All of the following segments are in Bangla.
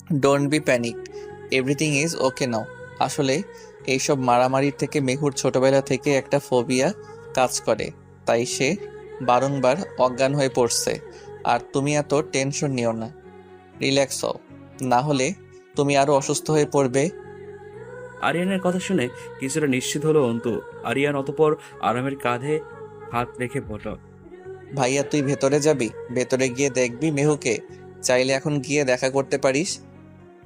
Don't be panic, everything is okay now. আসলে এইসব মারামারির থেকে মেহুর ছোটবেলা থেকে একটা ফোবিয়া কাজ করে, তাই সে বারংবার অজ্ঞান হয়ে পড়ছে। আর তুমি এত টেনশন নিও না, রিল্যাক্স হও, না হলে তুমি আরো অসুস্থ হয়ে পড়বে। আরিয়ানের কথা শুনে কিছুটা নিশ্চিত হলো অন্তু। আরিয়ান অতপর আরামের কাঁধে হাত রেখে বলল, ভাইয়া তুই ভেতরে যাবি, ভেতরে গিয়ে দেখবি মেহুকে, চাইলে এখন গিয়ে দেখা করতে পারিস।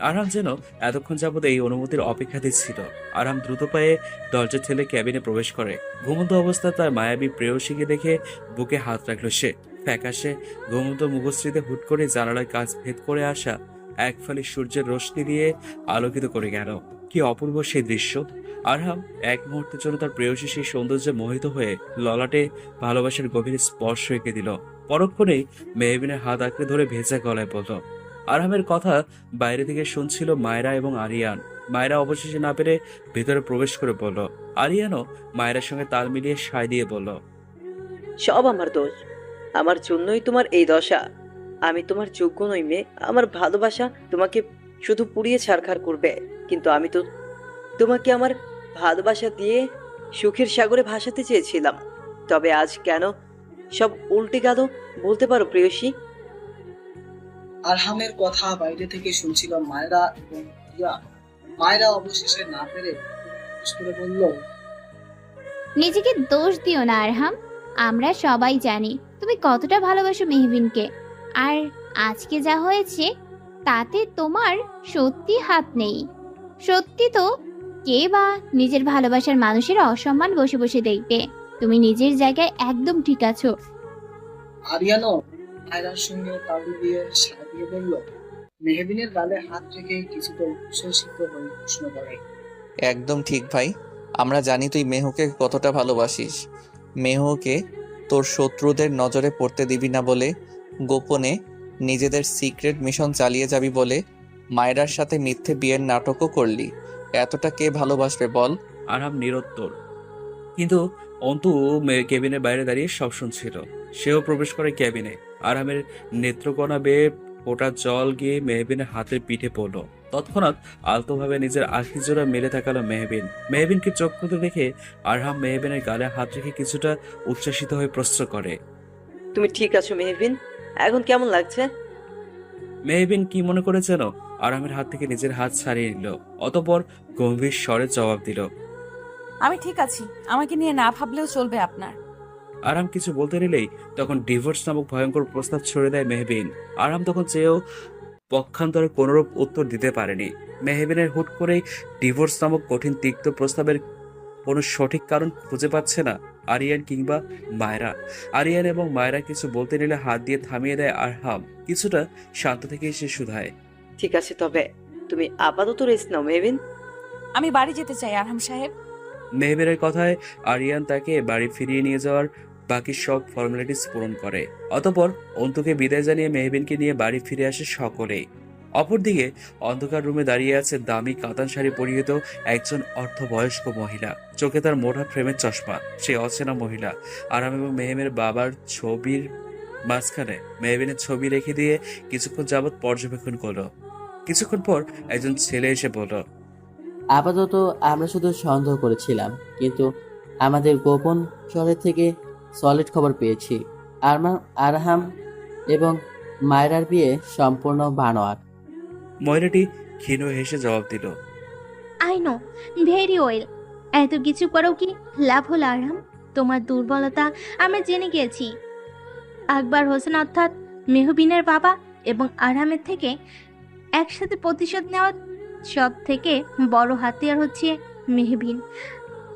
আরাম যেন এতক্ষণ যাবৎ এই অনুমতির অপেক্ষাতে ছিল। আরাম দ্রুত পায়ে দরজা ঠেলে ক্যাবিনে প্রবেশ করে। ঘুমন্ত অবস্থায় তার মায়াবী প্রেয়সীকে দেখে বুকে হাত রাখল সে। ফ্যাকাশে ঘুমন্ত মুখশ্রীতে হুট করে জানালার কাজ ভেদ করে আসা এক ফালি সূর্যের রশ্মি দিয়ে আলোকিত করে গেল। কি অপূর্ব সেই দৃশ্য! আরহাম এক মুহূর্তের জন্য তার প্রেয়সী সেই সৌন্দর্যে মোহিত হয়ে ললাটে ভালোবাসার গভীর স্পর্শ এঁকে দিল। পরক্ষণেই মেহবিনের হাত আঁকড়ে ধরে ভেজা গলায় বলল, আরহামের কথা বাইরে থেকে শুনছিল মায়রা এবং আরিয়ান। মায়রা অবশেষে না পেরে ভেতরে প্রবেশ করে বলল। আরিয়ানও মায়রার সঙ্গে তাল মিলিয়ে সায় দিয়ে বলল, সব আমার দোষ, আমার জন্যই তোমার এই দশা। আমি তোমার যোগ্য নই মেয়ে। আমার ভালোবাসা তোমাকে শুধু পুড়িয়ে ছারখার করবে, কিন্তু আমি তো তোমাকে আমার ভালোবাসা দিয়ে সুখের সাগরে ভাসাতে চেয়েছিলাম। তবে আজ কেন সব উল্টে গেল বলতে পারো প্রেয়সী? আরহামের কথা বাইরে থেকে শুনছিল মায়রা এবং রিয়া। মায়রা অবশেষে না পেরে জিজ্ঞেস করে বলল, নিজেকে দোষ দিও না আরহাম, আমরা সবাই জানি তুমি কতটা ভালোবাসো মেহবিনকে। আর আজকে যা হয়েছে তাতে তোমার সত্যি হাত নেই। সত্যি তো, কে বা নিজের ভালোবাসার মানুষের অসম্মান বসে বসে দেখবে। তুমি নিজের জায়গায় একদম ঠিক আছো। আরিয়ানও মায়রার সঙ্গে তাল দিয়ে সাড়া দিয়ে বলল, মেহবিনের গালে হাত রেখে কিছুটা উচ্ছ্বসিত হয়ে প্রশ্ন করে, একদম ঠিক ভাই, আমরা জানি তুই মেহুকে কতটা ভালোবাসিস। মেহুকে তোর শত্রুদের নজরে পড়তে দিবি না বলে, গোপনে নিজেদের সিক্রেট মিশন চালিয়ে যাবি বলে মায়রার সাথে মিথ্যে বিয়ের নাটকও করলি। এতটা কে ভালোবাসবে বল? আরহাম নিরুত্তর। কিন্তু অন্তু কেবিনের বাইরে দাঁড়িয়ে সব শুনছিল। সেও প্রবেশ করে কেবিনে। আরামের নেত্রকোনা বেয়ে ফোটা জল গিয়ে মেহবিনের হাতের পিঠে পড়ল। তৎক্ষণাৎ আলতোভাবে নিজের আখি জোড়া মেলে তাকালো মেহবিন। মেহবিনকে চোখ খুঁজে দেখে আরহাম মেহবিনের গালে হাত রেখে কিছুটা উচ্ছ্বাসিত হয়ে প্রশ্ন করে, তুমি ঠিক আছো মেহবিন? এখন কেমন লাগছে? মেহবিন কি মনে করে যেন আরহামের হাত থেকে নিজের হাত ছাড়িয়ে নিল। অতঃপর গম্ভীর স্বরে জবাব দিল, আমি ঠিক আছি, আমাকে নিয়ে না ভাবলেও চলবে আপনার। আরাম কিছু বলতে নিলেই তখন ডিভোর্স নামক ভয়ঙ্কর প্রস্তাব ছড়ে দেয় মেহবিন। আরাম তখন চেয়েও পক্ষান্তরে কোনরূপ উত্তর দিতে পারেনি। মেহবিনের হুট করেই ডিভোর্স নামক কঠিন তিক্ত প্রস্তাবের কোনো সঠিক কারণ খুঁজে পাচ্ছে না আরিয়ান কিংবা মায়রা। আরিয়ান এবং মায়রা কিছু বলতে নিলে হাত দিয়ে থামিয়ে দেয় আরহাম। কিছুটা শান্ত থেকেই সে শুধায়, ঠিক আছে, তবে তুমি আপাতত রেস্ট নাও মেহবিন। আমি বাড়ি যেতে চাই আরহাম সাহেব। মেহবিনের কথায় আরিয়ান তাকে বাড়ি ফিরিয়ে নিয়ে যাওয়ার বাকি সব ফর্মালিটিস পূরণ করে। অতঃপর অন্তুকে বিদায় জানিয়ে মেহবিনকে নিয়ে বাড়ি ফিরে আসে সকলেই। অপরদিকে অন্ধকার রুমে দাঁড়িয়ে আছে দামি কাতান শাড়ি পরিহিত একজন অর্ধবয়স্ক মহিলা। চোখে তার মোটা ফ্রেমের চশমা। সে অচেনা মহিলা। আরাম এবং মেহমের বাবার ছবির মাঝখানে মেহবিনের ছবি রেখে দিয়ে কিছুক্ষণ যাবৎ পর্যবেক্ষণ করলো। কিছুক্ষণ পর একজন ছেলে এসে বলল, আপাতত আমরা শুধু সন্দেহ করেছিলাম, কিন্তু আমাদের গোপন শহরের থেকে সলিড খবর পেয়েছি। আরহাম এবং মায়রার বিয়ে সম্পূর্ণ বানোয়াট। মহিলাটি ক্ষীণ হেসে জবাব দিল, আই নো ভেরি ওয়েল। এত কিছু করেও কি লাভ হলো আরহাম? তোমার দুর্বলতা আমরা জেনে গিয়েছি। আকবর হোসেন অর্থাৎ মেহবিনের বাবা এবং আরহামের থেকে একসাথে প্রতিশোধ নেওয়ার সব থেকে বড় হাতিয়ার হচ্ছে মেহবিন।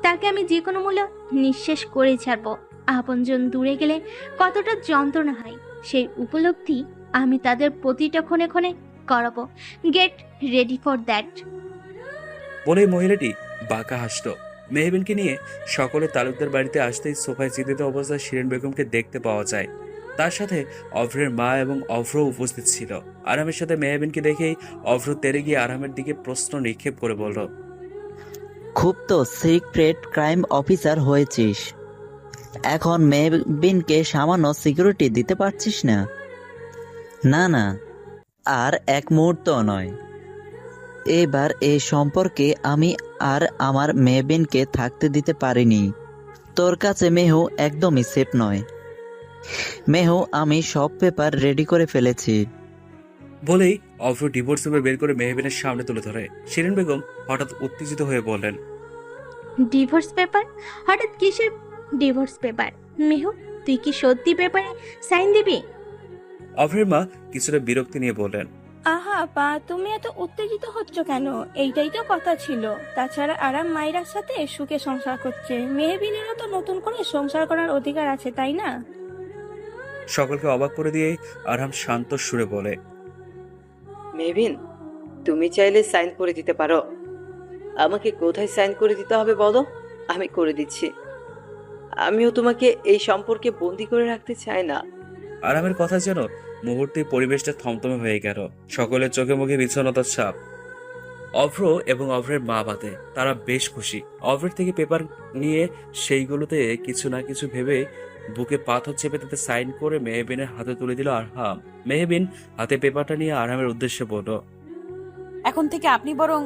তাকে আমি যে কোনো মূল্য নিঃশেষ করেই ছাড়বো। আপনজন দূরে গেলে কতটা যন্ত্রণা হয় সেই উপলব্ধি আমি তাদের প্রতিটা ক্ষণে ক্ষণে করাবো। Get ready for that. বলেই মহিলাটি বাঁকা হাসল। মেহবিনকে নিয়ে সকলে তালুকদার বাড়িতে আসতেই সোফায় চিন্তিত অবস্থায় শিরিন বেগমকে দেখতে পাওয়া যায়। তার সাথে অভ্রের মা এবং অভ্র উপস্থিত ছিল। আরামের সাথে মেহবিনকে দেখেই অভ্র তেরে গিয়ে আরামের দিকে প্রশ্ন নিক্ষেপ করে বলল, খুব তো সিক্রেট ক্রাইম অফিসার হয়েছিস, এখন মেহবিনকে সামান্য সিকিউরিটি দিতে পারছিস না? না না, আর এক মুহূর্ত নয়। এবার এই সম্পর্কে আমি আর আমার মেহবিনকে থাকতে দিতে পারিনি। তোর কাছে মেহু একদমই সেফ নয়। মেহু, আমি সব পেপার রেডি করে ফেলেছি। বলেই অভ্র ডিভোর্স পেপার বের করে মেহবিনের সামনে তুলে ধরে। শিরিন বেগম হঠাৎ উত্তেজিত হয়ে বললেন, ডিভোর্স পেপার? হঠাৎ কিসের ডিভোর্স পেপার? মেহু, তুই কি সত্যি পেপারে সাইন দিবি? অভ্রের মা কিছুটা বিরক্তি নিয়ে বললেন, আহা পা, তুমি এত উত্তেজিত হচ্ছ কেন? এইটাই তো কথা ছিল। তাছাড়া আরাম মাইরার সাথে সুখে সংসার করছে, মেহবিনেরও তো নতুন করে সংসার করার অধিকার আছে, তাই না? সকলকে অবাক করে দিয়ে আরহাম শান্ত সুরে বলে, মেহবিন, তুমি চাইলে সাইন করে দিতে পারো। আমাকে কোথায় সাইন করে দিতে হবে বলো, আমি করে দিচ্ছি। আমিও তোমাকে এই সম্পর্কে বন্দি করে রাখতে চাই না। আরামের কথা যেন মুহূর্তে পরিবেশটা থমথমে হয়ে গেল। সকলের চোখে মুখে বিচ্ছন্নতার ছাপ। অভ্র এবং অভ্রের মা বাদে তারা বেশ খুশি। অভ্রের থেকে পেপার নিয়ে সেইগুলোতে কিছু না কিছু ভেবে বুকে পাথর চেপে তাতে সাইন করে মেহবিনের হাতে তুলে দিল আরহাম। মেহবিন হাতে পেপারটা নিয়ে আরহামের উদ্দেশ্যে বলল, এখন থেকে আপনি বরং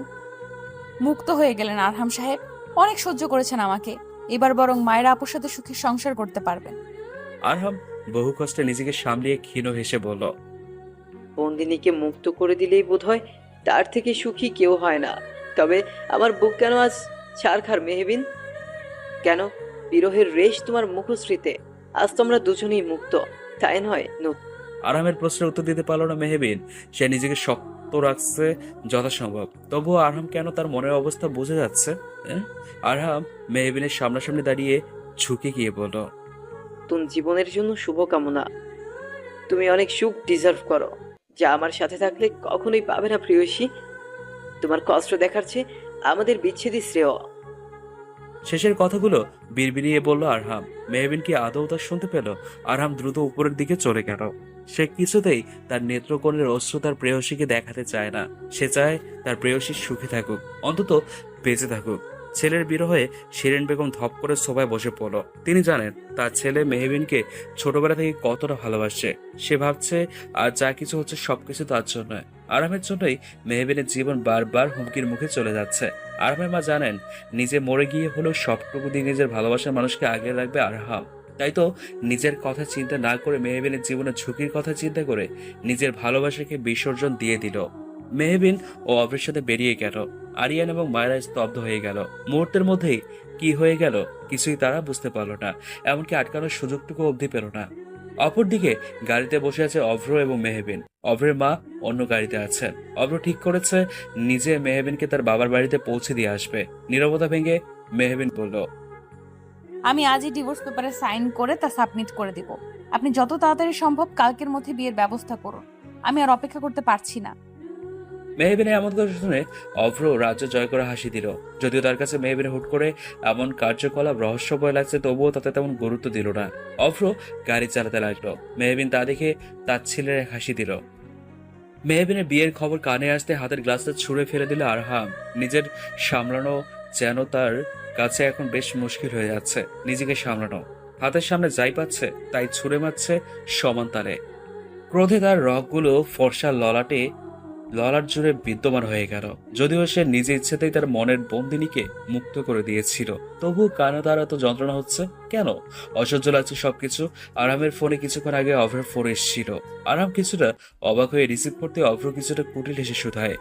মুক্ত হয়ে গেলেন আরহাম সাহেব। অনেক সহ্য করেছেন আমাকে, এবার বরং মায়েরা আপুর সাথে সুখী সংসার করতে পারবেন। আরহাম বহু কষ্টে নিজেকে সামলিয়ে ক্ষীণ হেসে বলল, বন্দিনীকে মুক্ত করে দিলেই বোধ হয় তার থেকে সুখী কেউ হয় না। তবে আমার বুক কেন আজ ছারখার মেহবিন? কেন? বিরহের রেশ তোমার মুখশ্রীতে। আজ তোমরা দুজনেই মুক্ত, তাই নয়? আরহামের প্রশ্নের উত্তর দিতে পারল না মেহবিন। সে নিজেকে শক্ত রাখছে যথাসম্ভব। তবুও আরহাম কেন তার মনের অবস্থা বুঝে যাচ্ছে। আরহাম মেহবিনের সামনাসামনি দাঁড়িয়ে ঝুঁকে গিয়ে বলল, নতুন জীবনের জন্য শুভকামনা। তুমি অনেক সুখ ডিজার্ভ করো, যা আমার সাথে থাকলে কখনোই পাবে না প্রিয়সী। তোমার কষ্ট দেখার চেয়ে আমাদের বিচ্ছেদই শ্রেয়। শেষের কথাগুলো বিড়বিড়িয়ে বলল আরহাম। মেহবিন কি আদৌ তা শুনতে পেল? আরহাম দ্রুত উপরের দিকে চলে গেল। সে কিছুতেই তার নেত্রকোণের অশ্রু তার প্রেয়সীকে দেখাতে চায় না। সে চায় তার প্রেয়সী সুখে থাকুক, অন্তত বেঁচে থাকুক। ছেলের বিরহে শিরিন বেগম ধপ করে সোফায় বসে পড়ল। তিনি জানেন তার ছেলে মেহবিনকে ছোটবেলা থেকে কতটা ভালোবাসে। সে ভাবছে আর যা কিছু হচ্ছে সবকিছু তার জন্য। আরামের জন্যই মেহবিনের জীবন বারবার হুমকির মুখে চলে যাচ্ছে। আরহামের মা জানেন নিজে মরে গিয়ে হলেও সবটুকু দিয়ে নিজের ভালোবাসার মানুষকে আগলে রাখবে আরহাম। তাই তো নিজের কথা চিন্তা না করে মেহবিনের জীবনের ঝুঁকির কথা চিন্তা করে নিজের ভালোবাসাকে বিসর্জন দিয়ে দিল। মেহবিন ও অভ্রের সাথে বেরিয়ে গেল। আরিয়ান এবং মায়েরা স্তব্ধ হয়ে গেল। মুহূর্তের মধ্যেই কি হয়ে গেল কিছুই তারা বুঝতে পারল না, এমনকি আটকানোর সুযোগটুকু অবধি পেল না। অপরদিকে গাড়িতে বসে আছে অভ্র এবং মেহবিন। অভ্রের মা অন্য গাড়িতে আছেন। অভ্র ঠিক করেছে নিজে মেহবিনকে তার বাবার বাড়িতে পৌঁছে দিয়ে আসবে। নীরবতা ভেঙে মেহবিন বলল, আমি আজই ডিভোর্স পেপারে সাইন করে তা সাবমিট করে দিব। আপনি যত তাড়াতাড়ি সম্ভব কালকের মধ্যে বিয়ের ব্যবস্থা করুন। আমি আর অপেক্ষা করতে পারছি না। মেহবিনের এমন কথা শুনে অভ্র রাজ্য জয় করে হাসি দিল। যদিও তার কাছে মেহবিনের হুট করে এমন কার্যকলাপ রহস্যময় লাগছে, তবুও তাতে তেমন গুরুত্ব দিল না। অভ্র গাড়ি চালাতে লাগলো। মেহবিন তা দেখে তার ছেলের এক হাসি দিল। মেহবিনের বিয়ের খবর কানে আসতে হাতের গ্লাসটা ছুঁড়ে ফেলে দিল আরহাম। নিজের সামলানো যেন তার কাছে এখন বেশ মুশকিল হয়ে যাচ্ছে। নিজেকে সামলানো, হাতের সামনে যাই পাচ্ছে তাই ছুঁড়ে মারছে সমান তালে। ক্রোধে তার রগগুলো ফর্সা ললাট জুড়ে বিদ্যমান হয়ে গেল। যদিও সে নিজে ইচ্ছেতেই তার মনের বন্দিনীকে মুক্ত করে দিয়েছিল, তবুও কানে তার এত যন্ত্রণা হচ্ছে কেন? অসহ্য লাগছে সবকিছু। আরামের ফোনে কিছুক্ষণ আগে অভ্রের ফোন এসেছিল। আরাম কিছুটা অবাক হয়ে রিসিভ করতে অভ্র কিছুটা কুটিল হেসে শুধায়,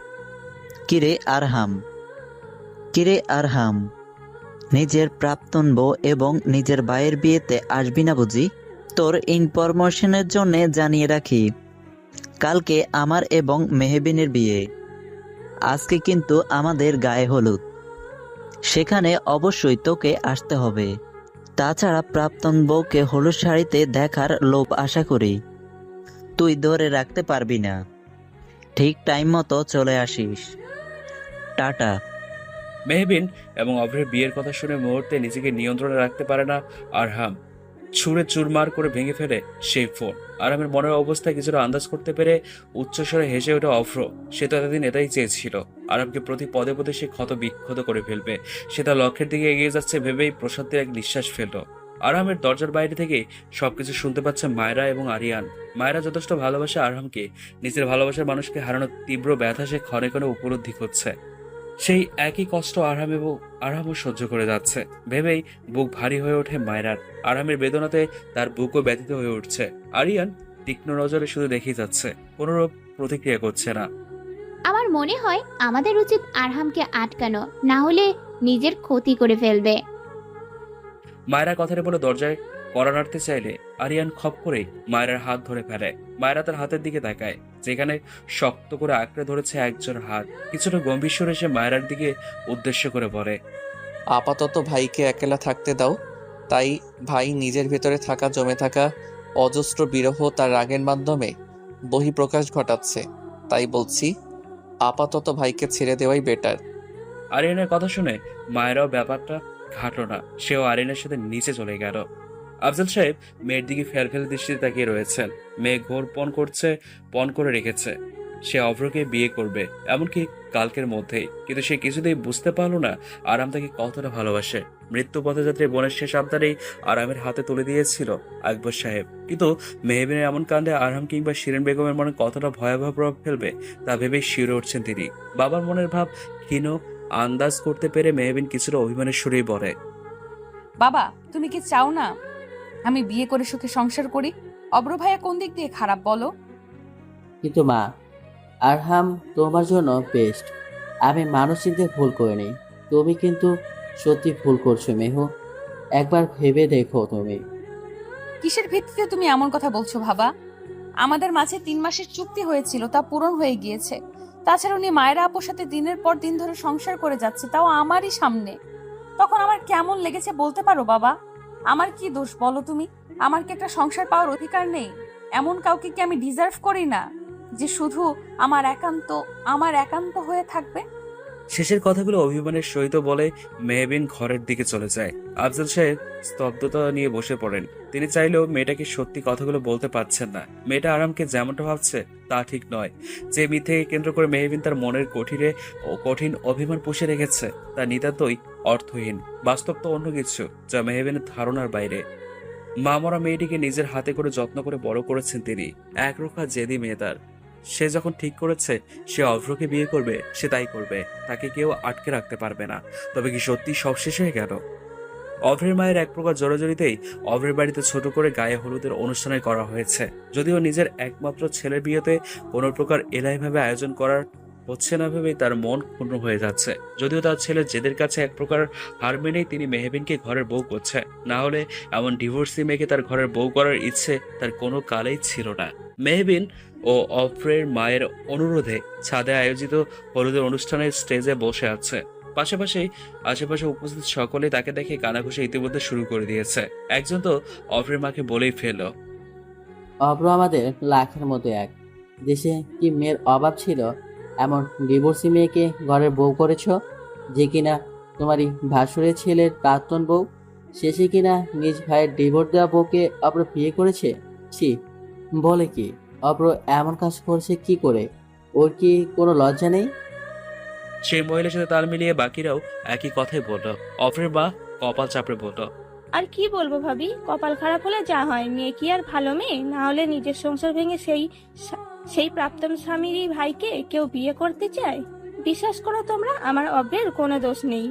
কিরে আরহাম, নিজের প্রাক্তন বউ এবং নিজের ভাইয়ের বিয়েতে আসবি না বুঝি? তোর ইনফরমেশনের জন্য জানিয়ে রাখি, কালকে আমার এবং মেহবিনের বিয়ে। আজকে কিন্তু আমাদের গায়ে হলুদ, সেখানে অবশ্যই তোকে আসতে হবে। তাছাড়া প্রাক্তন বউকে হলুদ শাড়িতে দেখার লোভ আশা করি তুই ধরে রাখতে পারবি না। ঠিক টাইম মতো চলে আসিস। টাটা। মেহবিন এবং অভ্রের বিয়ের কথা শুনে মুহূর্তে নিজেকে নিয়ন্ত্রণে রাখতে পারে না আরহাম। ছুঁড়ে চুরমার করে ভেঙে ফেলে সেই ফোন। আরামের মনের অবস্থা কিছুটা আন্দাজ করতে পেরে উচ্চস্বরে হেসে ওঠে অভ্র। সে তো এতদিন এটাই চেয়েছিল, আরামকে প্রতি পদে পদে সে ক্ষত বিক্ষত করে ফেলবে। সে তার লক্ষ্যের দিকে এগিয়ে যাচ্ছে ভেবেই প্রশান্তির এক নিঃশ্বাস ফেলল। আরহামের দরজার বাইরে থেকে সবকিছু শুনতে পাচ্ছে মায়রা এবং আরিয়ান। মায়রা যথেষ্ট ভালোবাসে আরহামকে, নিজের ভালোবাসার মানুষকে হারানোর তীব্র ব্যথা সে ক্ষণে ক্ষণে উপলব্ধি করছে। সেই একই কষ্ট আরহামও সহ্য করে যাচ্ছে। ভেবেই বুক ভারী হয়ে ওঠে মায়রার। আরহামের বেদনাতে তার বুকও ব্যথিত হয়ে উঠছে। আরিয়ান তীক্ষ্ণ নজরে শুধু দেখেই যাচ্ছে, কোনোরূপ প্রতিক্রিয়া করছে না। আমার মনে হয় আমাদের উচিত আরহামকে আটকানো, না হলে নিজের ক্ষতি করে ফেলবে। মায়রা কথাটা বলে দরজায় কড়া নাড়তে চাইলে আরিয়ান খপ করেই মায়রার হাত ধরে ফেলে। মায়রা তার হাতের দিকে তাকায়, যেখানে শক্ত করে আঁকড়ে ধরেছে একজন হাত। কিছুটা গম্ভীর স্বরে সে মায়রার দিকে উদ্দেশ্য করে বলে, আপাতত ভাইকে একলা থাকতে দাও। তাই ভাই নিজের ভেতরে জমে থাকা অজস্র বিরহ তার রাগের মাধ্যমে বহিঃপ্রকাশ ঘটাচ্ছে। তাই বলছি, আপাতত ভাইকে ছেড়ে দেওয়াই বেটার। আরিয়ানের কথা শুনে মায়েরাও ব্যাপারটা ঘাটল না, সেও আরিয়ানের সাথে নিচে চলে গেল। আফজাল সাহেব মেয়ের দিকে ফেলফেল দৃষ্টিতে তাকিয়ে রয়েছেন। মেয়ে ঘোর পণ করে রেখেছে সে অভ্রকে বিয়ে করবে, এমনকি কালকের মধ্যেই। কিন্তু সে কিছুতেই বুঝতে পারল না আরাম তাকে কতটা ভালোবাসে। মৃত্যু পথযাত্রী বোনের শেষ আবদারেই আরামের হাতে তুলে দিয়েছিল আকবর সাহেব। কিন্তু মেহবিনের এমন কাণ্ডে আরাম কিংবা শিরিন বেগমের মনে কতটা ভয়াবহ প্রভাব ফেলবে তা ভেবেই শিউরে উঠছেন তিনি। বাবার মনের ভাব ক্ষীণ আন্দাজ করতে পেরে মেহবিন কিছুটা অভিমানের সুরেই বলে, বাবা, তুমি কি চাও না আমি বিয়ে করে সুখে সংসার করি? অব্র ভাইয়া কোন দিক দিয়ে খারাপ বলো? কিন্তু মা, আরহাম তোমার জন্য বেস্ট। আমি মানসিক দিয়ে ভুল করিনি, তুমি কিন্তু সত্যি ভুল করছো মেহু। একবার ভেবে দেখো তুমি। কিসের ভিত্তিতে তুমি এমন কথা বলছো বাবা? আমাদের মাঝে 3 মাসের চুক্তি হয়েছিল, তা পূরণ হয়ে গিয়েছে। তাছাড়া উনি মায়েরা আপুর সাথে দিনের পর দিন ধরে সংসার করে যাচ্ছে, তাও আমারই সামনে। তখন আমার কেমন লেগেছে বলতে পারো বাবা? আমার কি দোষ বলো তুমি? আমার কি একটা সংসার পাওয়ার অধিকার নেই? এমন কাউকে কি আমি ডিজার্ভ করি না যে শুধু আমার একান্ত হয়ে থাকবে? শেষের কথাগুলো অভিমানের সহিত বলে মেহবিন ঘরের দিকে চলে যায়। আফজাল সাহেব স্তব্ধতা নিয়ে বসে পড়েন। তিনি চাইলেও মেয়েটাকে সত্যি কথাগুলো বলতে পারছেন না। মেয়েটা আরামকে যেমনটা ভাবছে তা ঠিক নয়। যে মিথ্যেকে কেন্দ্র করে মেহবিন তার মনের কঠিন অভিমান পুষে রেখেছে তা নিতান্তই অর্থহীন। বাস্তব তো অন্য কিছু, যা মেহবিনের ধারণার বাইরে। মা মরা মেয়েটিকে নিজের হাতে করে যত্ন করে বড় করেছেন তিনি। একরোখা জেদি মেয়ে তার। সে যখন ঠিক করেছে সে অভ্রকে বিয়ে করবে, সে তাই করবে। তাকে কেউ আটকে রাখতে পারবে না। তবে কি সত্যি সব শেষ হয়ে গেল? অভ্রের মায়ের এক প্রকার জড়াজড়িতেই অভ্রের বাড়িতে ছোট করে গায়ে হলুদের অনুষ্ঠানে করা হয়েছে। যদিও নিজের একমাত্র ছেলের বিয়েতে কোনো প্রকার এলাইভাবে আয়োজন করার হচ্ছে না ভেবেই তার মন ক্ষুণ্ণ হয়ে যাচ্ছে। যদিও তার ছেলের জেদের কাছে এক প্রকার হার মেনেই তিনি মেহবিনকে ঘরের বউ করছে। না হলে এমন ডিভোর্সি মেয়েকে তার ঘরের বউ করার ইচ্ছে তার কোনো কালেই ছিল না। মেহবিন ও অভ্রের মায়ের অনুরোধে ছাদে আয়োজিত হলুদের অনুষ্ঠানের স্টেজে বসে আছে। পাশাপাশি আশেপাশে উপস্থিত সকলে তাকে দেখে কানাঘুষে ইতিমধ্যে শুরু করে দিয়েছে। একজন তো অভ্রের মাকে বলেই ফেলল, অব্র আমাদের লাখের মতো এক। দেশে কি মেয়ের অভাব ছিল এমন ডিভোর্সি মেয়েকে ঘরের বউ করেছ, যে কিনা তোমারই ভাসুরের ছেলের প্রাক্তন বউ? শেষে কিনা নিজ ভাইয়ের ডিভোর্স দেওয়া বউকে অব্র বিয়ে করেছে। ছি, বলে কি? অব্র এমন কাজ করছে কি করে? ওর কি কোনো লজ্জা নেই? সেই মহিলার সাথে তাল মিলিয়ে বাকিরাও একই কথাই বলল। অভ্রের মা কপাল চাপড়ে বলল, আর কি বলবো ভাবি, কপাল খারাপ হলে যা হয়। মেয়ে কি আর ভালো মেয়ে? না হলে নিজের সংসার ভেঙে সেই প্রাক্তন স্বামীরই ভাইকে কেউ বিয়ে করতে চায়? বিশ্বাস করো তোমরা, আমার অভ্রের কোনো দোষ নেই।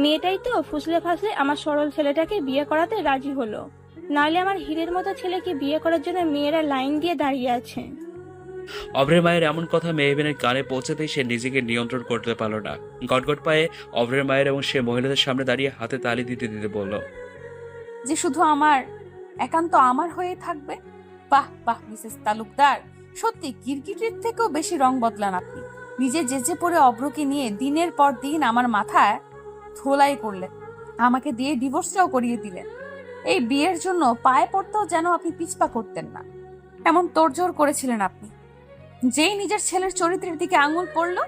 মেয়েটাই তো ফুসলে ফাসলে আমার সরল ছেলেটাকে বিয়ে করাতে রাজি হলো। নাহলে আমার হীরের মতো ছেলেকে বিয়ে করার জন্য মেয়েরা লাইন দিয়ে দাঁড়িয়ে আছে। অভ্রের মায়ের এমন কথা মেহবিনের কানে পৌঁছাতেই সে নিজেকে নিয়ন্ত্রণ করতে পারল না। গটগট পায়ে অভ্রের মায়ের এবং সে মহিলাদের সামনে দাঁড়িয়ে হাতে তালি দিতে দিতে বলল, যে শুধু একান্ত আমার হয়ে থাকবে? বাহ বাহ মিসেস তালুকদার, সত্যি কিরকিটির থেকেও বেশি রং বদলান আপনি। নিজে জেজে পড়ে অভ্রকে নিয়ে দিনের পর দিন আমার মাথায় ধোলাই করলেন, আমাকে দিয়ে ডিভোর্সটাও করিয়ে দিলেন। এই বিয়ের জন্য পায়ে পড়তেও যেন আপনি পিছপা করতেন না, এমন তোড়জোড় করেছিলেন আপনি। যেই নিজের ছেলের চরিত্রের দিকে আঙুল পড়লো,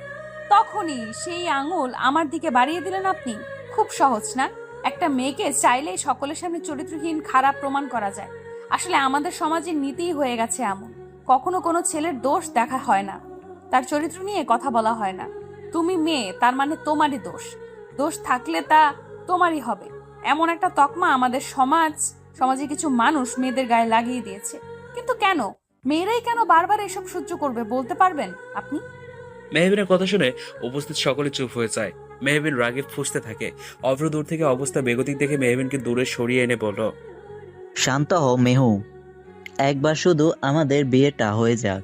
তখনই সেই আঙুল আমার দিকে বাড়িয়ে দিলেন আপনি। খুব সহজ না? একটা মেয়েকে চাইলেই সকলের সামনে চরিত্রহীন খারাপ প্রমাণ করা যায়। আসলে আমাদের সমাজের নীতিই হয়ে গেছে এমন, কখনো কোনো ছেলের দোষ দেখা হয় না, তার চরিত্র নিয়ে কথা বলা হয় না। তুমি মেয়ে, তার মানে তোমারই দোষ। দোষ থাকলে তা তোমারই হবে। এমন একটা তকমা আমাদের সমাজে কিছু মানুষ মেয়েদের গায়ে লাগিয়ে দিয়েছে। কিন্তু কেন? মেয়েরাই কেন বারবার এসব সহ্য করবে বলতে পারবেন আপনি? মেহবিনের কথা শুনে উপস্থিত সকলে চুপ হয়ে যায়। মেহবিন রাগে ফুঁসতে থাকে। অভ্র দূর থেকে অবস্থা বেগতিক দেখে মেহবিনকে দূরে সরিয়ে এনে বলল, শান্ত হও মেহু, একবার শুধু আমাদের বিয়েটা হয়ে যাক,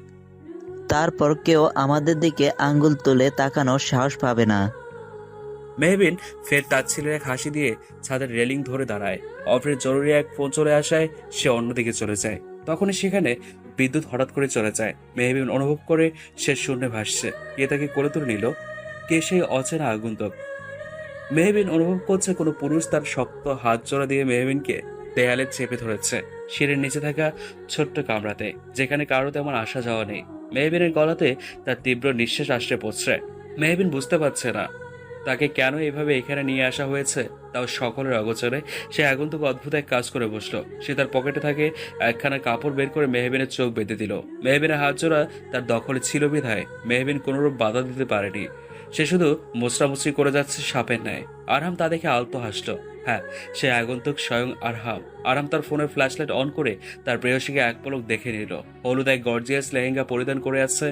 তারপর কেউ আমাদের দিকে আঙ্গুল তুলে তাকানোর সাহস পাবে না। মেহবিন ফের তাচ্ছিলের এক হাসি দিয়ে ছাদের রেলিং ধরে দাঁড়ায়। অভ্রের জরুরি এক ফোন চলে আসায় সে অন্যদিকে চলে যায়। তখনই সেখানে বিদ্যুৎ হঠাৎ করে চলে যায়। মেহবিন অনুভব করে সে শূন্যে ভাসছে। কে তাকে কোলে তুলে নিল? কে সেই অচেনা আগন্তুক? মেহবিন অনুভব করছে কোনো পুরুষ তার শক্ত হাত জোড়া দিয়ে মেহবিনকে দেয়ালে চেপে ধরেছে, সিঁড়ির নিচে থাকা ছোট্ট কামরাতে, যেখানে কারো তেমন আসা যাওয়া নেই। মেহবিনের গলাতে তার তীব্র নিঃশ্বাস আসতে পড়ছে। মেহবিন বুঝতে পারছে না তাকে কেন এভাবে এখানে নিয়ে আসা হয়েছে, তাও সকলের অগোচরে। সে আগন্তুক অদ্ভুত এক কাজ করে বসলো। সে তার পকেটে থাকে একখানা কাপড় বের করে মেহবিনের চোখ বেঁধে দিল। মেহবিনের হাত জোড়া তার দখলে ছিল বিধায় মেহবিন কোনোরূপ বাধা দিতে পারেনি। সে শুধু মোচড়ামুচড়ি করে যাচ্ছে সাপের ন্যায়। আরহাম তা দেখে আলতো হাসলো। হ্যাঁ, সে আগন্তুক স্বয়ং আরহাম। আরহাম তার ফোনের ফ্ল্যাশলাইট অন করে তার প্রেয়সীকে এক পলক দেখে নিল। হলুদ এক গর্জিয়াস লেহেঙ্গা পরিধান করে আছে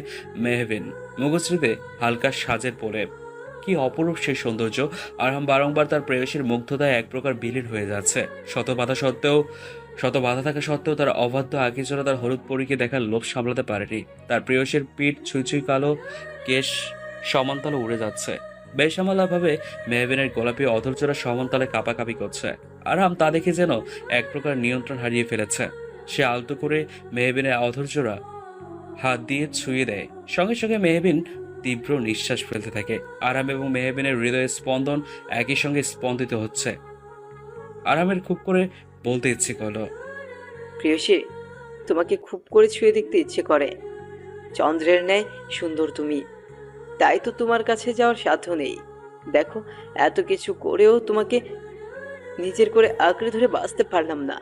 মেহবিন, মুখশ্রীতে হালকা সাজের পরে। কি অপরূপ সেই সৌন্দর্য! আরহাম বারংবার তার প্রেয়সীর মুগ্ধতায় এক প্রকার বিলীন হয়ে যাচ্ছে। শত বাধা থাকা সত্ত্বেও তার অবাধ্য আকিজোড়া তার হলুদ পরীকে দেখার লোভ সামলাতে পারেনি। তার প্রেয়সীর পিঠ ছুঁই কালো কেশ সমান্তলে উড়ে যাচ্ছে। বেসামালাভাবে মেহবিনের গোলাপি অধৈর্যরা সমান্তলে কাঁপাকাঁপি করছে। আরহাম তা দেখে যেন এক প্রকার নিয়ন্ত্রণ হারিয়ে ফেলেছে। সে আলতো করে মেহবিনের অধৈর্যরা হাত দিয়ে ছুঁয়ে দেয়। সঙ্গে সঙ্গে মেহবিন তীব্র নিঃশ্বাস ফেলতে থাকে। আরাম এবং মেহবিনের হৃদয়ের স্পন্দন একই সঙ্গে স্পন্দিত হচ্ছে। আরামের খুব করে বলতে ইচ্ছে করলো, প্রিয়সী, তোমাকে খুব করে ছুঁয়ে দেখতে ইচ্ছে করে। চন্দ্রের ন্যায় সুন্দর তুমি, তাই তো তোমার কাছে যাওয়ার সাধ্য নেই। দেখো, এত কিছু করেও তোমাকে নিজের করে আঁকড়ে ধরে বাঁচতে পারলাম না।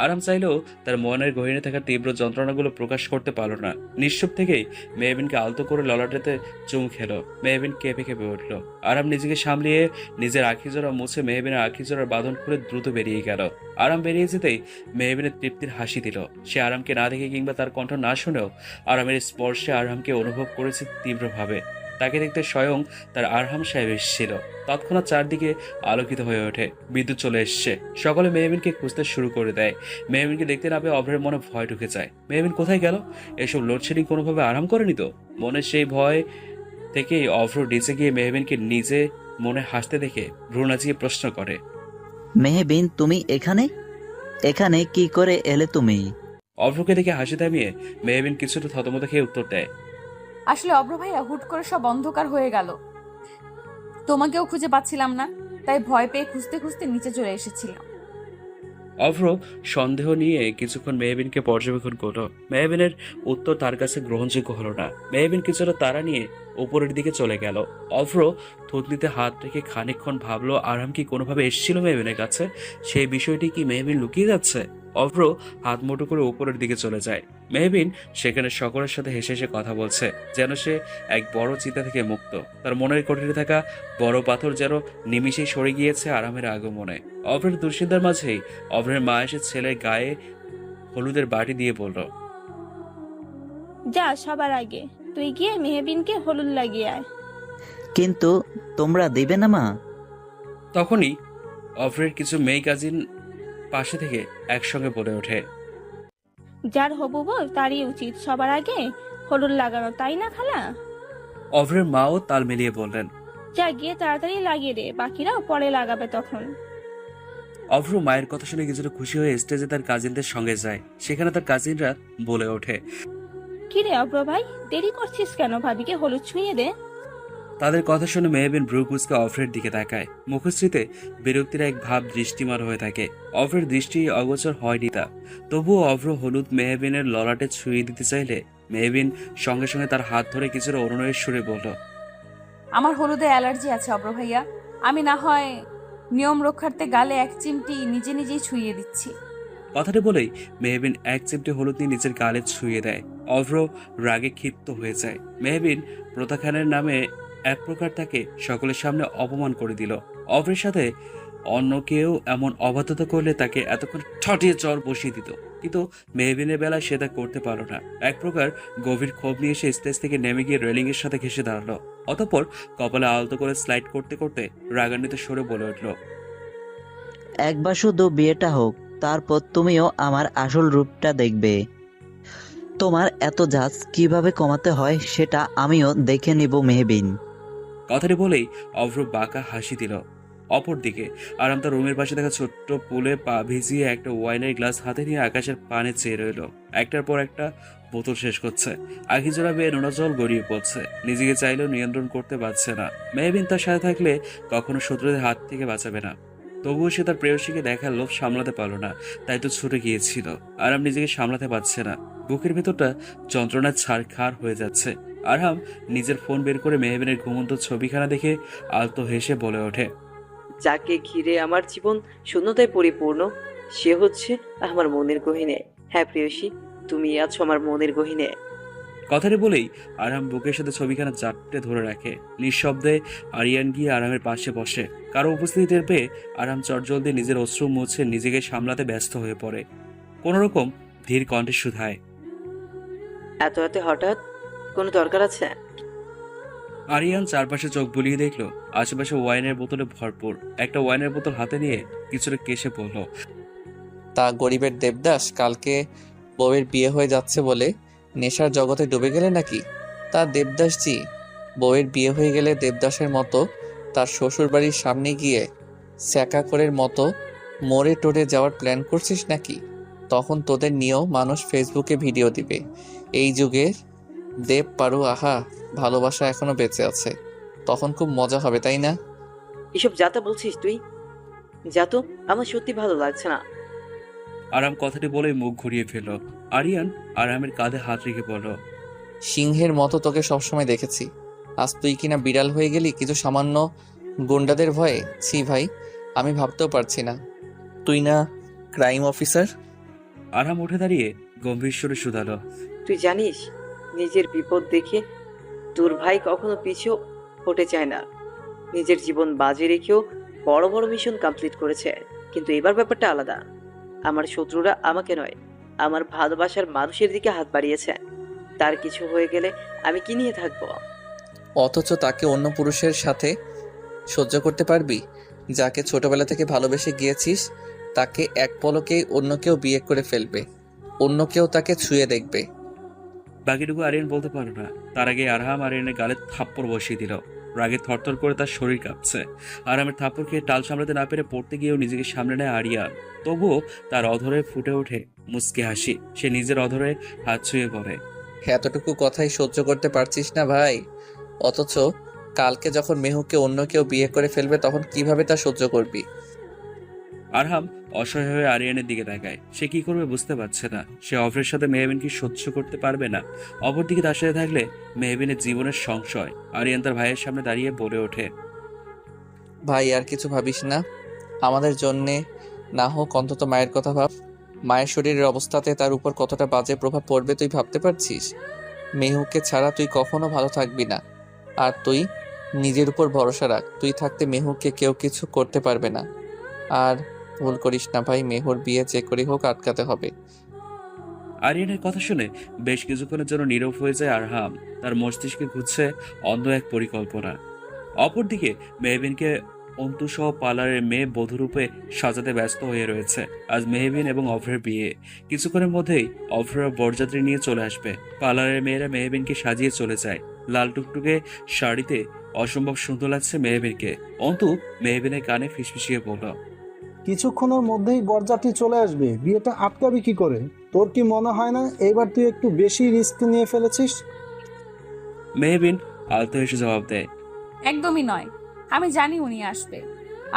আরাম চাইলেও তার মনের গহীনে থাকা তীব্র যন্ত্রণাগুলো প্রকাশ করতে পারল না। নিঃসব থেকেই মেহবিনকে আলতো করে ললাটেতে চুম খেলো। মেহবিন কেঁপে কেঁপে উঠল। আরাম নিজেকে সামলিয়ে নিজের আখিজোড়া মুছে মেহবিনের আখিজোড়ার বাঁধন খুলে দ্রুত বেরিয়ে গেল। আরাম বেরিয়ে যেতেই মেহবিনের তৃপ্তির হাসি দিল। সে আরামকে না দেখে কিংবা তার কণ্ঠ না শুনেও আরামের স্পর্শে আরামকে অনুভব করেছে তীব্রভাবে। তাকে দেখতে স্বয়ং তার আরহাম সাহেব এসেছিল। তৎক্ষণাৎ চারদিকে আলোকিত হয়ে ওঠে। বিদ্যুৎ চলে এসছে। সকলে মেহবিনকে খুঁজতে শুরু করে দেয়। মেহবিনকে দেখতে না পেয়ে অভ্রের মনে ভয় ঢুকে যায়। মেহবিন কোথায় গেল? এসব লোডশেডিং কোনোভাবে আরাম করেনি তো? মনের সেই ভয় থেকেই অভ্র নিচে গিয়ে মেহবিনকে নিজে মনে হাসতে দেখে ভ্রু নাচিয়ে প্রশ্ন করে, মেহবিন, তুমি এখানে এখানে কি করে এলে তুমি? অভ্রকে দেখে হাসি থামিয়ে মেহবিন কিছুটা থতমত খেয়ে উত্তর দেয়, আসলে অভ্র ভাইয়া হুট করে সব অন্ধকার হয়ে গেল, তোমাকেও খুঁজে পাচ্ছিলাম না, তাই ভয় পেয়ে খুঁজতে খুঁজতে নিচে চলে এসেছিলাম। অভ্র সন্দেহ নিয়ে কিছুক্ষণ মেহবিনকে পর্যবেক্ষণ করলো। মেহবিনের উত্তর তার কাছে গ্রহণযোগ্য হলো না। মেহবিন কিছুটা তাড়া নিয়ে উপরের দিকে চলে গেল। অভ্র থুতনিতে হাত রেখে খানিকক্ষণ ভাবলো আরাম কি কোনোভাবে এসেছিল মেহবিনের কাছে? সেই বিষয়টি কি মেহবিন লুকিয়ে যাচ্ছে? অভ্র হাত মুঠো করে উপরের দিকে চলে যায়। মেহবিন সেখানে সকলের সাথে হেসে হেসে কথা বলছে, যেন সে এক বড় চিন্তা থেকে মুক্ত। তার মনের গভীরে থাকা বড় পাথর যেন নিমিষেই সরে গিয়েছে আরামের আগমনে। অভ্রের দুশ্চিন্তার মাঝেই অভ্রের মা এসে ছেলের গায়ে হলুদের বাটি দিয়ে বলল, যা, সবার আগে তুই গিয়ে মেহবিনকে হলুদ লাগিয়ে আয়। কিন্তু তোমরা দিবে না মা? তখনই অভ্রের কিছু মেয়ে কাজিন পাশে থেকে একসঙ্গে বলে ওঠে, যার হবু বল তারই উচিত সবার আগে হলুদ লাগানো, তাই না খালা? অভ্রের মাও তাল মিলিয়ে বললেন, যা গিয়ে তাড়াতাড়ি লাগিয়ে দে, বাকিরাও পরে লাগাবে তখন। অভ্র মায়ের কথা শুনে কিছুটা খুশি হয়ে স্টেজে তার কাজিনদের সঙ্গে যায়। সেখানে তার কাজিনরা বলে ওঠে, কিরে অভ্র ভাই, দেরি করছিস কেন? ভাবিকে হলুদ ছুঁয়ে দে। তাদের কথা শুনে মেহবিন ভ্রু কুঁচকে অভ্রের দিকে তাকায়। মুখশ্রীতে বিরক্তির এক ভাব দৃষ্টিমার হয়ে থাকে। অভ্রের দৃষ্টি অগোচর হয়নি তা। তবুও অভ্র হলুদ মেহবিনের ললাটে ছুঁয়ে দিতে চাইলে মেহবিন সঙ্গে সঙ্গে তার হাত ধরে কিছুটা অনুনয়ের সুরে বলল, আমার হলুদে অ্যালার্জি আছে অভ্র ভাইয়া, আমি না হয় নিয়ম রক্ষার্থে গালে এক চিমটি নিজে নিজেই ছুঁয়ে দিচ্ছি। কথাটা বলেই মেহবিন এক চিমটে হলুদ নিয়ে নিজের গালে ছুঁয়ে দেয়। অভ্র রাগে ক্ষিপ্ত হয়ে যায়। মেহবিন প্রথা খানের নামে এক প্রকার তাকে সকলের সামনে অপমান করে দিল। অভ্রের সাথে অন্য কেউ এমন অবাধ্যতা করলে তাকে এতক্ষণ ঠটিয়ে চর বসিয়ে দিত, কিন্তু মেহবিনের বেলায় সে তা করতে পারল না। এক প্রকার গভীর ক্ষোভ নিয়ে সে স্টেজ থেকে নেমে গিয়ে রেলিং এর সাথে ঘেসে দাঁড়ালো। অতঃপর কপালে আলতো করে স্লাইড করতে করতে রাগান্বিত সরে বলে উঠল, একবার শুধু বিয়েটা হোক, তারপর তুমিও আমার আসল রূপটা দেখবে। তোমার এত ঝাঁজ কিভাবে কমাতে হয় সেটা আমিও দেখে নিব মেহবিন। কথাটি বলেই অভ্র বাঁকা হাসি দিল। অপরদিকে আরাম তার রুমের পাশে থাকা ছোট্ট পুলে পা ভিজিয়ে একটা ওয়াইনের গ্লাস হাতে নিয়ে আকাশের পানে চেয়ে রইল। একটার পর একটা বোতল শেষ করছে, আখি জোড়া বেয়ে নোনা জল গড়িয়ে পড়ছে। নিজেকে চাইলেও নিয়ন্ত্রণ করতে পারছে না। মেহবিন তার সাথে থাকলে কখনো শত্রুদের হাত থেকে বাঁচাবে না। তবুও সে তার প্রেয়সীকে দেখার লোভ সামলাতে পারল না, তাই তো ছুটে গিয়েছিল। আরাম নিজেকে সামলাতে পারছে না, বুকের ভেতরটা যন্ত্রণার ছাড়খাড় হয়ে যাচ্ছে। আরহাম নিজের ফোন বের করে মেহবিনের ঘুমন্ত ছবিখানা দেখে আলতো হেসে বলে ওঠে, যাকে ঘিরে আমার জীবন শূন্যতায় পরিপূর্ণ, সে হচ্ছে আমার মনের গহীনে। হ্যাঁ প্রেয়সী, তুমি আছো আমার মনের গহীনে। কথাটি বলেই আরহাম বুকের সাথে ছবিখানা চাপটে ধরে রাখে। নিঃশব্দে আরিয়ান গিয়ে আরামের পাশে বসে। কারো উপস্থিতি টের পেয়ে আরাম চটজলদি নিজের অশ্রু মুছে নিজেকে সামলাতে ব্যস্ত হয়ে পড়ে। কোন রকম ধীর কণ্ঠে শুধায়, এত এত হঠাৎ কোনো দরকার আছে? আরিয়ান চারপাশে চোখ বুলিয়ে দেখলো আশেপাশে ওয়াইনের বোতলে ভরপুর। একটা ওয়াইনের বোতল হাতে নিয়ে কিছুটা কেশে পড়ল। তা গরিবের দেবদাস কালকে বউয়ের বিয়ে হয়ে যাচ্ছে বলে নেশার জগতে ডুবে গেলে নাকি? তা দেবদাসজি, বউয়ের বিয়ে হয়ে গেলে দেবদাসের মতো তার শ্বশুর বাড়ির সামনে গিয়ে স্যাকাকরের মতো মোড়ে টোড়ে যাওয়ার প্ল্যান করছিস নাকি? তখন তোদের নিয়েও মানুষ ফেসবুকে ভিডিও দিবে। এই যুগে দেব পারু, আহা ভালোবাসা এখনো বেঁচে আছে, তখন খুব মজা হবে, তাই না? এসব যাতা বলছিস তুই? যা তো, আমার সত্যি ভালো লাগছে না। আরাম কথাটি বলেই মুখ ঘুরিয়ে ফেলল। আরিয়ান আরামের কাঁধে হাত রেখে বলল, সিংহের মতো তোকে সবসময় দেখেছি, আজ তুই কিনা বিড়াল হয়ে গেলি কিছু সামান্য গুন্ডাদের ভয়ে। ছি ভাই, আমি ভাবতেও পারছি না তুই না ক্রাইম অফিসার। আরাম উঠে দাঁড়িয়ে গম্ভীর স্বরে শুধালো, তুই জানিস, নিজের বিপদ দেখে তোর ভাই কখনো পিছু হটে যায় না। নিজের জীবন বাজি রেখেও বড় বড় মিশন কমপ্লিট করেছে। কিন্তু এবার ব্যাপারটা আলাদা। আমার শত্রুরা আমাকে নয়, আমার ভালোবাসার মানুষের দিকে হাত বাড়িয়েছে। তার কিছু হয়ে গেলে আমি কি নিয়ে থাকবো? অথচ তাকে অন্য পুরুষের সাথে সহ্য করতে পারবি? যাকে ছোটবেলা থেকে ভালোবেসে গিয়েছিস তাকে এক পলকেই অন্য কেউ বিয়ে করে ফেলবে, অন্য কেউ তাকে ছুঁয়ে দেখবে। বাকিটুকু আরিয়ান বলতে পারল না। তার আগে আরহাম আরিয়ানের গালে থাপ্পড় বসিয়ে দিল। রাগে থরথর করে তার শরীর কাঁপছে। আরামের থাপ্পড় খেয়ে টাল সামলাতে না পেরে পড়তে গিয়েও নিজেকে সামনে নেয় আরিয়ান। তবুও তার অধরে ফুটে ওঠে মুচকি হাসি। সে নিজের অধরে হাত ছুঁয়ে পড়ে। এতটুকু কথাই সহ্য করতে পারছিস না ভাই? অথচ কালকে যখন মেহুকে অন্য কেউ বিয়ে করে ফেলবে তখন কিভাবে তা সহ্য করবি? আরহাম অসহায় হয়ে আরিয়ানের দিকে তাকায়। সে কি করবে বুঝতে পারছে না। সে অভ্রের সাথে মেহবিনকে সহ্য করতে পারবে না। অপরদিকে তার সাথে থাকলে মেহবিনের জীবনের সংশয়। আরিয়ান তার ভাইয়ের সামনে দাঁড়িয়ে বলে ওঠে, ভাই আর কিছু ভাবিস না, আমাদের জন্যে না হোক অন্তত মায়ের কথা ভাব। মায়ের শরীরের অবস্থাতে তার উপর কতটা বাজে প্রভাব পড়বে তুই ভাবতে পারছিস? মেহুকে ছাড়া তুই কখনো ভালো থাকবি না। আর তুই নিজের উপর ভরসা রাখ, তুই থাকতে মেহুকে কেউ কিছু করতে পারবে না। আর ভুল করিস না ভাই, মেহুর বিয়ে যে করে হোক আটকাতে হবে। আরিয়ানের কথা শুনে বেশ কিছুক্ষণের জন্য নীরব হয়ে যায় আরহাম। তার মস্তিষ্কে ঘুরছে অন্য এক পরিকল্পনা। অপরদিকে মেহবিনকে অন্তুসহ পার্লারের মেয়ে বধূরূপে সাজাতে ব্যস্ত হয়ে রয়েছে। আজ মেহবিন এবং অভ্রের বিয়ে। কিছুক্ষণের মধ্যেই অভ্রের বরযাত্রী নিয়ে চলে আসবে। পার্লারের মেয়েরা মেহবিনকে সাজিয়ে চলে যায়। লাল টুকটুকে শাড়িতে অসম্ভব সুন্দর লাগছে মেহবিনকে। অন্তু মেহবিনের কানে ফিসফিসিয়ে বলল, কিছুক্ষণের মধ্যেই বরযাত্রী চলে আসবে, বিয়েটা আটকাবি কি করে? তোর কি মনে হয় না এইবার তুই একটু বেশি রিস্ক নিয়ে ফেলেছিস? মেহবিন আলতো হেসে জবাব দেয়, একদমই নয়। আমি জানি উনি আসবে,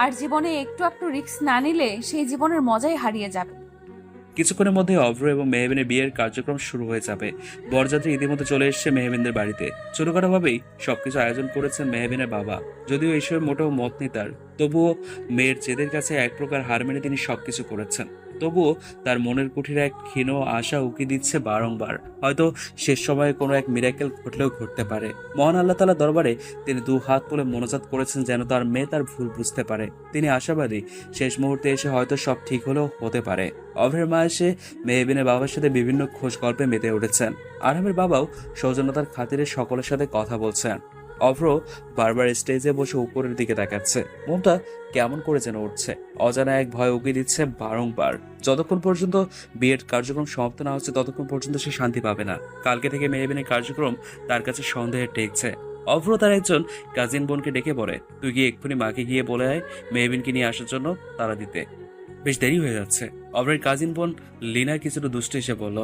আর জীবনে একটু একটু রিস্ক না নিলে সেই জীবনের মজাই হারিয়ে যাবে। কিছুক্ষণের মধ্যে অভ্র এবং মেহবিনের বিয়ের কার্যক্রম শুরু হয়ে যাবে। বরযাত্রী ইতিমধ্যে চলে এসেছে মেহবিনদের বাড়িতে। ছোটখাটোভাবেই সবকিছু আয়োজন করেছেন মেহবিনের বাবা। যদিও এসবে মোটেও মত নেই তার, তবুও মেয়ের জেদের কাছে এক প্রকার হার মেনে তিনি সবকিছু করেছেন। তবুও তার মনের কুঠিরে এক ক্ষীণ আশা উকি দিচ্ছে বারংবার। হয়তো শেষ সময়ে কোনো এক মিরাকেল ঘটলেও ঘটতে পারে। মহান আল্লাহ তাআলা দরবারে তিনি 2 হাত তুলে মোনাজাত করেছেন যেন তার মেয়ে তার ভুল বুঝতে পারে। তিনি আশাবাদী শেষ মুহূর্তে এসে হয়তো সব ঠিক হলেও হতে পারে। অভ্রের মা এসে মেহবিনের বাবার সাথে বিভিন্ন খোঁজ গল্পে মেতে উঠেছেন। আরহামের বাবাও সৌজন্যতার খাতিরে সকলের সাথে কথা বলছেন। অভ্র বারবার স্টেজে বসে উপরের দিকে তাকাচ্ছে। মনটা কেমন করে যেন উঠছে। অজানা এক ভয় উকি দিচ্ছে বারংবার। যতক্ষণ পর্যন্ত বিয়ের কার্যক্রম সমাপ্ত না হচ্ছে ততক্ষণ পর্যন্ত সে শান্তি পাবে না। কালকে থেকে মেহবিনের কার্যক্রম তার কাছে সন্দেহে টেকছে। অভ্র তার একজন কাজিন বোনকে ডেকে বলে, তুই গিয়ে এক্ষুনি মাকে গিয়ে বলে আয় মেহবিনকে নিয়ে আসার জন্য তাড়া দিতে। বেশ দেরি হয়ে যাচ্ছে। অভ্রের কাজিন বোন লিনা কিছুটা দুষ্ট এসে বলল,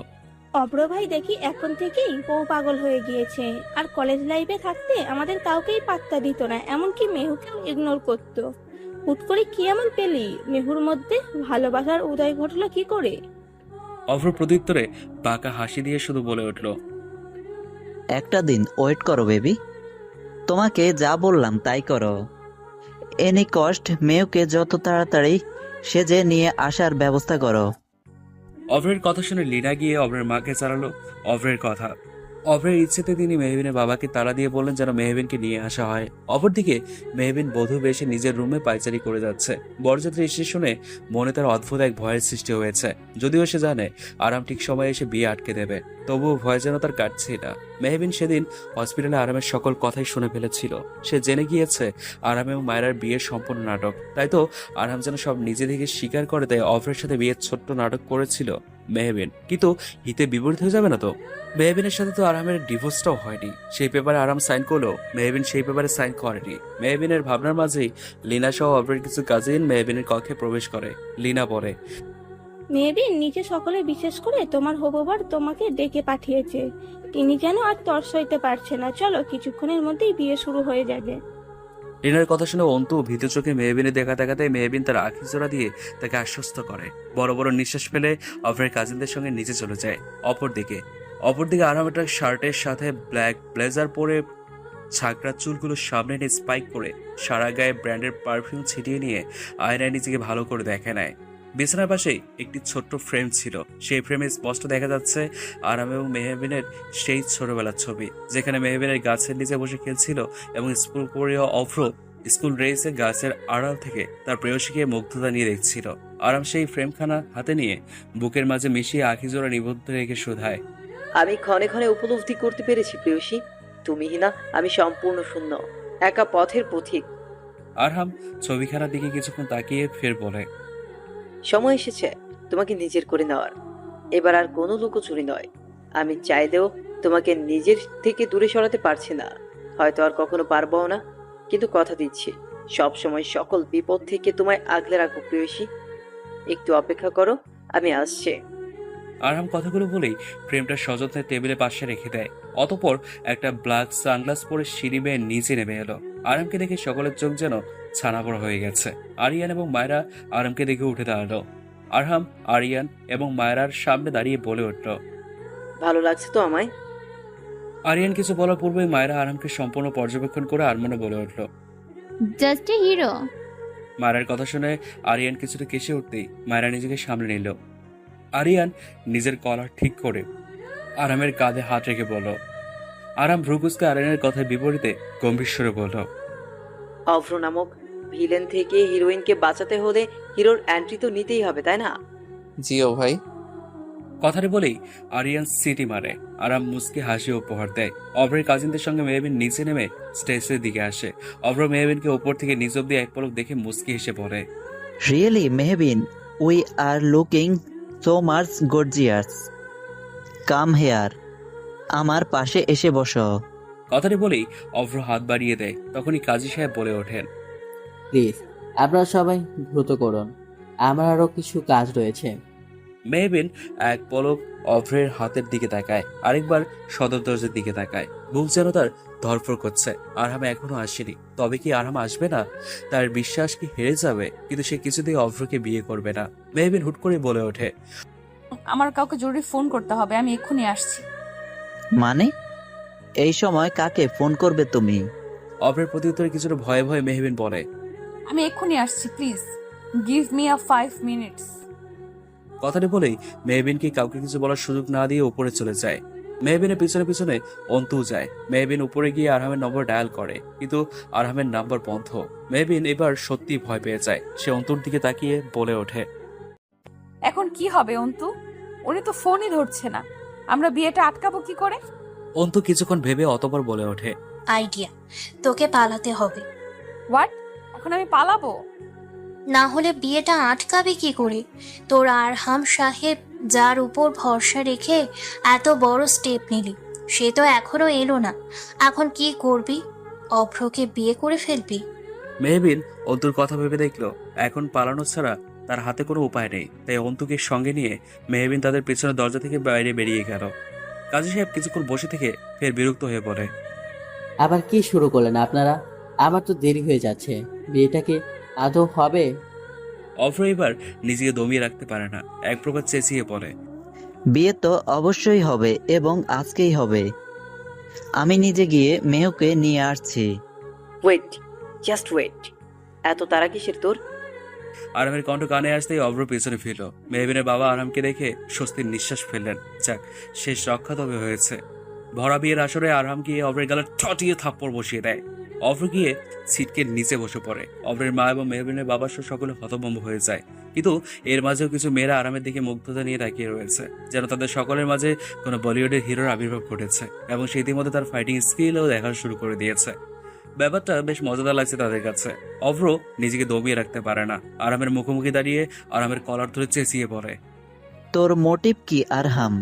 অব্র ভাই দেখি এখন থেকেই বউ পাগল হয়ে গিয়েছে। আর কলেজ লাইফে থাকতে আমাদের কাউকেই পাত্তা দিত না, এমনকি মেহুকেও ইগনোর করত। হুট করে কি এমন পেলি মেহুর মধ্যে? ভালোবাসার উদয় ঘটলো কি করে? অভ্র প্রত্যুত্তরে বাঁকা হাসি দিয়ে শুধু বলে উঠল, একটা দিন ওয়েট করো বেবি, তোমাকে যা বললাম তাই করো। এনি কষ্ট মেয়েকে যত তাড়াতাড়ি সেজে নিয়ে আসার ব্যবস্থা করো। অভ্রের কথা শুনে লিনা গিয়ে অভ্রের মাকে চালালো অভ্রের কথা। অভ্রের ইচ্ছেতে তিনি মেহবিনের বাবাকে তাড়া দিয়ে বললেন যেন মেহবিনকে নিয়ে আসা হয়। অপরদিকে মেহবিন বধূ বেশে নিজের রুমে পায়চারি করে যাচ্ছে। বরযাত্রী এসে শুনে মনে তার অদ্ভুত এক ভয়ের সৃষ্টি হয়েছে। যদিও সে জানে আরাম ঠিক সময়ে এসে বিয়ে আটকে দেবে, তবুও ভয় যেন তার কাটছেই না। মেহবিন সেদিন হসপিটালে আরামের সকল কথাই শুনে ফেলেছিল। সে জেনে গিয়েছে আরাম এবং মায়রার বিয়ের সম্পূর্ণ নাটক। তাই তো আরাম যেন সব নিজে থেকে স্বীকার করে দেয় অভ্রের সাথে বিয়ের ছোট্ট নাটক করেছিল মেহবিন। কিন্তু হিতে বিপরীত হয়ে যাবে না তো? মেহবিনের সাথে তো আরামের ডিভোর্সটাও হয়নি। সেই পেপারে আরাম সাইন করলেও মেহবিন সেই পেপারে সাইন করেনি। মেহবিনের ভাবনার মাঝেই লিনা সহ অভ্রের কিছু কাজিন মেহবিনের কক্ষে প্রবেশ করে। লিনা বলে, মেহবিন নিচে সকলে বিশেষ করে তোমার হবুবার তোমাকে ডেকে পাঠিয়েছে। তিনি যেন আর তর সইতে পারছে না। চলো, কিছুক্ষণের মধ্যেই বিয়ে শুরু হয়ে যাবে। লিনার কথা শুনে অন্তু ভীত চোখে মেহবিনের দেখা দেখাতে মেহবিন তার আখি জোড়া দিয়ে তাকে আশ্বস্ত করে। বড় বড় নিঃশ্বাস ফেলে অভ্রের কাজিনদের সঙ্গে নিচে চলে যায়। অপরদিকে আরাম একটা শার্টের সাথে ব্ল্যাক ব্লেজার পরে ছাকড়া চুলগুলো সামনে নিয়ে স্পাইক করে সারা গায়ে ব্র্যান্ডের পারফিউম ছিটিয়ে নিয়ে আয়নায় নিজেকে ভালো করে দেখে নেয়। বিছানার পাশেই একটি ছোট্ট ফ্রেম ছিল। সেই ফ্রেমে স্পষ্ট দেখা যাচ্ছে আরাম এবং মেহবিনের সেই ছোটবেলার ছবি, যেখানে মেহবিনের গাছের নিচে বসে খেলছিল এবং স্কুল পড়িয়া অভ্র স্কুল ড্রেসে গাছের আড়াল থেকে তার প্রেয়সীকে মুগ্ধতা নিয়ে দেখছিল। আরাম সেই ফ্রেমখানা হাতে নিয়ে বুকের মাঝে মিশিয়ে আখি জোড়া নিবদ্ধ রেখে শুধায়, আমি ক্ষণে ক্ষণে উপলব্ধি করতে পেরেছি প্রেয়সী, তুমিই না, আমি সম্পূর্ণ শূন্য, একা পথের পথিক। আরহাম ছবিখানার দিকে কিছুক্ষণ তাকিয়ে ফের বলে, সময় এসেছে তোমাকে নিজের করে নেওয়ার। এবার আর কোনো লুকোচুরি নয়। আমি চাইলেও তোমাকে নিজের থেকে দূরে সরাতে পারছি না, হয়তো আর কখনো পারবো না, কিন্তু কথা দিচ্ছি সব সময় সকল বিপদ থেকে তোমায় আগলে রাখবো প্রেয়সী। একটু অপেক্ষা করো, আমি আসছি। আরহাম কথাগুলো বলেই ফ্রেমটা সযত্নে টেবিলের পাশে রেখে দেয়। অতঃপর একটা ব্ল্যাক সানগ্লাস পরে সিঁড়ি বেয়ে নিচে নেমে এলো। আরামকে দেখে সকলের চোখ যেন ছানাবড় হয়ে গেছে। আরিয়ান এবং মায়রা আরামকে দেখে উঠে দাঁড়ালো। আরহাম আরিয়ান এবং মায়রার সামনে দাঁড়িয়ে বলে উঠল, ভালো লাগছে তো আমায়? আরিয়ান কিছু বলার পূর্বেই মায়রা আরামকে সম্পূর্ণ পর্যবেক্ষণ করে আরমনে বলে উঠল, জাস্ট এ হিরো। মায়রার কথা শুনে আরিয়ান কিছুটা কেসে উঠতেই মায়রা নিজেকে সামনে নিল। আরিয়ান নিজের কলার ঠিক করে আরামের কাঁধে হাত রেখে বলল। আরাম ভ্রুকুসকে আরিয়ানের কথার বিপরীতে গম্ভীর স্বরে বলল, অভ্র নামক ভিলেন থেকে হিরোইনকে বাঁচাতে হলে হিরোর এন্ট্রি তো নিতেই হবে, তাই না? জিও ভাই। কথাটা বলেই আরিয়ান সিটি মারে। আরাম মুসকে হাসি উপহার দেয়। অভ্রের কাজিনদের সঙ্গে মেহবিন নিচে নেমে স্টেজের দিকে আসে। অভ্র মেহবিনকে ওপর থেকে নিচ অব্দি এক পলক দেখে মুসকি হেসে পড়ে, really Mehbin, we are looking so much gorgeous, come here, আমার পাশে এসে বসো। কথাটি বলেই অভ্র হাত বাড়িয়ে দেয়। তখনই কাজী সাহেব বলে ওঠেন, প্লিজ আপনারা সবাই দ্রুত করুন, আমার আরও কিছু কাজ রয়েছে। মেহবিন এক পলক অভ্রের হাতের দিকে তাকায়, আরেকবার সদর দরজার দিকে তাকায়। বুক যেন তার ধরফর করছে। আরহাম এখনো আসেনি। তবে কি আরহাম আসবে না? তার বিশ্বাস কি হেরে যাবে? কিন্তু সে কিছুতেই অভ্রকে বিয়ে করবে না। মেহবিন হুট করে বলে ওঠে, আমার কাউকে জরুরি ফোন করতে হবে, আমি এক্ষুনি আসছি। মানে এই সময় কাকে ফোন করবে তুমি? অভ্রের প্রত্যুত্তরে কিছুটা ভয়ে ভয়ে মেহবিন বলে, আমি এক্ষুনি আসছি, please give me a 5 minutes. কথাটি বলেই মেহবিনকে কাউকে কিছু বলার সুযোগ না দিয়ে উপরে চলে যায়। মেহবিনের পিছনে পিছনে অন্তু যায়। মেহবিন উপরে গিয়ে আরহামের নম্বর ডায়াল করে, কিন্তু আরহামের নাম্বার বন্ধ। মেহবিন এবার সত্যি ভয় পেয়ে যায়। সে অন্তুর দিকে তাকিয়ে বলে ওঠে, এখন কি হবে অন্তু? উনি তো ফোনই ধরছে না, আমরা বিয়েটা আটকাবো কি করে? অন্তু কিছুক্ষণ ভেবে অতঃপর বলে ওঠে, আইডিয়া, তোকে পালাতে হবে। হোয়াট? এখন আমি পালাবো? না হলে বিয়েটা আটকাবে কি করে? তোর আরহাম সাহেব যার উপর ভরসা রেখে এত বড় স্টেপ নিলি, সে তো এখনো এলো না। এখন কি করবি? অভ্রকে বিয়ে করে ফেলবি? মেহবিন অন্তুর কথা ভেবে দেখলো এখন পালানো ছাড়া তার হাতে কোনো উপায় নেই। তাই অন্তুকে সঙ্গে নিয়ে মেহবিন তাদের পেছনের দরজা থেকে বাইরে বেরিয়ে গেল। কাজী সাহেব কিছুক্ষণ বসে থেকে ফের বিরক্ত হয়ে পড়ে, আবার কি শুরু করলেন আপনারা? আমার তো দেরি হয়ে যাচ্ছে। বিয়েটা কি আদৌ হবে? অভ্র এবার নিজেকে দমিয়ে রাখতে পারে না, এক প্রকার চেঁচিয়ে পড়ে, বিয়ে তো অবশ্যই হবে এবং আজকেই হবে। আমি নিজে গিয়ে মেহুকে নিয়ে আসছি। Wait, just wait. এত তারা কিসের তোর? আরামের কণ্ঠ কানে আসতেই অভ্র পেছনে ফিরল। মেহবিনের বাবা আরামকে দেখে স্বস্তির নিঃশ্বাস ফেললেন। যাক, শেষ রক্ষা তবে হয়েছে। ভরা বিয়ের আসরে আরাম গিয়ে অভ্রের গালে ঠটিয়ে থাপ্পড় বসিয়ে দেয়। অভ্র গিয়ে ছিটকের নিচে বসে পড়ে। অভ্রের মা এবং মেহবিনের বাবা সহ সকলে হতভম্ব হয়ে যায়। কিন্তু এর মাঝেও কিছু মেয়েরা আরামের দিকে মুগ্ধতা নিয়ে তাকিয়ে রয়েছে, যেন তাদের সকলের মাঝে কোনো বলিউডের হিরোর আবির্ভাব ঘটেছে এবং সে ইতিমধ্যে তার ফাইটিং স্কিলও দেখা শুরু করে দিয়েছে। ব্যাপারটা বেশ মজাদার লাগছে তাদের কাছে। অভ্র নিজেকে দমিয়ে রাখতে পারে না। আরামের মুখোমুখি দাঁড়িয়ে আরামের কলার ধরে চেঁচিয়ে পড়ে, তোর মোটিভ কি আরহাম?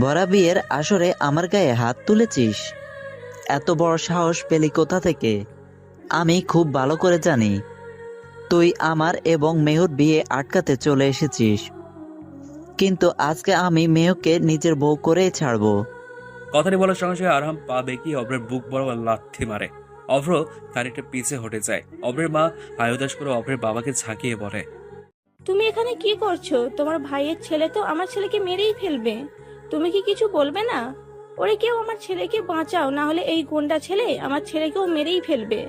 ভরা বিয়ের আসরে আমার গায়ে হাত তুলেছিস? এত বড় সাহস পেলি কোথা থেকে? আমি খুব ভালো করে জানি তুই আমার এবং মেহুর বিয়ে আটকাতে চলে এসেছিস, কিন্তু আজকে আমি মেহুকে নিজের বউ করেই ছাড়বো। কথাটি বলার সঙ্গে সঙ্গে আরহাম পা বেঁকিয়ে অভ্রের বুক বরাবর লাথি মারে। অভ্র খানিকটা পিছে হটে যায়। অভ্রের মা হায়দাস করে অভ্রের বাবাকে ঝাঁকিয়ে বলে, তুমি এখানে কি করছো? তোমার ভাইয়ের ছেলে তো আমার ছেলেকে মেরেই ফেলবে, তুমি কি কিছু বলবে না? ওরে কেউ আমার ছেলেকে বাঁচাও, না হলে এই গুন্ডা ছেলে আমার ছেলেকেও মেরেই ফেলবে।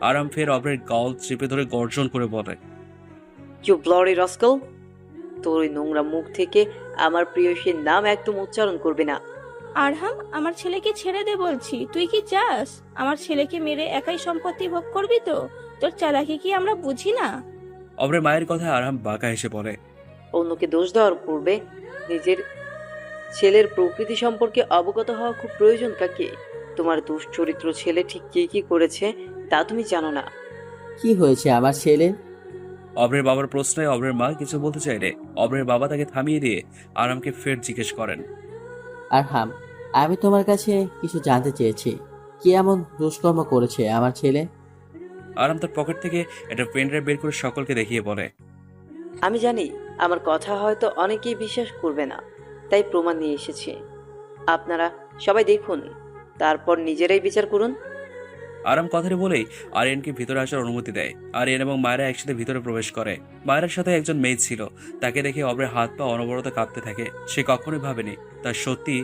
আরাম ফের অভ্রের গল চেপে ধরে গর্জন করে বলে, ইউ ব্লাডি রাস্কেল, তোর ওই নোংরা মুখ থেকে আমার প্রিয়সীর নাম একদম উচ্চারণ করবে না। আরহাম, আমার ছেলেকে ছেড়ে দে বলছি। তুই কি চাস আমার ছেলেকে মেরে একাই সম্পত্তি ভোগ করবি? তো তোর চালাকি কি আমরা বুঝি না? অভ্রের মায়ের কথায় আরহাম বাঁকা হেসে বলে, অন্যকে দোষ দেওয়ার পূর্বে নিজের ছেলের প্রকৃতি সম্পর্কে অবগত হওয়া খুব প্রয়োজন কাকে? তোমার দুশ্চরিত্র ছেলে ঠিক কি কি করেছে তা তুমি জানো না। কি হয়েছে আমার ছেলে? অভ্রের বাবার প্রশ্নে অভ্রের মা কিছু বলতে চাইলে অভ্রের বাবা তাকে থামিয়ে দিয়ে আরামকে ফের জিজ্ঞেস করেন, আরহাম, আমি তোমার কাছে কিছু জানতে চেয়েছি। কি এমন দুষ্কর্ম করেছে আমার ছেলে? আরাম তার পকেট থেকে একটা পেন ড্রাইভ বের করে সকলকে দেখিয়ে বলে, আমি জানি আমার কথা হয়তো অনেকেই বিশ্বাস করবে না, তাই প্রমাণ নিয়ে এসেছি। আপনারা সবাই দেখুন, তারপর নিজেরাই বিচার করুন। আরাম কথাটি বলেই আরিয়ানকে ভিতরে আসার অনুমতি দেয়। আরিয়ান এবং মায়েরা একসাথে ভিতরে প্রবেশ করে। মায়ের সাথে একজন মেয়ে ছিল। তাকে দেখে অভ্রের হাত পা অনবরত কাঁপতে থাকে। সে কখনোই ভাবেনি তার সত্যি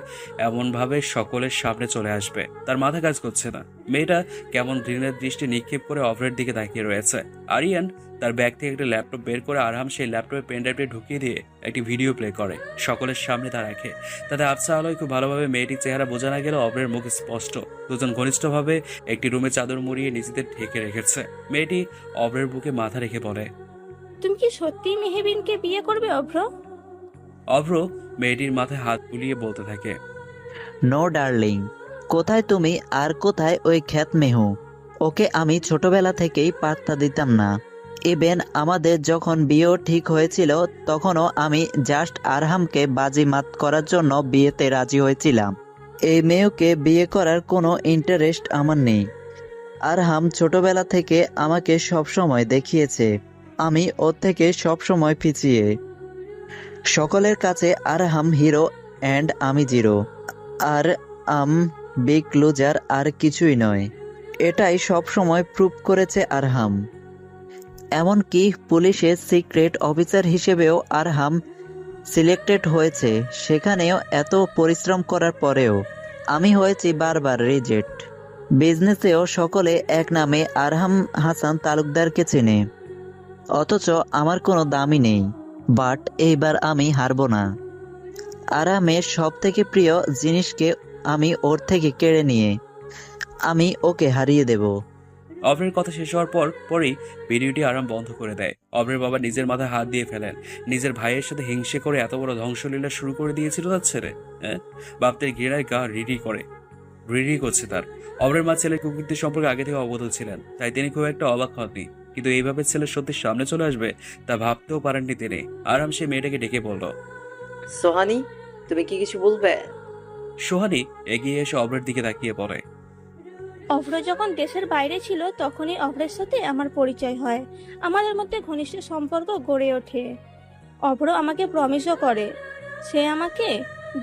এমনভাবে সকলের সামনে চলে আসবে। তার মাথা কাজ করছে না। মেয়েটা কেমন ঘৃণের দৃষ্টি নিক্ষেপ করে অভ্রের দিকে তাকিয়ে রয়েছে। আরিয়ান তার ব্যাগ থেকে একটা ল্যাপটপ বের করে আরহাম সেই ল্যাপটপে পেন ড্রাইভটি ঢুকিয়ে দিয়ে একটি ভিডিও প্লে করে সকলের সামনে তা রাখে। তাতে আবছা আলোয় খুব ভালোভাবে মেয়েটির চেহারা বোঝা না গেলেও অভ্রের মুখ স্পষ্ট। দুজন ঘনিষ্ঠভাবে একটি রুমে চাদর মুড়িয়ে নিজেদের ঢেকে রেখেছে। মেয়েটি অভ্রের বুকে মাথা রেখে বলে, তুমি কি সত্যি মেহবিনকে বিয়ে করবে অভ্র? অভ্র মেয়েটির মাথায় হাত বুলিয়ে বলতে থাকে, নো ডার্লিং, কোথায় তুমি আর কোথায় ওই খ্যাত মেহু? ওকে আমি ছোটবেলা থেকেই পাত্তা দিতাম না। ইভেন আমাদের যখন বিয়েও ঠিক হয়েছিল তখনও আমি জাস্ট আরহামকে বাজিমাত করার জন্য বিয়েতে রাজি হয়েছিলাম। এই মেয়েকে বিয়ে করার কোনো ইন্টারেস্ট আমার নেই। আরহাম ছোটবেলা থেকে আমাকে সবসময় দেখিয়েছে আমি ওর থেকে সবসময় পিছিয়ে। সকলের কাছে আরহাম হিরো অ্যান্ড আমি জিরো, আর বিগ লুজার, আর কিছুই নয়। এটাই সবসময় প্রুভ করেছে আরহাম। এমনকি পুলিশের সিক্রেট অফিসার হিসেবেও আরহাম সিলেক্টেড হয়েছে, সেখানেও এত পরিশ্রম করার পরেও আমি হয়েছি বারবার রিজেক্ট। বিজনেসেও সকলে এক নামে আরহাম হাসান তালুকদারকে চেনে, অথচ আমার কোনো দামই নেই। বাট এইবার আমি হারবো না। আরামের সব থেকে প্রিয় জিনিসকে আমি ওর থেকে কেড়ে নিয়ে আমি ওকে হারিয়ে দেব। অভ্রের কথা শেষ হওয়ার পরই ভিডিওটি আরাম বন্ধ করে দেয়। অভ্রের বাবা নিজের মাথায় হাত দিয়ে ফেলেন। নিজের ভাইয়ের সাথে হিংসে করে এত বড় ধ্বংসলীলা শুরু করে দিয়েছিল তার ছেলে। হ্যাঁ, বাপদের ঘৃণায় গা রিডি করছে তার। অভ্রের মা ছেলের কুকীর্তি সম্পর্কে আগে থেকে অবগত ছিলেন, তাই তিনি খুব একটা অবাক হননি। কিন্তু এইভাবে ছেলে সত্যি সামনে চলে আসবে তা ভাবতেও পারেননি তিনি। আরাম সে মেয়েটাকে ডেকে বলল। সোহানি, তুমি কি কিছু বলবে? সোহানি এগিয়ে এসে অভ্রের দিকে তাকিয়ে পড়ে। অভ্র যখন দেশের বাইরে ছিল তখনই অভ্রের সাথে আমার পরিচয় হয়। আমাদের মধ্যে ঘনিষ্ঠ সম্পর্ক গড়ে ওঠে। অভ্র আমাকে প্রমিসও করে সে আমাকে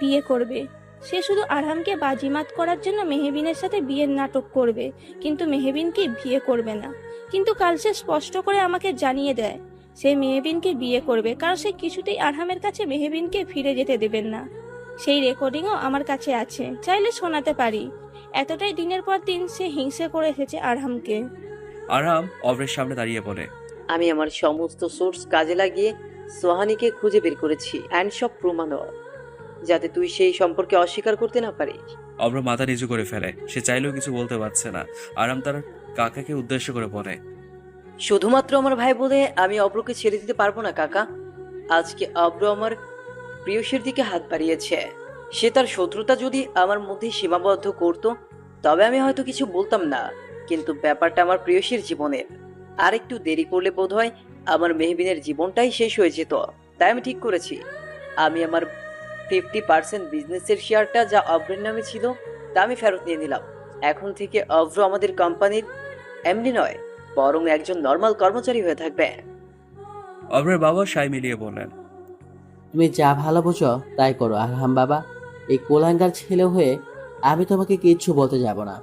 বিয়ে করবে। সে শুধু আরহামকে বাজিমাত করার জন্য মেহবিনের সাথে বিয়ের নাটক করবে, কিন্তু মেহবিনকে বিয়ে করবে না। কিন্তু কাল সে স্পষ্ট করে আমাকে জানিয়ে দেয় সে মেহবিনকে বিয়ে করবে, কারণ সে কিছুতেই আরহামের কাছে মেহবিনকে ফিরে যেতে দেবেন না। সেই রেকর্ডিংও আমার কাছে আছে, চাইলে শোনাতে পারি। এতটাই দিনের পর দিন সে হিংসে করে এসেছে আরহামকে। আরাম অভ্রের সামনে দাঁড়িয়ে বলে। আমি আমার সমস্ত সোর্স কাজে লাগিয়ে সোহানিকে খুঁজে বের করেছি, অ্যান্ড সব প্রমাণও, যাতে তুই সেই সম্পর্কে অস্বীকার করতে না পারিস। অভ্র মাথা নিচু করে ফেলে। সে চাইলেও কিছু বলতে পারছে না। আরাম তার কাকাকে উদ্দেশ্য করে বলে। শুধুমাত্র আমার ভাই বলে আমি অব্রকে ছেড়ে দিতে পারবো না কাকা। আজকে অব্র আমার প্রিয়সীর দিকে হাত বাড়িয়েছে। সে তার শত্রুতা যদি আমার মধ্যে সীমাবদ্ধ করত তবে আমি হয়তো কিছু বলতাম না, কিন্তু ব্যাপারটা আমার প্রিয়সীর জীবনের। আর একটু দেরি করলে বোধহয় আমার মেহবিনের জীবনটাই শেষ হয়ে যেত। তাই আমি ঠিক করেছি আমি আমার 50% বিজনেসের শেয়ারটা যা অব্রের নামে ছিল তা আমি ফেরত নিয়ে নিলাম। এখন থেকে অব্র আমাদের কোম্পানির এমডি নয়, বরং একজন নর্মাল কর্মচারী হয়ে থাকবে। অভ্রের বাবা সাই মিলিয়ে বললেন। তুমি যা ভালো বুঝো তাই করো আরহাম বাবা। এই কোলাঙ্গার ছেলে হয়ে আমি তোমাকে কিচ্ছু বলতে যাব না।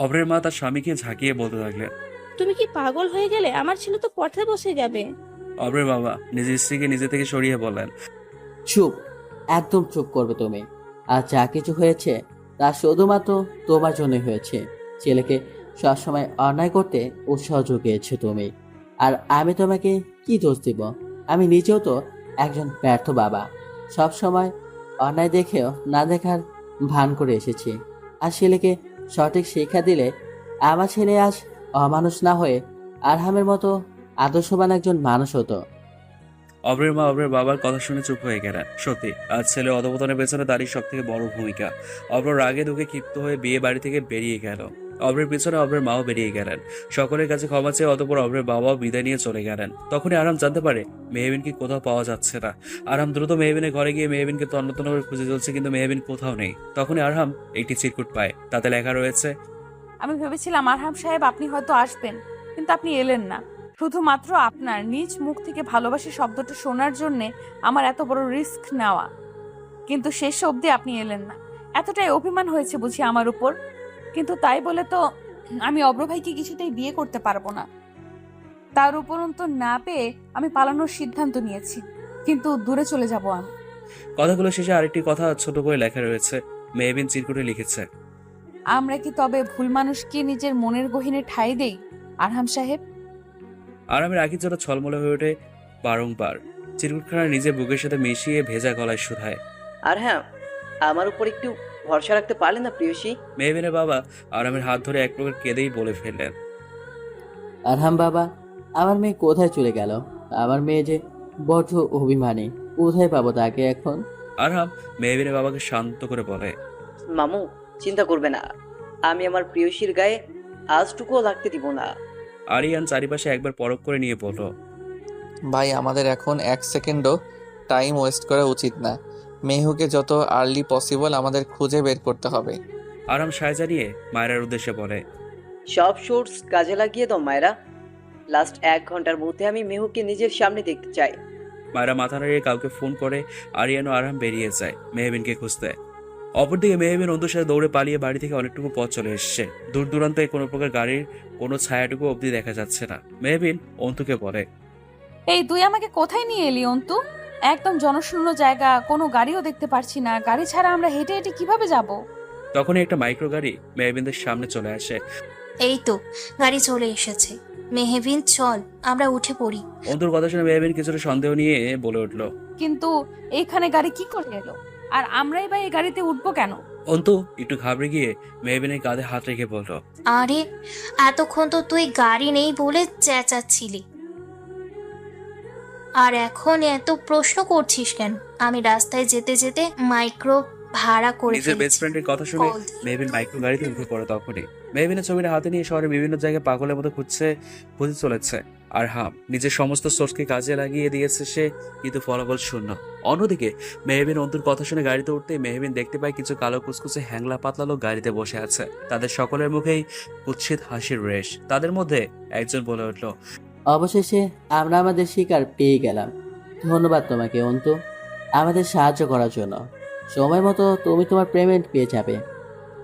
অভ্রের মা তার স্বামীকে ঝাঁকিয়ে বলতে লাগলেন। তুমি কি পাগল হয়ে গেলে? আমার ছেলে তো পথে বসে যাবে। অভ্রের বাবা নিজের স্ত্রীকে নিজে থেকে সরিয়ে বলেন। চুপ, একদম চুপ করবে তুমি। আর যা কিছু হয়েছে তা শুধুমাত্র তোমার জন্য হয়েছে। ছেলেকে সবসময় অন্যায় করতে উৎসাহ জুগিয়েছো তুমি, আর আমি তোমাকে কি দোষ দিব? আমি নিজেও তো একজন ব্যর্থ বাবা। সব সময় অন্যায় দেখেও না দেখার ভান করে এসেছি। আর ছেলেকে সঠিক শিক্ষা দিলে আমার ছেলে আজ অমানুষ না হয়ে আরহামের মতো আদর্শবান একজন মানুষ হতো। অভ্রের মা অভ্রের বাবার কথা শুনে চুপ হয়ে গেলেন। সত্যি আজ ছেলে অধপতনের পেছনে তারই সব থেকে বড় ভূমিকা। অভ্র রাগে দুঃখে ক্ষিপ্ত হয়ে বিয়ে বাড়ি থেকে বেরিয়ে গেল। অভ্রের পিছনে অভ্রের মাও বেরিয়ে গেলেন। সকলের কাছে ক্ষমা চেয়ে অতঃপর অভ্রের বাবাও বিদায় নিয়ে চলে গেলেন। তখনই আরাম জানতে পারে মেহবিনকে কোথাও পাওয়া যাচ্ছে না। আরাম দ্রুত মেহবিনের ঘরে গিয়ে মেহবিনকে তন্ন তন্ন করে খুঁজে চলছে, কিন্তু মেহবিন কোথাও নেই। তখনই আরহাম একটি চিরকুট পায়, তাতে লেখা রয়েছে। আমি ভেবেছিলাম আরহাম সাহেব আপনি হয়তো আসবেন, কিন্তু আপনি এলেন না। শুধুমাত্র আপনার নিজ মুখ থেকে ভালোবাসি শব্দটা শোনার জন্যে আমার এত বড় রিস্ক নেওয়া, কিন্তু শেষ অবধি আপনি এলেন না। এতটাই অভিমান হয়েছে বুঝি আমার উপর। কিন্তু তাই বলে তো আমি অব্র ভাইকে কিছুতেই বিয়ে করতে পারবো না। তার উপরন্তু না পেয়ে আমি পালানোর সিদ্ধান্ত নিয়েছি, কিন্তু দূরে চলে যাব আমি। কথাগুলো শেষে আরেকটি কথা ছোট করে লেখা রয়েছে। মেহবিন চিরকুটে লিখেছে। আমরা কি তবে ভুল মানুষকে নিজের মনের গহীনে ঠাঁই দেই আরহাম সাহেব? আরামের আখির জন্য ছলমলে হয়ে ওঠে বারংবার। চিরকুটখানা নিজের বুকের সাথে মিশিয়ে ভেজা গলায় শুধায়। আর হ্যাঁ, আমার উপর একটু ভরসা রাখতে পারলে না প্রিয়সী? মেহবিনের বাবা আরামের হাত ধরে এক প্রকার কেঁদেই বলে ফেললেন। আরহাম বাবা, আমার মেয়ে কোথায় চলে গেল? আমার মেয়ে যে বড় অভিমানী, কোথায় পাবো তাকে এখন? আরহাম মেহবিনের বাবাকে শান্ত করে বলে। মামু, চিন্তা করবে না, আমি আমার প্রিয়সীর গায়ে আজটুকুও লাগতে দিব না। আরিয়ান চারিপাশে একবার পরখ করে নিয়ে বলল। ভাই, আমাদের এখন 1 সেকেন্ডও টাইম ওয়েস্ট করা উচিত না। মেহুকে যত আর্লি পসিবল আমাদের খুঁজে বের করতে হবে। আরাম সায় জানিয়ে মায়েরার উদ্দেশ্যে বলে। সব সোর্স কাজে লাগিয়ে দাও মায়েরা। লাস্ট 1 ঘন্টার মধ্যে আমি মেহুকে নিজের সামনে দেখতে চাই। মায়েরা মাথা নাড়িয়ে কাউকে ফোন করে আরিয়ান ও আরাম বেরিয়ে যায় মেহবিনকে খুঁজতে। অপরদিকে মেহবিন অন্তুর সাথে দৌড়ে পালিয়ে বাড়ি থেকে অনেকটুকু পথ চলে এসছে। দূর দূরান্তে কোনো প্রকার গাড়ির কোনো ছায়াটুকু অবধি দেখা যাচ্ছে না। মেহবিন অন্তুকে বলে। এই তুই আমাকে কোথায় নিয়ে এলি অন্তু? একদম জনশূন্য জায়গা, কোনো গাড়িও দেখতে পারছি না। গাড়ি ছাড়া আমরা হেঁটে হেঁটে কিভাবে যাব? তখনই একটা মাইক্রো গাড়ি মেহবিনদের সামনে চলে আসে। এই তো গাড়ি চলে এসেছে। মেহবিন চল আমরা উঠে পড়ি। অন্তুর কথা শুনে মেহবিন কিছুটা সন্দেহ নিয়ে বলে উঠল। কিন্তু এইখানে গাড়ি কি করে এলো? আর আমরাই বা এই গাড়িতে উঠবো কেন? অন্তু একটু ঘাবড়ে গিয়ে মেহবিনের কাঁধে হাত রেখে বলল, আরে এতক্ষণ তো তুই গাড়ি নেই বলে চেঁচাচ্ছিলি, আর এখন এত প্রশ্ন করছিস কেন? আমি রাস্তায় যেতে যেতে মাইক্রো ভাড়া করে নিজের বেস্ট ফেলেছি। ফ্রেন্ডের কথা শুনে কল দে। মেহবিন মাইক্রো গাড়িতে উঠে পড়ে। তখনই মেহবিনের ছবিটা হাতে নিয়ে শহরের বিভিন্ন জায়গায় পাগলের মতো খুঁজে চলেছে। আর নিজের সমস্ত সোর্সকে কাজে লাগিয়ে দিয়েছে সে, কিন্তু ফলাফল শূন্য। অন্যদিকে মেহবিন অন্তুর কথা শুনে গাড়িতে উঠতেই মেহবিন দেখতে পায় কিছু কালো কুচকুচে হ্যাংলা পাতলা লোক গাড়িতে বসে আছে। তাদের সকলের মুখেই কুৎসিত হাসির রেশ। তাদের মধ্যে একজন বলে উঠল, অবশেষে আমরা আমাদের শিকার পেয়ে গেলাম। ধন্যবাদ তোমাকে অন্তু, আমাদের সাহায্য করার জন্য। সময় মতো তুমি তোমার পেমেন্ট পেয়ে যাবে।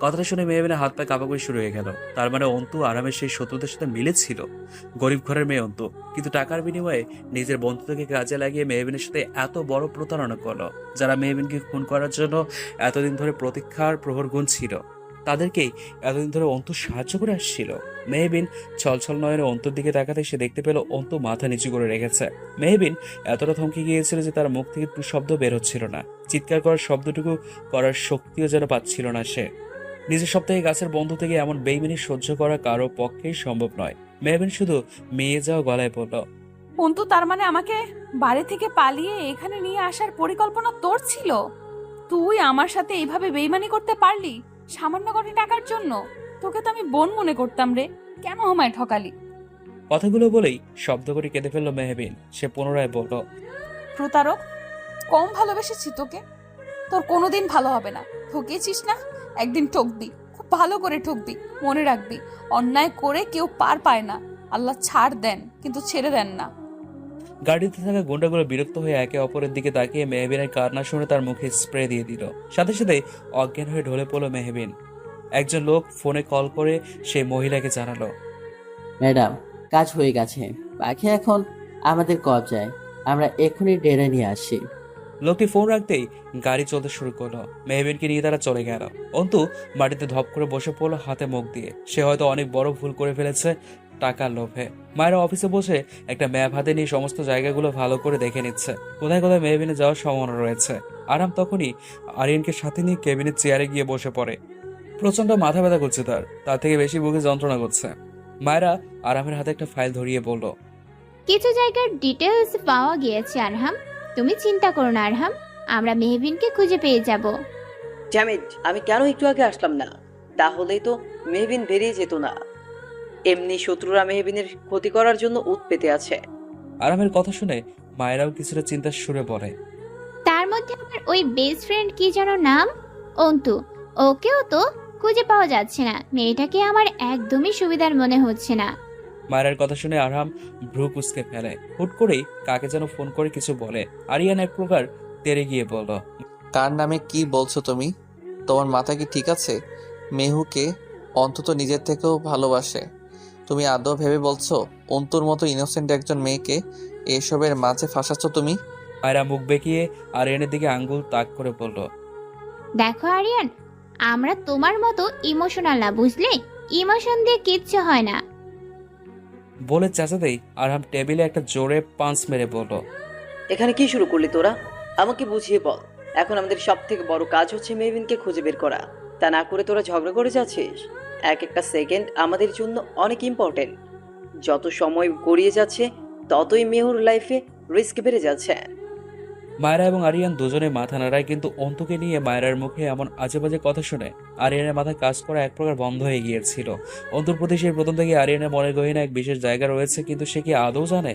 কথাটা শুনে মেহবিনের হাত পা কাঁপাকাঁপি শুরু হয়ে গেল। তার মানে অন্তু আরামের সেই শত্রুদের সাথে মিলেছিল। গরিব ঘরের মেয়ে অন্তু, কিন্তু টাকার বিনিময়ে নিজের বন্ধুদেরকে কাজে লাগিয়ে মেহবিনের সাথে এত বড় প্রতারণা করলো। যারা মেহবিনকে খুন করার জন্য এতদিন ধরে প্রতীক্ষার প্রহর গুনছিল, তাদেরকেই এতদিন ধরে অন্তু সাহায্য করে আসছিল। মেহবিন ছলছল নয়নে অন্তুর দিকে তাকাতে সে দেখতে পেল অন্তু মাথা নিচু করে রেখেছে। মেহবিন এতটা থমকে গিয়েছিল যে তার মুখ থেকে টু শব্দ বের হচ্ছিল না। চিৎকার করার শব্দটুকু করার শক্তিও যেন পাচ্ছিল না সে। নিজের সপ্তাহে গাছের বন্ধু থেকে এমন বেইমানি সহ্য করা কারো পক্ষেই সম্ভব নয়। মেহবিন শুধু মেয়ে যাওয়া গলায় পড়ল, অন্তু, তার মানে আমাকে বাড়ি থেকে পালিয়ে এখানে নিয়ে আসার পরিকল্পনা তোর ছিল? তুই আমার সাথে এইভাবে বেইমানি করতে পারলি সামান্য কটি টাকার জন্য? তোকে তো আমি বোন মনে করতাম রে, কেন আমায় ঠকালি? কথাগুলো বলেই শব্দ করে কেঁদে ফেলল মেহবিন। সে পুনরায় বলল, প্রতারক, কম ভালোবেসেছি তোকে, তোর কোনোদিন ভালো হবে না। ঠকিয়েছিস না, একদিন ঠকবি, খুব ভালো করে ঠকবি। মনে রাখবি, অন্যায় করে কেউ পার পায় না। আল্লাহ ছাড় দেন, কিন্তু ছেড়ে দেন না। গাড়িতে থাকা গুন্ডাগুলো বিরক্ত হয়ে একে অপরের দিকে তাকিয়ে মেহবিনের কান্না শুনে তার মুখে স্প্রে দিয়ে দিল। সাথে সাথে অজ্ঞান হয়ে ঢলে পড়ল মেহবিন। একজন লোক ফোনে কল করে সেই মহিলাকে জানালো, ম্যাডাম, কাজ হয়ে গেছে, পাখি এখন আমাদের কবজায়। আমরা এখনই ডেরে নিয়ে আসছি। লোকটি ফোন রাখতেই গাড়ি চলতে শুরু করলো। মেহবিনকে নিয়ে তারা চলে গেল। অন্তু মাটিতে ধপ করে বসে পড়লো হাতে মুখ দিয়ে। সে হয়তো অনেক বড় ভুল করে ফেলেছে টাকার লোভে। মায়েরা অফিসে বসে একটা ম্যাপ হাতে নিয়ে সমস্ত জায়গাগুলো ভালো করে দেখে নিচ্ছে, কোথায় কোথায় মেহবিনে যাওয়ার সম্ভাবনা রয়েছে। আরাম তখনই আরিয়ানকে সাথে নিয়ে কেবিনের চেয়ারে গিয়ে বসে পড়ে। প্রচন্ড মাথা ব্যথা করছে তার থেকে বেশি বুকে যন্ত্রণা করছে। মায়েরা আরামের হাতে একটা ফাইল ধরিয়ে বলল, কিছু জায়গার ডিটেলস পাওয়া গিয়েছে আরহাম, তুমি চিন্তা করো না আরহাম, আমরা মেহবিনকে খুঁজে পেয়ে যাব। ড্যামেট, আমি কেন একটু আগে আসলাম না? তাহলেই তো মেহবিন বেরিয়ে যেত না। এমনি শত্রুরা মেহবিনের ক্ষতি করার জন্য উত পেতে আছে। আরামের কথা শুনে মায়েরাও কিছুটা চিন্তার সুরে বলে, তার মধ্যে আমার ওই বেস্ট ফ্রেন্ড কি যেন নাম, অন্তু, ওকেও তো খুঁজে পাওয়া যাচ্ছে না। মেয়েটাকে আমার একদমই সুবিধার মনে হচ্ছে না। মায়ের কথা শুনে আরাম ভ্রু কুঁচকে ফেলে। হুট করেই কাকে যেন ফোন করে কিছু বলে। আরিয়ান এক প্রকার তেরে গিয়ে বলল, কার নামে কি বলছো তুমি? তোমার মাথা কি ঠিক আছে? মেহুকে অন্তত নিজের থেকেও ভালোবাসে। তুমি আদৌ ভেবে বলছো অন্তুর মতো ইনোসেন্ট একজন মেয়েকে এসবের মাঝে ফাঁসাচ্ছ তুমি? মায়েরা মুখ বেঁকিয়ে আরিয়ানের দিকে আঙ্গুল তাক করে বলল, দেখো আরিয়ান, আমরা তোমার মতো ইমোশনাল না, বুঝলে? ইমোশন দিয়ে কিচ্ছু হয় না। বলে চেঁচাতেই আরাম টেবিলে একটা জোরে পাঞ্চ মেরে বলল, এখানে কি শুরু করলি তোরা? আমাকে বুঝিয়ে বল। এখন আমাদের সব থেকে বড় কাজ হচ্ছে মেহবিনকে খুঁজে বের করা। তা না করে তোরা ঝগড়া করে যাচ্ছিস। এক একটা সেকেন্ড আমাদের জন্য অনেক ইম্পর্টেন্ট। যত সময় গড়িয়ে যাচ্ছে ততই মেহুর লাইফে রিস্ক বেড়ে যাচ্ছে। মায়েরা এবং আরিয়ান দুজনে মাথা নাড়ায়, কিন্তু অন্তুকে নিয়ে মায়েরার মুখে এমন আজে বাজে কথা শুনে আরিয়ানের মাথায় কাজ করা এক প্রকার বন্ধ হয়ে গিয়েছিল। অন্তুর প্রতি সেই প্রথম থেকে আরিয়ানের মনের গহীনে এক বিশেষ জায়গা রয়েছে, কিন্তু সে কি আদৌ জানে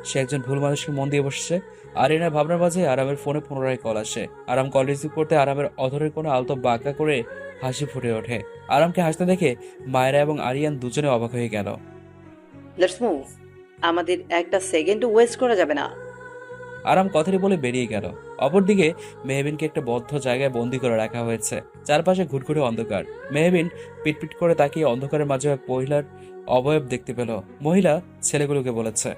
সে একজন ভুল মানুষকে মন দিয়ে বসছে? আরিয়ানের ভাবনার মাঝে আরামের ফোনে পুনরায় কল আসে। আরাম কল রিসিভ করতে আরামের অধরের কোনো আলতো বাঁকা করে হাসি ফুটে ওঠে। আরামকে হাসতে দেখে মায়েরা এবং আরিয়ান দুজনে অবাক হয়ে গেল। লেটস মুভ, আমাদের একটা সেকেন্ড ওয়েস্ট করা যাবে না। আরাম কথাটি বলে বেরিয়ে গেল। অপরদিকে মেহবিনকে একটা বদ্ধ জায়গায় বন্দি করে রাখা হয়েছে। চারপাশে ঘুটঘুটে অন্ধকার। মেহবিন পিটপিট করে তাকিয়ে অন্ধকারের মাঝে এক মহিলার অবয়ব দেখতে পেল। মহিলা ছেলেগুলোকে বলেছে,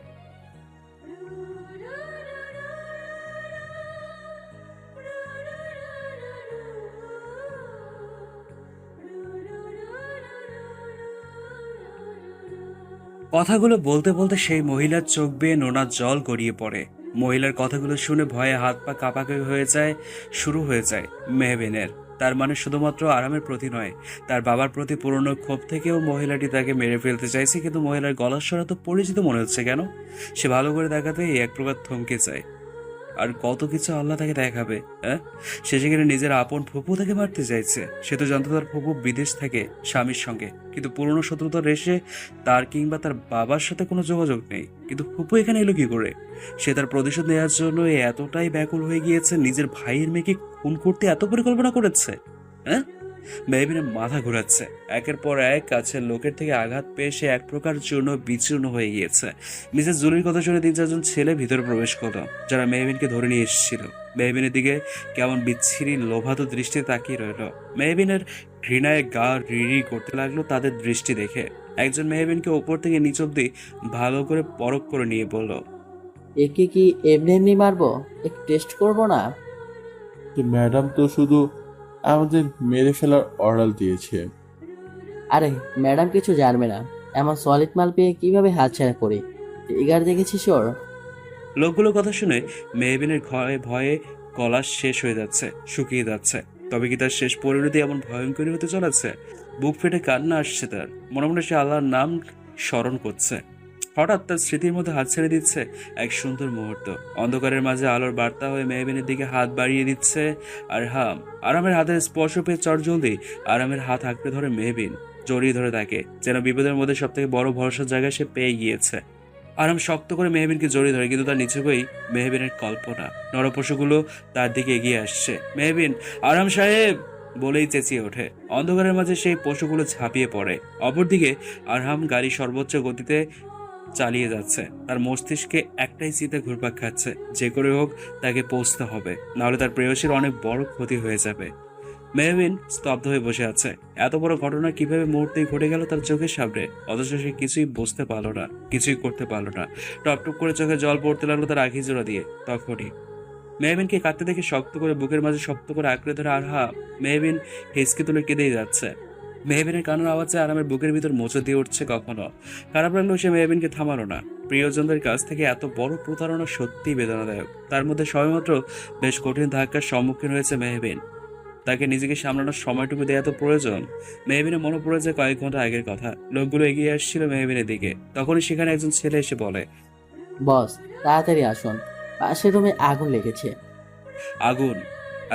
কথাগুলো বলতে বলতে সেই মহিলার চোখ বেয়ে নোনা জল গড়িয়ে পড়ে। মহিলার কথাগুলো শুনে ভয়ে হাত পা কাঁপাকাঁপি শুরু হয়ে যায় মেহবিনের। তার মানে শুধুমাত্র আরামের প্রতি নয়, তার বাবার প্রতি পুরনো ক্ষোভ থেকেও মহিলাটি তাকে মেরে ফেলতে চাইছে। কিন্তু মহিলার গলার স্বর তো পরিচিত মনে হচ্ছে কেন? সে ভালো করে দেখাতেই এক প্রকার থমকে যায়। আর কত কিছু আল্লাহ তাকে দেখাবে, হ্যাঁ? সে সেখানে নিজের আপন ফুপু তাকে মারতে চাইছে। সে তো জানতো তার ফুপু বিদেশ থাকে স্বামীর সঙ্গে, কিন্তু পুরনো শত্রুতা রেশে তার কিংবা তার বাবার সাথে কোনো যোগাযোগ নেই। কিন্তু ফুপু এখানে এলো কি করে? সে তার প্রতিশোধ নেওয়ার জন্য এতটাই ব্যাকুল হয়ে গিয়েছে, নিজের ভাইয়ের মেয়েকে খুন করতে এত পরিকল্পনা করেছে, হ্যাঁ? মেহবিনের মাথা ঘোরাচ্ছে। একের পর এক কাছের লোকের থেকে আঘাত পেয়ে সে এক প্রকার চূর্ণ বিচূর্ণ হয়ে গিয়েছে। মিসেস জুলির কথা শুনে 3-4 জন ছেলে ভিতরে প্রবেশ করলো, যারা মেহবিনকে ধরে নিয়ে এসেছিল। মেহবিনের দিকে কেমন বিচ্ছিরি লোভাতো দৃষ্টি তাকিয়ে রইল। মেহবিনের ঘৃণায় গা রিড়ি করতে লাগলো তাদের দৃষ্টি দেখে। একজন মেহবিনকে ওপর থেকে নিচ অব্দি ভালো করে পরখ করে নিয়ে বলল, একে কি এমনি এমনি মারবো? এক টেস্ট করবো না? ম্যাডাম তো শুধু আমাদের মেরে ফেলার অর্ডার দিয়েছে। আরে ম্যাডাম কিছু জানবে না, এমন সলিড মাল পেয়ে কিভাবে হাতছাড়া করি? ট্রিগার দেখেছিস ওর? লোকগুলোর কথা শুনে মেহবিনের ভয়ে গলা শেষ হয়ে যাচ্ছে, শুকিয়ে যাচ্ছে। তবে কি তার শেষ পরিণতি এমন ভয়ঙ্করী হতে চলেছে? বুক ফেটে কান্না আসছে তার। মনে মনে সে আল্লাহর নাম স্মরণ করছে। হঠাৎ তার স্মৃতির মধ্যে হাত ছেড়ে দিচ্ছে এক সুন্দর মুহূর্ত। অন্ধকারের মাঝে আলোর বার্তা হয়ে মেহবিনের দিকে হাত বাড়িয়ে দিচ্ছে আরামের হাতের স্পর্শ পেয়ে চটজলদি আরামের হাত আঁকড়ে ধরে মেহবিন, জড়িয়ে ধরে তাকে, যেন বিপদের মধ্যে সব থেকে বড় ভরসার জায়গায় সে পেয়ে গিয়েছে। আরাম শক্ত করে মেহবিনকে জড়িয়ে ধরে, কিন্তু তার নিচেই মেহবিনের কল্পনা। নরপশুগুলো তার দিকে এগিয়ে আসছে। মেহবিন, আরাম সাহেব বলেই চেঁচিয়ে ওঠে। অন্ধকারের মাঝে সেই পশুগুলো ঝাঁপিয়ে পড়ে। অপরদিকে আরহাম গাড়ি সর্বোচ্চ গতিতে চালিয়ে যাচ্ছে। তার মস্তিষ্কে একটাই চিন্তা ঘুরপাক খাচ্ছে, যে করে হোক তাকে পৌঁছতে হবে, নাহলে তার প্রেয়সীর অনেক বড় ক্ষতি হয়ে যাবে। মেহবিন স্তব্ধ হয়ে বসে আছে। এত বড় ঘটনা কিভাবে মুহূর্তেই ঘটে গেল তার চোখের সামনে, অথচ সে কিছুই বুঝতে পারলো না, কিছুই করতে পারলো না। টপটপ করে চোখে জল পড়তে লাগলো তার আখি জোড়া দিয়ে। তখনই মেহবিনকে কাঁদতে দেখে শক্ত করে বুকের মাঝে শক্ত করে আঁকড়ে ধরে মেহবিন হেসকে তুলে কেঁদেই যাচ্ছে। মেহবিনের কান্নার আওয়াজে আরামের বুকের ভিতর মোচড় দিয়ে উঠছে। কখনো খারাপ লাগলেও সে মেহবিনকে থামালো না। প্রিয়জনদের কাছ থেকে এত বড় প্রতারণা সত্যিই বেদনাদায়ক। তার মধ্যে সবেমাত্র বেশ কঠিন ধাক্কার সম্মুখীন হয়েছে মেহবিন। তাকে নিজেকে সামলানোর সময়টুকু দেওয়া তো প্রয়োজন। মেহবিনের মনে পড়ে যায় কয়েক ঘন্টা আগের কথা। লোকগুলো এগিয়ে আসছিল মেহবিনের দিকে। তখনই সেখানে একজন ছেলে এসে বলে, বস তাড়াতাড়ি আসুন, পাশের রুমে আগুন লেগেছে। আগুন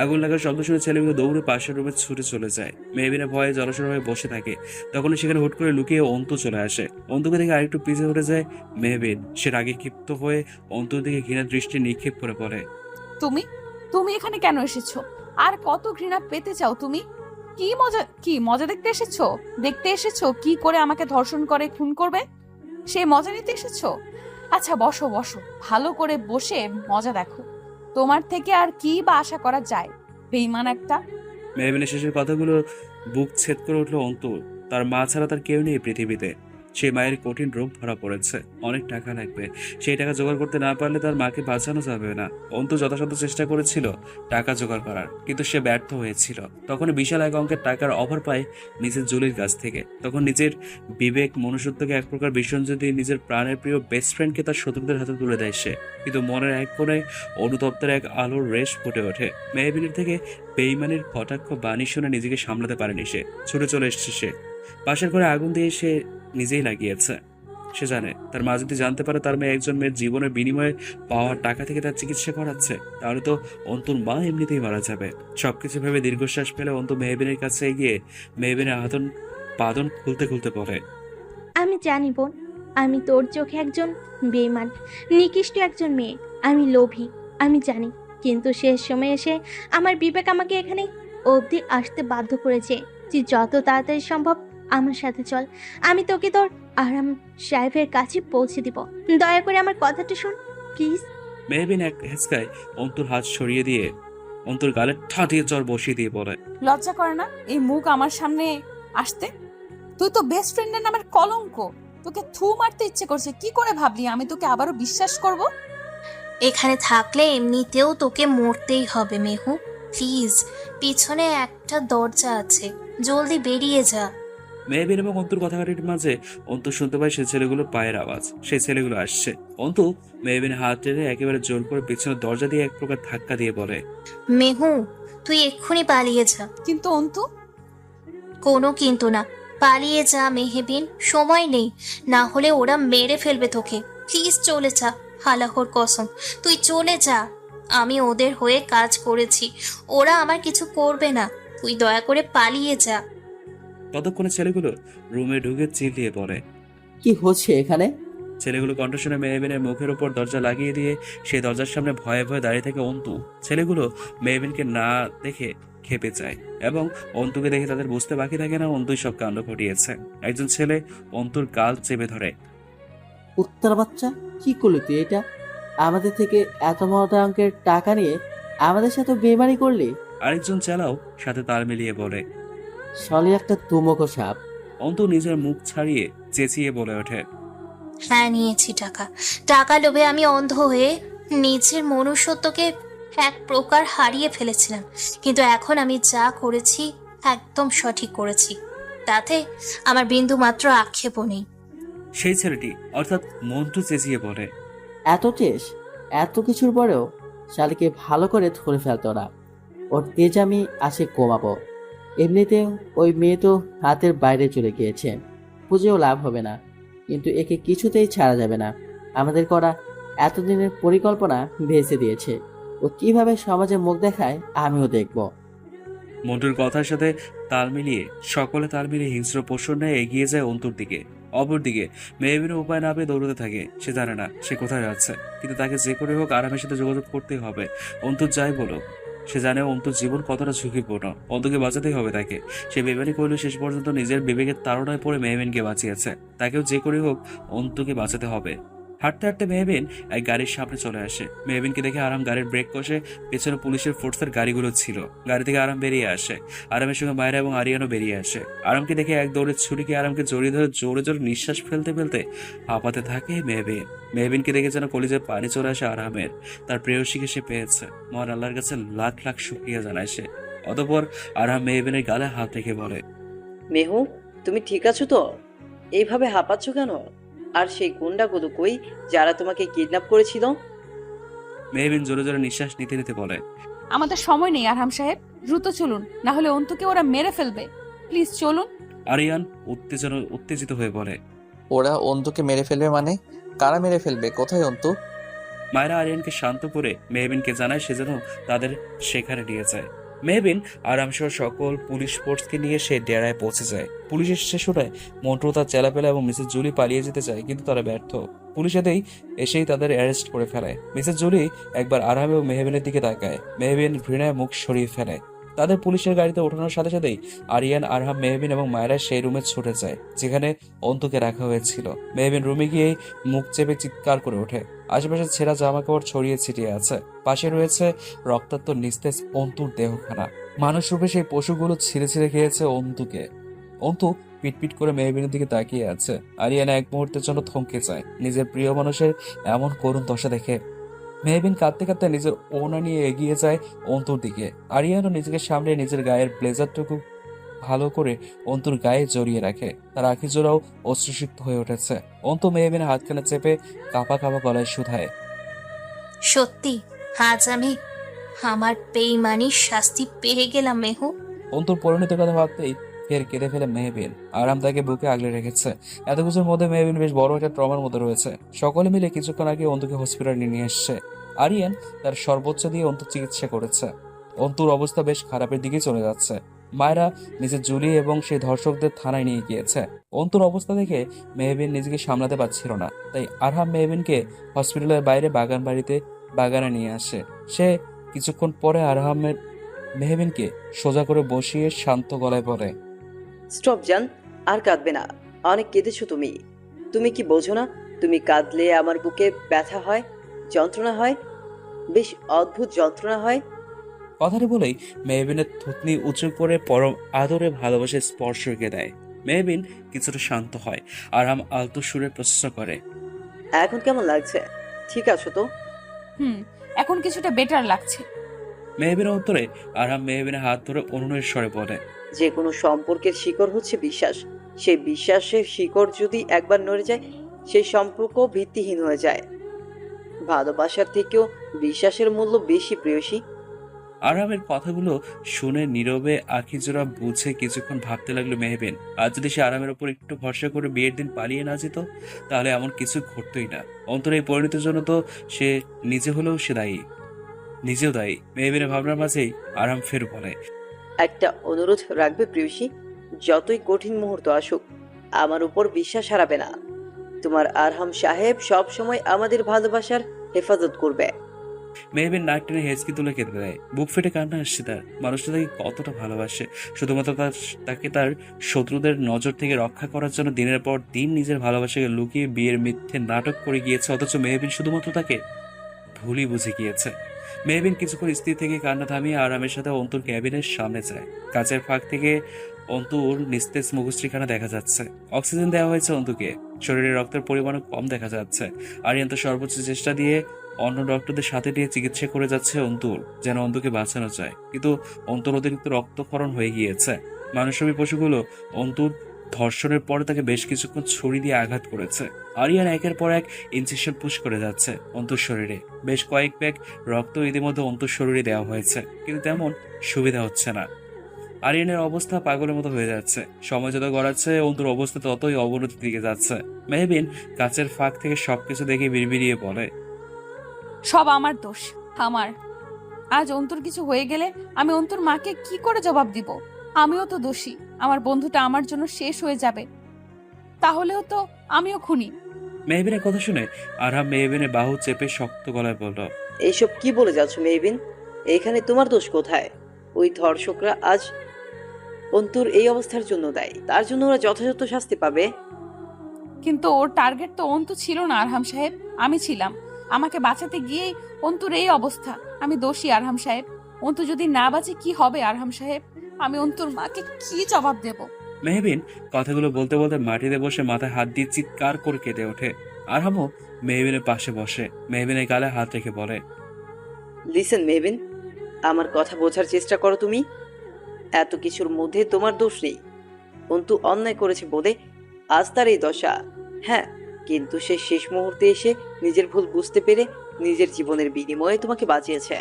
আগুন লাগার শব্দ শুনে ছেলেগুলো দৌড়ে পাশের রুমে ছুটে চলে যায়। মেহবিনের ভয়ে জড়সড় হয়ে বসে থাকে। তখনই সেখানে হুট করে লুকিয়ে অন্তু চলে আসে। অন্তুকে দেখে আরেকটু পিছিয়ে উঠে যায় মেহবিন। সে রাগে ক্ষিপ্ত হয়ে অন্তুর দিকে ঘৃণার দৃষ্টি নিক্ষেপ করে বলে, তুমি তুমি এখানে কেন এসেছো? আর কত ঘৃণা পেতে চাও তুমি? কি মজা দেখতে এসেছো কি করে আমাকে ধর্ষণ করে খুন করবে, সেই মজা নিতে এসেছো? আচ্ছা বসো বসো, ভালো করে বসে মজা দেখো। তোমার থেকে আর কি বা আশা করা যায়, বেঈমান একটা। মেহবিনের শেষের কথাগুলো বুক ছেদ করে উঠলো অন্তু। তার মা ছাড়া তার কেউ নেই পৃথিবীতে। সেই মায়ের কঠিন রোগ ধরা পড়েছে, অনেক টাকা লাগবে। সেই টাকা জোগাড় করতে না পারলে তার মাকে বাঁচানো যাবে না। অন্তু যথাসাধ্য চেষ্টা করেছিল টাকা জোগাড় করার, কিন্তু সে ব্যর্থ হয়েছিল। তখন বিশাল এক অঙ্কের টাকার অফার পায় নিজের জুলির কাছ থেকে। তখন নিজের বিবেক মনুষ্যত্বকে এক প্রকার বিসর্জন দিয়ে নিজের প্রাণের প্রিয় বেস্ট ফ্রেন্ডকে তার শত্রুদের হাতে তুলে দেয় সে। কিন্তু মনের এক কোণে অনুতপ্তের এক আলোর রেশ ফুটে ওঠে। মেহবিনের থেকে বেইমানির কটাক্ষ বাণী শুনে নিজেকে সামলাতে পারেনি সে। ছুটে চলে এসেছে সে। পাশের ঘরে আগুন দিয়ে সে নিজেই লাগিয়েছে। সে জানে তার মা যদি জানতে পারে তার মেয়ে একজন মেয়ের জীবনের বিনিময়ে পাওয়া টাকা থেকে তার চিকিৎসা করাচ্ছে, তাহলে তো অন্তুর মা এমনিতেই মারা যাবে। সবকিছু ভেবে দীর্ঘশ্বাস ফেলে অন্তু মেহবিনের কাছে এগিয়ে মেহবিনের পাদন খুলতে খুলতে বলে, আমি জানি বোন, আমি তোর চোখে একজন বেঈমান, নিকৃষ্ট একজন মেয়ে। আমি লোভী, আমি জানি। কিন্তু শেষ সময় এসে আমার বিবেক আমাকে এখানে অবধি আসতে বাধ্য করেছে। তুই যত তাড়াতাড়ি সম্ভব আমার সাথে চল, আমি তোকে তোর আরাম সাহেবের কাছে পৌঁছে দিব। দয়া করে আমার কথাটা শোন প্লিজ। মেহবিন এক হেঁচকায় অন্তুর হাত সরিয়ে দিয়ে অন্তুর গালে ঠাটিয়ে চর বসিয়ে দিয়ে বলে, লজ্জা করে না এই মুখ আমার সামনে আসতে? তুই তো বেস্ট ফ্রেন্ডের নামের কলঙ্ক। তোকে থু মারতে ইচ্ছে করছে। কি করে ভাবলি আমি তোকে আবারও বিশ্বাস করব? এখানে থাকলে এমনিতেও তোকে মরতেই হবে মেহু। প্লিজ, পিছনে একটা দরজা আছে, জলদি বেরিয়ে যা। মেহবিন এবং অন্তুর কথাকাটির মাঝে অন্তু শুনতে পায় সেই ছেলেগুলোর পায়ের আওয়াজ। সেই ছেলেগুলো আসছে। অন্তু মেহবিনের হাত টেনে একেবারে জোর করে পিছনের দরজা দিয়ে এক প্রকার ধাক্কা দিয়ে বলে, মেহু, তুই এক্ষুনি পালিয়ে যা। কিন্তু অন্তু, কোনো কিন্তু না, পালিয়ে যা মেহবিন, সময় নেই, না হলে ওরা মেরে ফেলবে তোকে। প্লিজ চলে যা, আল্লাহর কসম তুই চলে যা। আমি ওদের হয়ে কাজ করেছি, ওরা আমার কিছু করবে না, তুই দয়া করে পালিয়ে যা। ততক্ষণে ছেলেগুলো রুমে ঢুকে চিল্লিয়ে পড়ে। কি হচ্ছে এখানে? ছেলেগুলো কণ্ঠ শুনে মেহবিনের মুখের উপর দরজা লাগিয়ে দিয়ে সেই দরজার সামনে ভয়ে ভয়ে দাঁড়িয়ে থাকে অন্তু। ছেলেগুলো মেহবিনকে না দেখে খেপে যায় এবং অন্তুকে দেখে তাদের বুঝতে বাকি থাকে না অন্তুই সব কাণ্ড ঘটিয়েছে। একজন ছেলে অন্তুর গাল চেপে ধরে। উত্তর বাচ্চা, কি করলি তুই এটা? আমাদের থেকে এত মোটা অঙ্কের টাকা নিয়ে আমাদের সাথে বেমারি করলি? আরেকজন চেলাও সাথে তাল মিলিয়ে বলে। সলি একটা তুমকো সাপ। অন্তু নিজের মুখ ছাড়িয়ে চেঁচিয়ে বলে ওঠে, হ্যাঁ নিয়েছি টাকা, টাকা লোভে আমি অন্ধ হয়ে নিজের মনুষ্যত্বকে এক প্রকার হারিয়ে ফেলেছিলাম, কিন্তু এখন আমি যা করেছি একদম সঠিক করেছি, তাতে আমার বিন্দু মাত্র আক্ষেপও নেই। সেই ছেলেটি অর্থাৎ মন্টু চেঁচিয়ে বলে, এত চেষ, এত কিছুর পরেও শালিকে ভালো করে ধরে ফেলতো না। ওর তেজ আমি আসে কমাবো। এমনিতেও ওই মেয়ে তো হাতের বাইরে চলে গিয়েছে, খুঁজেও লাভ হবে না, কিন্তু একে কিছুতেই ছাড়া যাবে না। আমাদের করা এতদিনের পরিকল্পনা ভেসে দিয়েছে। ও কিভাবে সমাজে মুখ দেখায় আমিও দেখব। মন্টুর কথার সাথে তাল মিলিয়ে সকলে তাল মিলিয়ে হিংস্র পশুর ন্যায় এগিয়ে যায় অন্তুর দিকে। অপরদিকে মেহবিনের উপায় না পেয়ে দৌড়তে থাকে। সে জানে না সে কোথায় যাচ্ছে, কিন্তু তাকে যে করে হোক আরামের সাথে যোগাযোগ করতেই হবে। অন্তুর যাই বলো, সে জানে অন্তুর জীবন কতটা ঝুঁকিপূর্ণ, অন্তুকে বাঁচাতেই হবে তাকে। সে বেমানি করলে শেষ পর্যন্ত নিজের বিবেকের তাড়নায় পড়ে মেহবিনকে বাঁচিয়েছে, তাকেও যে করে হোক অন্তুকে বাঁচাতে হবে। হাঁটতে হাঁটতে মেহবিন এক গাড়ির সামনে চলে আসে। মেহবিনকে দেখে আরাম গাড়ির ব্রেক কষে পেছনে পুলিশের ফোর্সের গাড়িগুলো ছিল। গাড়ি থেকে আরাম বেরিয়ে আসে। আরামের সঙ্গে মায়েরা এবং আরিয়ানও বেরিয়ে আসে। আরামকে দেখে এক দৌড়ে ছুরিকে আরামকে জড়িয়ে ধরে জোরে জোরে নিঃশ্বাস ফেলতে ফেলতে হাঁপাতে থাকে মেহবিন। মেহবিনকে দেখে যেন কলিজায় পানি চলে আসে আরামের। তার প্রেয়সীকে সে পেয়েছে, মহান আল্লাহর কাছে লাখ লাখ শুকরিয়া জানায় সে। অতঃপর আরাম মেহবিনের গালে হাত রেখে বলে, মেহু, তুমি ঠিক আছো তো? এইভাবে হাঁপাচ্ছ কেন? আর সেই গুন্ডাগুলো কই যারা তোমাকে কিডন্যাপ করেছিল? মেহবিন জোরে জোরে নিঃশ্বাস নিতে নিতে বলে, আমাদের সময় নেই আরহাম সাহেব, দ্রুত চলুন, না হলে অন্তুকে ওরা মেরে ফেলবে। প্লিজ চলুন। আরিয়ান উত্তেজিত হয়ে বলে, ওরা অন্তুকে মেরে ফেলবে মানে? কারা মেরে ফেলবে? কোথায় অন্তু? মায়েরা আরিয়ানকে শান্ত করে মেহবিনকে জানায় সে যেন তাদের সেখানে নিয়ে যায়। মেহবিন আরামসহ সকল পুলিশ ফোর্সকে নিয়ে সে ডেরায় পৌঁছে যায়। পুলিশ এসে শোনায় মন্টু তার চেলাপেলা এবং মিসেস জুলি পালিয়ে যেতে চায়, কিন্তু তারা ব্যর্থ। পুলিশ এসেই তাদের অ্যারেস্ট করে ফেলে। মিসেস জুলি একবার আরাম এবং মেহবিনের দিকে তাকায়। মেহবিন ঘৃণায় মুখ সরিয়ে ফেলে। তাদের পুলিশের গাড়িতে ওঠানোর সাথে সাথেই আরিয়ান, আরহাম, মেহবিন এবং মায়েরা সেই রুমে ছুটে যায় যেখানে অন্তুকে রাখা হয়েছিল। মেহবিন রুমে গিয়ে মুখ চেপে চিৎকার করে ওঠে। আশেপাশে ছেঁড়া জামা কাপড় ছড়িয়ে ছিটিয়ে আছে। পাশে রয়েছে রক্তাক্ত নিস্তেজ অন্তুর দেহখানা। মানুষ রূপে সেই পশুগুলো ছিঁড়ে ছিঁড়ে খেয়েছে অন্তুকে। অন্তু পিটপিট করে মেহবিনের দিকে তাকিয়ে আছে। আরিয়ান এক মুহূর্তের জন্য থমকে যায় নিজের প্রিয় মানুষের এমন করুণ দশা দেখে। মেহবিন কাঁদতে কাঁদতে নিজের ওড়না নিয়ে এগিয়ে যায় অন্তুর দিকে। আরিয়ানও নিজেকে সামনে নিজের গায়ের ব্লেজারটুকু ভালো করে অন্তুর গায়ে জড়িয়ে রাখে। তার আঁখি জোড়াও অশ্রুসিক্ত হয়ে উঠেছে। অন্তু মেহবিনের হাতখানা চেপে কাঁপা কাঁপা গলায় শুধায়, সত্যি আজ আমি আমার বেইমানির শাস্তি পেয়ে গেলাম মেহু। অন্তুর পরিণতির কথা ভাবতেই ফের কেঁদে ফেলে মেহবিন। আরাম তাকে বুকে আগলে রেখেছে। এত কিছুর মধ্যে মেহবিন বেশ বড় একটা ট্রমার মধ্যে রয়েছে। সকলে মিলে কিছুক্ষণ আগে অন্তুকে হসপিটালে নিয়ে এসছে। আরিয়ান তার সর্বোচ্চ দিয়ে অন্তুর চিকিৎসা করেছে। অন্তুর অবস্থা বেশ খারাপের দিকে চলে যাচ্ছে। মায়েরা নিজের জুলি এবং সেই ধর্ষকদের থানায় নিয়ে গিয়েছে। অন্তুর অবস্থা দেখে মেহবিন নিজেকে সামলাতে পারছিল না, তাই আরহাম মেহবিনকে হসপিটালের বাইরে বাগানে নিয়ে আসে। সে কিছুক্ষণ পরে আরহামের মেহবিনকে সোজা করে বসিয়ে শান্ত গলায় বলে, স্টপ জান, আর কাঁদবে না। অনেক কেঁদেছো তুমি। তুমি কি বোঝো না? তুমি কাঁদলে আমার বুকে ব্যথা হয়, যন্ত্রণা হয়, বেশ অদ্ভুত যন্ত্রণা হয়। কথাটি বলেই মেহবিনের থুতনি উঁচু করে পরম আদরে ভালোবাসে স্পর্শ রেখে দেয়। মেহবিন কিছুটা শান্ত হয়। আরহাম আলতো সুরে প্রশ্ন করে, এখন কেমন লাগছে? ঠিক আছো তো? এখন কিছুটা বেটার লাগছে। মেহবিনের উত্তরে আরহাম মেহবিনের হাত ধরে অনুনয়ের স্বরে বলে, যে কোনো সম্পর্কের শিকড় হচ্ছে বিশ্বাস। সেই বিশ্বাসের শিকড় যদি একবার নড়ে যায়, সেই সম্পর্ক ভিত্তিহীন হয়ে যায়। ভালোবাসার থেকেও বিশ্বাসের মূল্য বেশি, প্রেয়সী। আরামের কথাগুলো শুনে নীরবে আখিজোড়া বুঝে কিছুক্ষণ ভাবতে লাগলো মেহবিন। আর যদি সে আরামের উপর একটু ভরসা করে বিয়ের দিন পালিয়ে না যেত, তাহলে এমন কিছু ঘটতোই না। অন্তর এই পরিণতির জন্য তো সে নিজে হলেও সে দায়ী, নিজেও দায়ী। মেহবিনের ভাবনার মাঝেই আরাম ফের বলে, একটা অনুরোধ রাখবে প্রেয়সী? যতই কঠিন মুহূর্ত আসুক, আমার উপর বিশ্বাস হারাবে না। তোমার আরহাম সাহেব সব সময় আমাদের ভালোবাসার হেফাজত করবে। মেহবিন নাক টেনে হেঁচকি তুলে কেঁদে দেয়। বুক ফেটে কান্না আসছে তার। মানুষটা তাকে কতটা ভালোবাসে, শুধুমাত্র তাকে তার শত্রুদের নজর থেকে রক্ষা করার জন্য দিনের পর দিন নিজের ভালোবাসাকে লুকিয়ে বিয়ের মিথ্যে নাটক করে গিয়েছে। অথচ মেহবিন শুধুমাত্র তাকে ভুলই বুঝে গিয়েছে। মেহবিন কিছুক্ষণ স্থির থেকে কান্না থামিয়ে আরামের সাথে অন্তুর ক্যাবিনের সামনে যায়। কাচের ফাঁক থেকে অন্তুর নিস্তেজ মুখশ্রীখানা দেখা যাচ্ছে। অক্সিজেন দেওয়া হয়েছে অন্তুকে, শরীরে রক্তের পরিমাণও কম দেখা যাচ্ছে। আরিয়ান তো সর্বোচ্চ চেষ্টা দিয়ে অন্য ডক্টরদের সাথে নিয়ে চিকিৎসা করে যাচ্ছে অন্তুর, যেন অন্তুকে বাঁচানো যায়। কিন্তু অন্তুর অতিরিক্ত রক্তক্ষরণ হয়ে গিয়েছে। মানুষরূপী পশুগুলো অন্তুর ধর্ষণের পরে তাকে বেশ কিছুক্ষণ ছুরি দিয়ে আঘাত করেছে। আরিয়ান একের পর এক ইনজেকশন পুশ করে যাচ্ছে অন্তুর শরীরে। বেশ কয়েক ব্যাগ রক্ত ইতিমধ্যে অন্তুর শরীরে দেওয়া হয়েছে, কিন্তু তেমন সুবিধা হচ্ছে না। আরিয়ানের অবস্থা পাগলের মতো হয়ে যাচ্ছে। সময় যত গড়াচ্ছে অন্তুর অবস্থা ততই অবনতির দিকে যাচ্ছে। মেহবিন কাচের ফাঁক থেকে সবকিছু দেখে বিড়বিড়িয়ে বলে, সব আমার দোষ, আমার। আজ অন্তুর কিছু হয়ে গেলে আমি অন্তুর মাকে কি করে জবাব দিব? আমিও তো দোষী। আমার বন্ধুটা আমার জন্য শেষ হয়ে যাবে, তাহলেও তো আমিও খুনি। মেহবিনের কথা শুনে আরহাম মেহবিনের বাহু চেপে শক্ত গলায় বলল, এইসব কি বলে যাচ্ছ মেহবিন? এখানে তোমার দোষ কোথায়? ওই ধর্ষকরা আজ অন্তুর এই অবস্থার জন্য দায়ী। তার জন্য ওরা যথাযথ শাস্তি পাবে। কিন্তু ওর টার্গেট তো অন্তু ছিল না আরহাম সাহেব, আমি ছিলাম। আমাকে বাঁচাতে গিয়েই অন্তুর এই অবস্থা। আমি দোষী আরহাম সাহেব। অন্তু যদি না বাঁচে কি হবে আরহাম সাহেব? আমি অন্তুর মাকে কি জবাব দেব? মেহবিন কথাগুলো বলতে বলতে মাটিতে বসে মাথায় হাত দিয়ে চিৎকার করে কেঁদে ওঠে। আরহামও মেহবিনের পাশে বসে মেহবিনের গালে হাত রেখে বলে, লিসেন মেহবিন, আমার কথা বোঝার চেষ্টা করো তুমি। এত কিছুর মধ্যে তোমার দোষ নেই। অন্তু অন্যায় করেছে বলে আজ তার এই দশা। হ্যাঁ, কিন্তু সে শেষ মুহূর্তে এসে নিজের ভুল বুঝতে পেরে নিজের জীবনের বিনিময়ে তোমাকে বাঁচিয়েছে।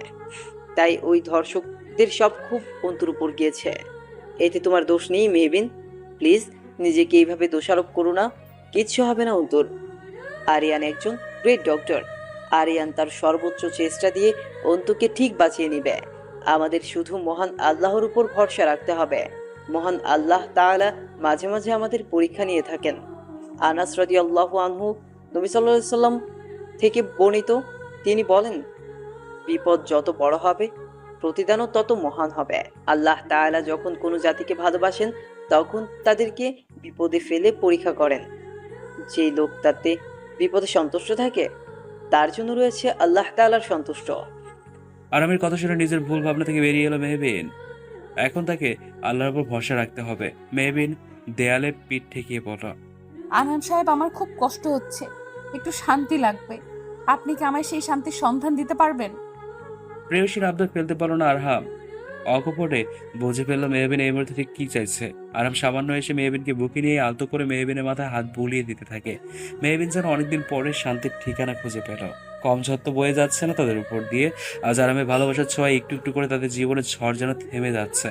তাই ওই ধর্ষকদের সব খুব অন্তুর উপর গিয়েছে। এতে তোমার দোষ নেই মেহবিন। প্লিজ নিজেকে এইভাবে দোষারোপ করো না। কিচ্ছু হবে না অন্তুর। আরিয়ান একজন গ্রেট ডক্টর। আরিয়ান তার সর্বোচ্চ চেষ্টা দিয়ে অন্তুকে ঠিক বাঁচিয়ে নিবে। আমাদের শুধু মহান আল্লাহর উপর ভরসা রাখতে হবে। মহান আল্লাহ তাআলা মাঝে মাঝে আমাদের পরীক্ষা নিয়ে থাকেন। আনাস রাদিয়াল্লাহু আনহু নবী সাল্লাল্লাহু আলাইহি সাল্লাম থেকে বর্ণিত, তিনি বলেন, বিপদ যত বড় হবে প্রতিদানও তত মহান হবে। আল্লাহ তাআলা যখন কোনো জাতিকে ভালোবাসেন তখন তাদেরকে বিপদে ফেলে পরীক্ষা করেন। যে লোক তাতে বিপদে সন্তুষ্ট থাকে তার জন্য রয়েছে আল্লাহ তাআলার সন্তুষ্ট। আরামের কথা শুনে নিজের ভুল ভাবনা থেকে বেরিয়ে এলো মেহবিন। এখন তাকে আল্লাহর উপর ভরসা রাখতে হবে। মেহবিন দেয়ালে পিঠ ঠেকিয়ে বলল, আরহাম সাহেব, আমার খুব কষ্ট হচ্ছে, একটু শান্তি লাগবে। আপনি কি আমায় সেই শান্তির সন্ধান দিতে পারবেন? প্রেয়সীর আবদার ফেলতে পারলো না আরহাম। অকপটে বুঝে ফেললো মেহবিন এই মুহূর্তে ঠিক কি চাইছে। আরহাম সামান্য এসে মেহবিনকে বুকে নিয়ে আলতো করে মেহবিনের মাথায় হাত বুলিয়ে দিতে থাকে। মেহবিন যেন অনেকদিন পরে শান্তির ঠিকানা খুঁজে পেল। কম ঝড় তো বয়ে যাচ্ছে না তাদের উপর দিয়ে। আজ আরামের ভালোবাসার ছোঁয়া একটু একটু করে তাদের জীবনের ঝড় যেন থেমে যাচ্ছে।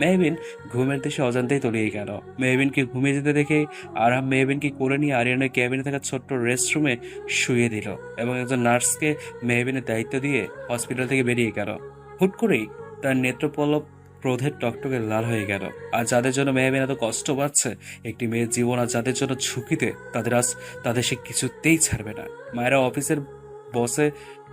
মেহবিন ঘুমের দেশে অজান্তেই তলিয়ে গেল। মেহবিনকে ঘুমিয়ে যেতে দেখে আরহাম মেহবিনকে কোলে নিয়ে আরিয়ানের ক্যাবিনে থাকা ছোট্ট রেস্টরুমে শুয়ে দিল এবং একজন নার্সকে মেহবিনের দায়িত্ব দিয়ে হসপিটাল থেকে বেরিয়ে গেল। হুট করেই তার নেত্রপল্লব ক্রোধের টকটকে লাল হয়ে গেল। আর যাদের জন্য মেহবিন এত কষ্ট পাচ্ছে, একটি মেয়ের জীবন আর যাদের জন্য ঝুঁকিতে, তাদের সে কিছুতেই ছাড়বে না। মায়েরা অফিসের বসে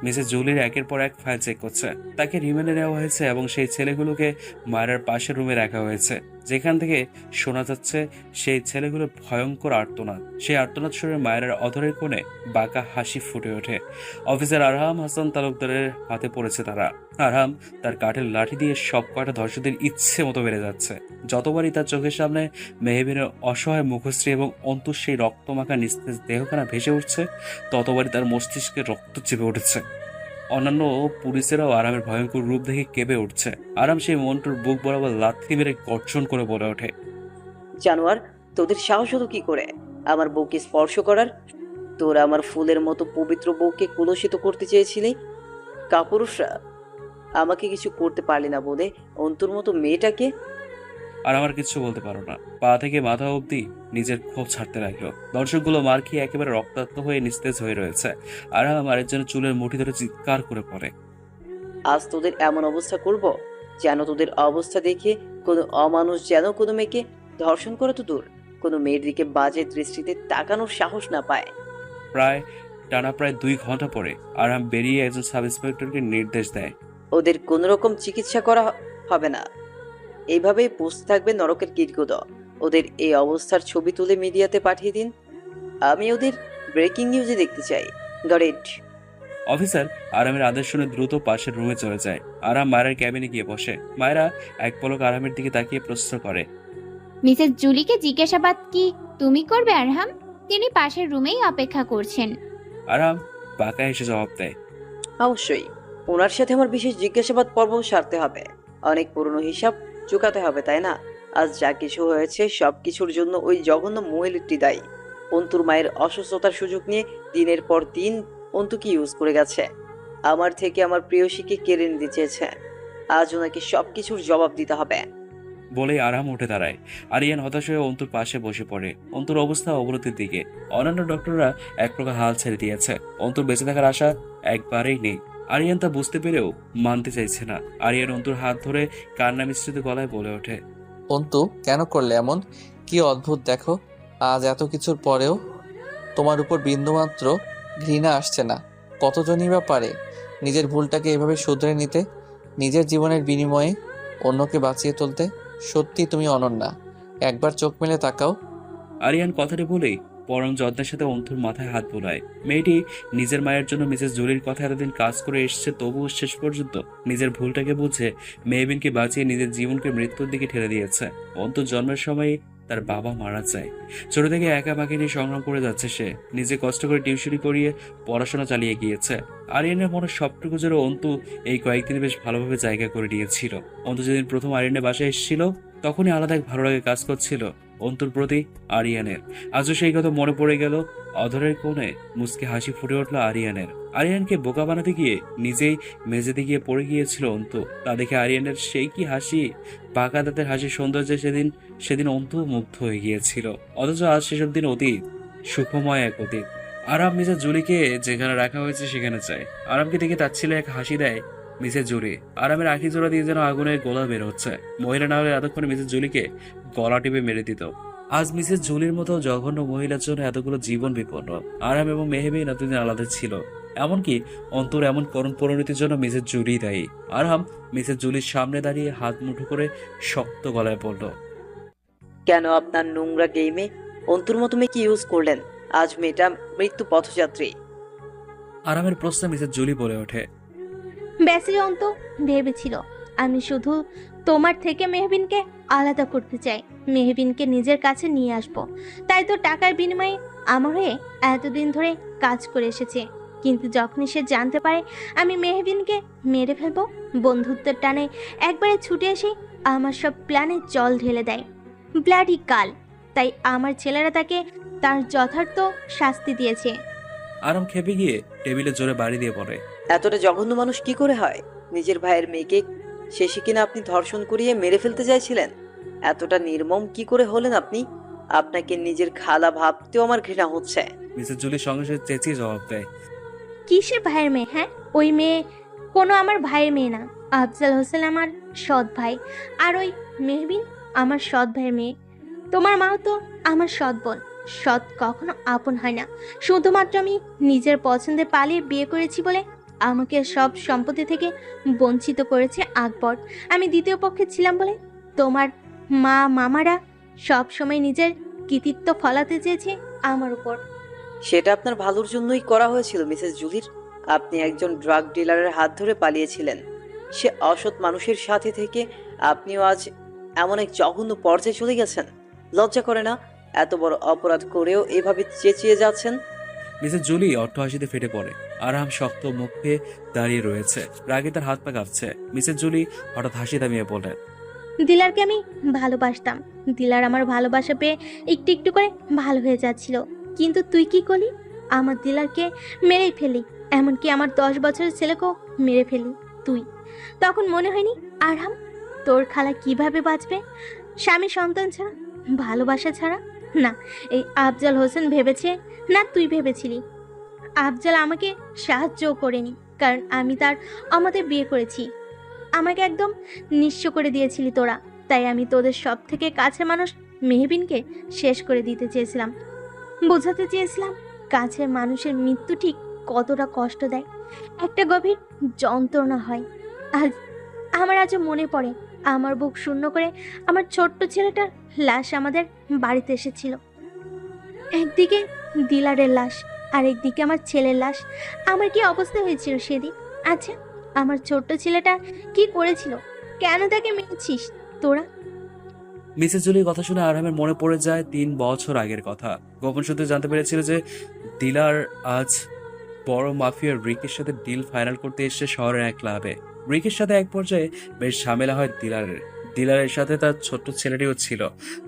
মিসেস জুলির একের পর এক ফাইল চেক করছে। তাকে রিমান্ডে নেওয়া হয়েছে এবং সেই ছেলেগুলোকে মায়ের পাশের রুমে রাখা হয়েছে, যেখান থেকে শোনা যাচ্ছে সেই ছেলেগুলোর ভয়ঙ্কর আর্তনাদ। সেই আর্তনাদ শুনে মায়ের অধরের কোণে বাঁকা হাসি ফুটে ওঠে। অফিসার আরহাম হাসান তালুকদারের হাতে পড়েছে তারা। আরহাম তার কাঠের লাঠি দিয়ে সব কয়টা ধর্ষকদের ইচ্ছে মতো বেড়ে যাচ্ছে। যতবারই তার চোখের সামনে মেহবিনের অসহায় মুখশ্রী এবং অন্তুর সেই রক্তমাখা নিস্তেজ দেহখানা ভেসে উঠছে, ততবারই তার মস্তিষ্কে রক্ত চেপে উঠেছে। অন্যান্য পুলিশেরাও আরামের ভয়ঙ্কর রূপ দেখে কেঁপে উঠছে। আরাম সেই মন্টুর বুক বরাবর লাথি মেরে গর্জন করে বলে ওঠে, জানোয়ার, তোদের সাহস হলো কি করে আমার বউকে স্পর্শ করার? তোরা আমার ফুলের মতো পবিত্র বউকে কলুষিত করতে চেয়েছিলি। কাপুরুষরা, আমাকে কিছু করতে পারলি না বলে অন্তর মতো মেয়েটাকে। আর আমার কিছু বলতে পারো না। পা থেকে মাথা অবধি নিজের ক্ষোভ ছাড়তে লাগলো। দর্শকগুলো মার খেয়ে একেবারে রক্তাক্ত হয়ে নিস্তেজ হয়ে রয়েছে। আরাম আরেকজনের চুলের মুঠি ধরে চিৎকার করে পড়ে। আজ তোদের এমন অবস্থা করব যেন তোদের অবস্থা দেখে কোনো অমানুষ যেন কোনো মেয়েকে ধর্ষণ করে তো দূর, কোনো মেয়ের দিকে বাজে দৃষ্টিতে তাকানোর সাহস না পায়। প্রায় 2 ঘন্টা পরে আরাম বেরিয়ে একজন সাব ইন্সপেক্টরকে নির্দেশ দেয়। ওদের কোনো রকম চিকিৎসা করা হবে না, এইভাবেই বসে থাকবে নরকের কীটগুদ। ওদের এই অবস্থার ছবি তুলে মিডিয়াতে পাঠিয়ে দিন, আমি ওদের ব্রেকিং নিউজে দেখতে চাই। Got it? অফিসার আরামের আদেশ শুনে দ্রুত পাশের রুমে চলে যায়। আরাম মায়ের ক্যাবিনে গিয়ে বসে। মায়েরা এক পলক আরামের দিকে তাকিয়ে প্রশ্ন করে, মিসেস জুলিকে জিজ্ঞাসাবাদ কি তুমি করবে আরহাম? তিনি পাশের রুমেই অপেক্ষা করছেন। আরাম বাঁকা এসে জবাব দেয়, অবশ্যই ওনার সাথে আমার বিশেষ জিজ্ঞাসাবাদ পর্ব সারতে হবে, অনেক পুরনো হিসাব চুকাতে হবে, তাই না? আজ যা কিছু হয়েছে সব কিছুর জন্য ওই জঘন্য মহিলাটি দায়ী। অন্তুর মায়ের অসুস্থতার সুযোগ নিয়ে দিনের পর দিন অন্তুকে ইউজ করে গেছে, আমার থেকে আমার প্রেয়সীকে কেড়ে নিতে চেয়েছে। আজ ওনাকে সবকিছুর জবাব দিতে হবে। বলেই আরাম উঠে দাঁড়ায়। আরিয়ান হতাশ হয়ে অন্তুর পাশে বসে পড়ে। অন্তুর অবস্থা অবনতির দিকে। অন্যান্য ডক্টররা এক প্রকার হাল ছেড়ে দিয়েছে। অন্তুর বেঁচে থাকার আশা একবারেই নেই। আরিয়ান তা বুঝতে পেরেও মানতে চাইছে না। আরিয়ান অন্তুর হাত ধরে কান্না মিশ্রিত গলায় বলে ওঠে, অন্তু, কেন করলে এমন? কি অদ্ভুত দেখো, আজ এত কিছুর পরেও তোমার উপর বিন্দুমাত্র ঘৃণা আসছে না। কতজনই বা পারে নিজের ভুলটাকে এভাবে শুধরে নিতে, নিজের জীবনের বিনিময়ে অন্যকে বাঁচিয়ে তুলতে? সত্যি তুমি অনন্যা, একবার চোখ মেলে তাকাও। আরিয়ান কথাটি বলেই পরম যত্নের সাথে অন্তুর মাথায় হাত বোলায়। মেয়েটি নিজের মায়ের জন্য মিসেস জুলির কথা এতদিন কাজ করে এসছে, তবুও শেষ পর্যন্ত নিজের ভুলটাকে বুঝে মেহবিনকে বাঁচিয়ে নিজের জীবনকে মৃত্যুর দিকে ঠেলে দিয়েছে। অন্তুর জন্মের সময় তার বাবা মারা যায়। ছোট থেকে একা মাকে নিয়ে সংগ্রাম করে যাচ্ছে সে। নিজে কষ্ট করে টিউশনি করিয়ে পড়াশোনা চালিয়ে গিয়েছে। আরিয়ানের মনে সবটুকু জোরে অন্তু এই কয়েকদিন বেশ ভালোভাবে জায়গা করে নিয়েছিল। অন্তু যেদিন প্রথম আরিয়ানের বাসায় এসেছিল তখনই আলাদা এক ভালো লাগে কাজ করছিল অন্তুর প্রতি আরিয়ানের। আজও সেই কথা মনে পড়ে গেল। অধরের কোণে মুচকে হাসি ফুটে উঠল আরিয়ানের। আরিয়ানকে বোকা বানাতে গিয়ে নিজেই মেঝেতে গিয়ে পড়ে গিয়েছিল অন্তু। তা দেখে আরিয়ানের সেই কি হাসি, বাঁকা দাঁতের হাসির সৌন্দর্যে সেদিন অন্তু মুগ্ধ হয়ে গিয়েছিল। অথচ আজ সেসব দিন অতীত, সুখময় এক অতীত। আরাম মিসেস জুলিকে যেখানে রাখা হয়েছে সেখানে চায়। আরামকে দেখে তাচ্ছিলে এক হাসি দেয় মিসেস জুলি। আরামের আখি জোড়া দিয়ে যেন আগুনের গোলা বের হচ্ছে। মহিলা না হলে এতক্ষণে মিসেস জুলিকে গলা টিপে মেরে দিত। আজ মিসেস জুলির মতো জঘন্য মহিলার জন্য এতগুলো জীবন বিপন্ন। আরাম এবং মেহবিন এতদিন আলাদা ছিল। এমনকি অন্তর এমন করুণ পরিণতির জন্য মিসেস জুলি দায়ী। আরাম মিসেস জুলির সামনে দাঁড়িয়ে হাত মুঠো করে শক্ত গলায় বলল, কেন আপনার নোংরা গেমে অন্তুর মতো মেয়েকে ইউজ করলেন? আজ মেয়েটা মৃত্যু পথযাত্রী। আরামের প্রশ্নে মিসেস জুলি বলে ওঠে, ব্যাসির অন্ত ভেবেছিল আমি শুধু তোমার থেকে মেহবিনকে আলাদা করতে চাই, মেহবিনকে নিজের কাছে নিয়ে আসব। তাই তো টাকার বিনিময়ে আমার হয়ে এতদিন ধরে কাজ করে এসেছে। কিন্তু যখনই সে জানতে পারে আমি মেহবিনকে মেরে ফেলবো, বন্ধুত্বের টানে একবারে ছুটে এসে আমার সব প্ল্যানে জল ঢেলে দেয়। ব্লাডি কাল। তাই আমার ছেলেরা তাকে তার যথার্থ শাস্তি দিয়েছে। আরাম খেপে গিয়ে টেবিলে জোরে বাড়ি দিয়ে পড়ে। এতটা জঘন্য মানুষ কি করে হয়? নিজের ভাইয়ের মেয়েকে শেষে কিনা আপনি ধর্ষণ করিয়ে মেরে ফেলতে চাইছিলেন। এতটা নির্মম কি করে হলেন আপনি? আপনাকে নিজের খালা ভাবতেও আমার ঘৃণা হচ্ছে। মিসেস জুলি সঙ্গে সঙ্গে চেঁচিয়ে জবাব দেয়, কিসের ভাইয়ের মেয়ে? হ্যাঁ, ওই মেয়ে কোনো আমার ভাইয়ের মেয়ে না। আফজাল হোসেন আমার সৎ ভাই, আর ওই মেহবিন আমার সৎ ভাইয়ের মেয়ে। তোমার মাও তো আমার সৎ বোন। সৎ কখনো আপন হয় না। শুধুমাত্র আমি নিজের পছন্দে পালিয়ে বিয়ে করেছি বলে আমাকে সব সম্পত্তি থেকে বঞ্চিত করেছে আকবর। আমি দ্বিতীয় পক্ষে ছিলাম বলে তোমার মা মামারা সব সময় নিজের কৃতিত্ব ফলাতে চেয়েছে আমার উপর। সেটা আপনার ভালোর জন্যই করা হয়েছিল মিসেস জুলির। আপনি একজন ড্রাগ ডিলারের হাত ধরে পালিয়েছিলেন। সে অসৎ মানুষের সাথে থেকে আপনিও আজ এমন এক জঘন্য পর্যায়ে চলে গেছেন। লজ্জা করে না? এত বড় অপরাধ করেও এভাবে চেঁচিয়ে যাচ্ছেন। মিসেস জুলি অট্টহাসিতে ফেটে পড়ে। আরাম শক্ত মুখে দাঁড়িয়ে রয়েছে, রাগে তার হাত পা কাঁপছে। মিসেস জুলি হঠাৎ হাসি থামিয়ে বলেন, দিলারকে আমি ভালোবাসতাম। দিলার আমার ভালোবাসা পেয়ে একটু একটু করে ভালো হয়ে যাচ্ছিল, কিন্তু তুই কি করলি? আমার দিলারকে মেরেই ফেলি, এমনকি আমার 10 বছরের ছেলেকেও মেরে ফেলি তুই। তখন মনে হয়নি আরহাম, তোর খালা কিভাবে বাঁচবে স্বামী সন্তান ছাড়া, ভালোবাসা ছাড়া? না, এই আফজাল হোসেন ভেবেছে, না তুই ভেবেছিলি? আফজাল আমাকে সাহায্যও করেনি, কারণ আমি তার আমাদের বিয়ে করেছি। আমাকে একদম নিঃস্ব করে দিয়েছিলি তোরা, তাই আমি তোদের সব থেকে কাছের মানুষ মেহবিনকে শেষ করে দিতে চেয়েছিলাম। বোঝাতে চেয়েছিলাম কাছের মানুষের মৃত্যু ঠিক কতটা কষ্ট দেয়, একটা গভীর যন্ত্রণা হয়। আজ আজও মনে পড়ে আমার বুক শূন্য করে আমার ছোট্ট ছেলেটার লাশ আমাদের বাড়িতে এসেছিল। একদিকে দিলারের লাশ, আর একদিকে আমার ছেলের লাশ। আমার কি অবস্থা হয়েছিল সেদিন? আচ্ছা, আমার ছোট্ট ছেলেটা কি করেছিল? কেন তাকে মেরেছিস তোরা? মিসেস জুলির কথা শুনে আরহামের মনে পড়ে যায় 3 বছর আগের কথা। গোপন সূত্রে জানতে পেরেছিল যে দিলার আজ বড় মাফিয়া রিকের সাথে ডিল ফাইনাল করতে এসেছে শহরের এক ক্লাবে। রিকের সাথে এক পর্যায়ে বেশ ঝামেলা হয় দিলারের। দিলারের সাথে তার ছোট্ট ছেলেটিও ছিল।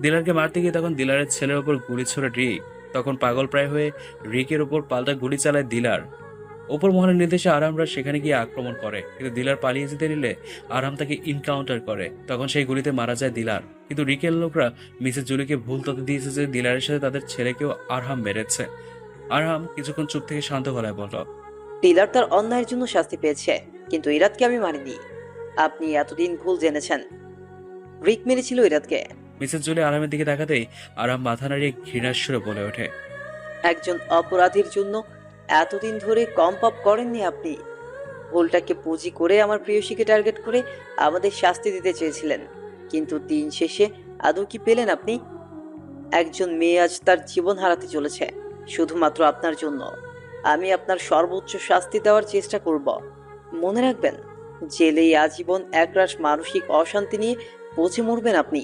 দিলারকে মারতে গিয়ে তখন দিলারের ছেলের ওপর গুলি ছোড়ে রিক। তখন পাগল প্রায় হয়ে রিকের ওপর পাল্টা গুলি চালায় দিলার। ওপর মহলের নির্দেশে আরামরা সেখানে গিয়ে আক্রমণ করে, কিন্তু দিলার পালিয়ে যেতে নিলে আরাম তাকে ইনকাউন্টার করে। তখন সেই গুলিতে মারা যায় দিলার। কিন্তু রিকের লোকরা মিসেস জুলিকে ভুল তথ্য দিয়েছে যে দিলারের সাথে তাদের ছেলেকেও আরহাম মেরেছে। আরহাম কিছুক্ষণ চুপ থেকে শান্ত গলায় বলল, দিলার তার অন্যায়ের জন্য শাস্তি পেয়েছে, কিন্তু ইরাদকে আমি মারিনি। আপনি এতদিন ভুল জেনেছেন। রিক মেরেছিল ইরাদকে। মিসেস জুলি আরামের দিকে তাকাতেই আরাম মাথা নাড়িয়ে ঘৃণার সুরে বলে ওঠে, একজন অপরাধীর জন্য এতদিন ধরে কম পাপ করেননি আপনি। ভুলটাকে পুঁজি করে আমার প্রিয়সীকে টার্গেট করে আমাদের শাস্তি দিতে চেয়েছিলেন, কিন্তু দিন শেষে আদৌ কি পেলেন আপনি? একজন মেয়ে আজ তার জীবন হারাতে চলেছে শুধুমাত্র আপনার জন্য। আমি আপনার সর্বোচ্চ শাস্তি দেওয়ার চেষ্টা করব। মনে রাখবেন, জেলেই আজীবন একরাশ মানসিক অশান্তি নিয়ে পচে মরবেন আপনি।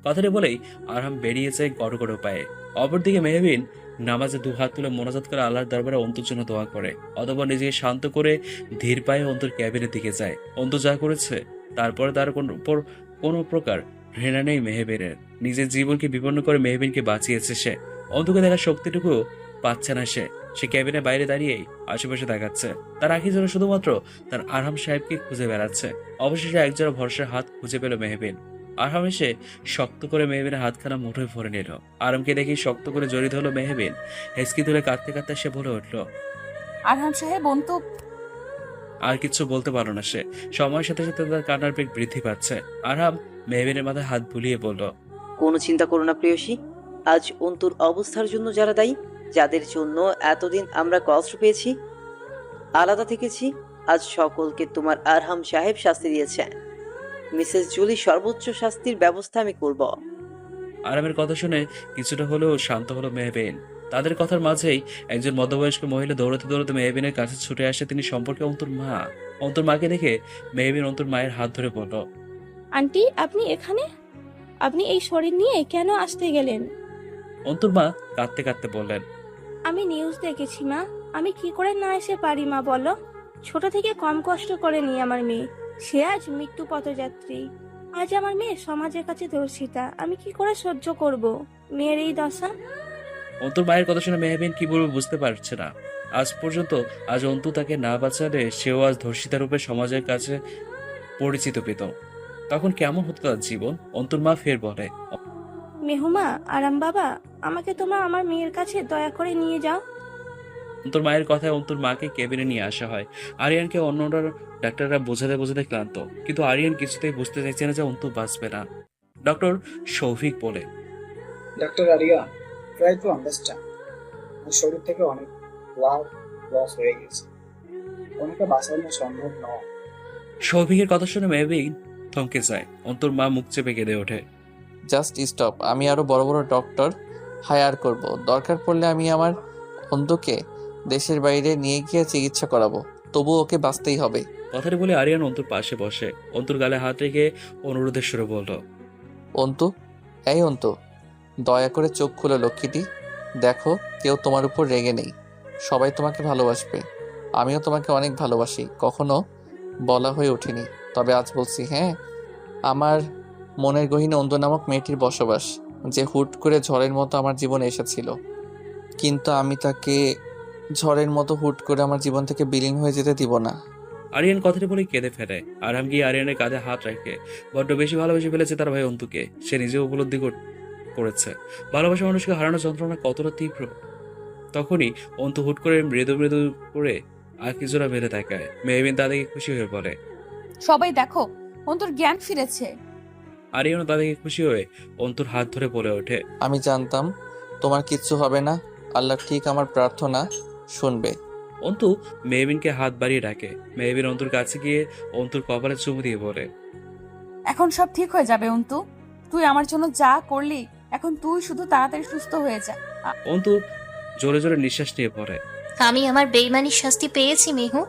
কথাটি বলেই আরহাম বেরিয়ে যায় গড়গড় পায়ে। অপরদিকে মেহবিন নামাজে 2 হাত তুলে মোনাজাত করে আল্লাহর দরবারে অন্তুর জন্য দোয়া করে। অতঃপর নিজেকে শান্ত করে ধীর পায়ে অন্তুর ক্যাবিনের দিকে যায়। অন্তু যা করেছে তারপরে তার উপর কোনো প্রকার ঘৃণা নেই মেহবিনের। নিজের জীবনকে বিপন্ন করে মেহবিনকে বাঁচিয়েছে সে। অন্তুকে দেখার শক্তিটুকু পাচ্ছে না সে। সে ক্যাবিনের বাইরে দাঁড়িয়েই আশেপাশে তাকাচ্ছে। তার আঁখি যেন শুধুমাত্র তার আরহাম সাহেবকে খুঁজে বেড়াচ্ছে। অবশেষে একজোড়া ভরসার হাত খুঁজে পেল মেহবিন। আরহাম এসে শক্ত করে মেহবিনের হাতখানা মুঠোয় ভরে নিল। আরামকে দেখে শক্ত করে জড়িত হলো মেহবিন। হেসকি তুলে কাঁদতে কাঁদতে সে বলে উঠল, আরহাম সাহেব, অন্তু। আর কিছু বলতে পারলো না সে। সময়ের সাথে সাথে তার কান্নার বেগ বৃদ্ধি পাচ্ছে। আরহাম মেহবিনের মাথায় হাত বুলিয়ে বলল, কোনো চিন্তা করো না প্রেয়সী। আজ অন্তুর অবস্থার জন্য যারা দায়ী, যাদের জন্য এতদিন আমরা কষ্ট পেয়েছি, আলাদা থেকেছি, আজ সকলকে তোমার আরহাম সাহেব শাস্তি দিয়েছে। মিসেস জুলি সর্বোচ্চ শাস্তির ব্যবস্থা আমি করব। আরামের কথা শুনে কিছুটা হলেও শান্ত হলো মেহবিন। তাদের কথার মাঝেই একজন মধ্যবয়স্ক মহিলা দৌড়াতে দৌড়াতে মেহবিনের কাছে ছুটে আসে। তিনি সম্পর্কে অন্তুর মা। অন্তুর মাকে দেখে মেহবিন অন্তুর মায়ের হাত ধরে বলল, আন্টি, আপনি এখানে? আপনি এই শরীর নিয়ে কেন আসতে গেলেন? অন্তুর মা কাঁদতে কাঁদতে বললেন, আমি নিউজ দেখেছি মা। আমি কি করে না এসে পারি মা, বলো? ছোট থেকে কম কষ্ট করেনি আমার মেয়ে, সে আজ মৃত্যু পথযাত্রী। আজ আমার মেয়ে সমাজের কাছে দর্শিতা, আমি কি করে সহ্য করব মেয়ের এই দশা? অন্তুর মায়ের কথা শুনে মেহবিন কি বলবে বুঝতে পারছে না। আজ অন্তু তাকে না বাঁচালে সেও আজ ধর্ষিতা রূপে সমাজের কাছে পরিচিত পেত। তখন কেমন হতো তার জীবন? অন্তুর মা ফের বলে, মেহুমা, আরাম বাবা, আমাকে তোমরা আমার মেয়ের কাছে দয়া করে নিয়ে যাও। অন্তুর মায়ের কথায় অন্তুর মাকে কেবিনে নিয়ে আসা হয়। আরিয়ানকে অন্যরা ডাক্তাররা বোঝাতে বোঝাতে ক্লান্ত, কিন্তু আরিয়ান কিছুতেই বুঝতে চাইছে না যে অন্তু বাঁচবে না। ডক্টর শৌভিক বলে, doctor Aria, try to understand. ওর শরীর থেকে অনেক ব্লাড লস হয়ে গেছে, ওনাকে বাঁচানো সম্ভব নয়। শৌভিকের কথা শুনে মেহবিন থমকে যায়। অন্তুর মা মুখ চেপে কেঁদে ওঠে, জাস্ট স্টপ। আমি আরো বড় বড় ডক্টর হায়ার করব। দরকার পড়লে আমি আমার অন্তুকে দেশের বাইরে নিয়ে গিয়ে চিকিৎসা করাবো, তবু ওকে বাঁচতেই হবে। কথাটি বলে আরিয়ান অন্তুর পাশে বসে অন্তুর গালে হাত রেখে অনুরোধের সুরে বলল, অন্তু, এই অন্তু, দয়া করে চোখ খুলে লক্ষ্মীটি। দেখো, কেউ তোমার উপর রেগে নেই, সবাই তোমাকে ভালোবাসবে। আমিও তোমাকে অনেক ভালোবাসি, কখনো বলা হয়ে ওঠেনি, তবে আজ বলছি। হ্যাঁ, আমার মনের গহীনে অন্তু নামক মেয়েটির বসবাস, যে হুট করে ঝড়ের মতো আমার জীবনে এসেছিল। কিন্তু আমি তাকে ঝড়ের মতো হুট করে আমার জীবন থেকে বিলীন হয়ে যেতে দিব না। আরিয়ান কথাটি বলে কেঁদে ফেলে। আরাম গিয়ে আরিয়ানের কাঁধে হাত রাখে। বড্ড বেশি ভালোবেসে ফেলেছে তার ভাই অন্তুকে। সে নিজেও উপলব্ধি করেছে ভালোবাসা মানুষকে হারানোর যন্ত্রণা কতটা তীব্র। তখনই অন্তু হুট করে মৃদু মৃদু করে আঁকিজোড়া মেরে তাকায়। মেহবিন তাদেরকে খুশি হয়ে পড়ে। সবাই দেখো, অন্তর জ্ঞান ফিরেছে। আরিয়ানও তাদেরকে খুশি হয়ে অন্তুর হাত ধরে বলে ওঠে, আমি জানতাম তোমার কিচ্ছু হবে না। আল্লাহ ঠিক আমার প্রার্থনা শুনবে। অন্তু মেহবিনকে হাত বাড়িয়ে ডাকে। মেহবিন অন্তুর কাছে গিয়ে অন্তুর কপালে চুমু দিয়ে বলে, এখন সব ঠিক হয়ে যাবে অন্তু। তুই আমার জন্য যা করলি, এখন তুই শুধু তাড়াতাড়ি সুস্থ হয়ে যা। অন্তু জোরে জোরে নিঃশ্বাস নিয়ে পড়ে। আমি আমার বেইমানির শাস্তি পেয়েছি মেহু।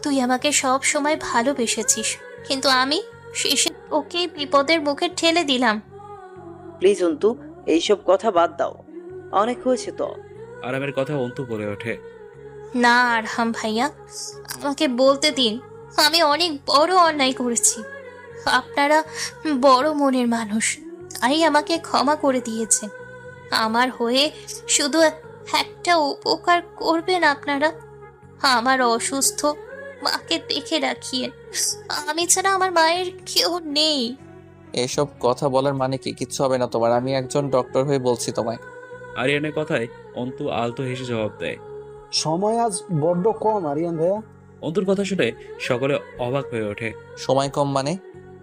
তুই আমাকে সব সময় ভালোবেসেছিস, কিন্তু আমি শেষে ওকে বিপদের মুখে ঠেলে দিলাম। প্লিজ অন্তু, এইসব কথা বাদ দাও, অনেক হয়েছে তো। আরামের কথা অন্তু বলে ওঠে, না আরহাম ভাইয়া, আমাকে বলতে দিন। আমি অনেক বড় অন্যায় করেছি। আপনারা বড় মনের মানুষ, তাই আমাকে ক্ষমা করে দিয়েছেন। আমার হয়ে শুধু একটা উপকার করবেন আপনারা। আমার অসুস্থ মাকে দেখে রাখিয়েন। আমি ছাড়া আমার মায়ের কেউ নেই। এসব কথা বলার মানে কি? কিচ্ছু হবে না তোমার। আমি একজন ডক্টর হয়ে বলছি তোমায়। আরিয়ানের কথায় অন্তু আলতো হেসে জবাব দেয়। সময় আজ বড্ড কম আরিয়ান ভাইয়া। অন্তুর কথা শুনে সকলে অবাক হয়ে ওঠে। সময় কম মানে?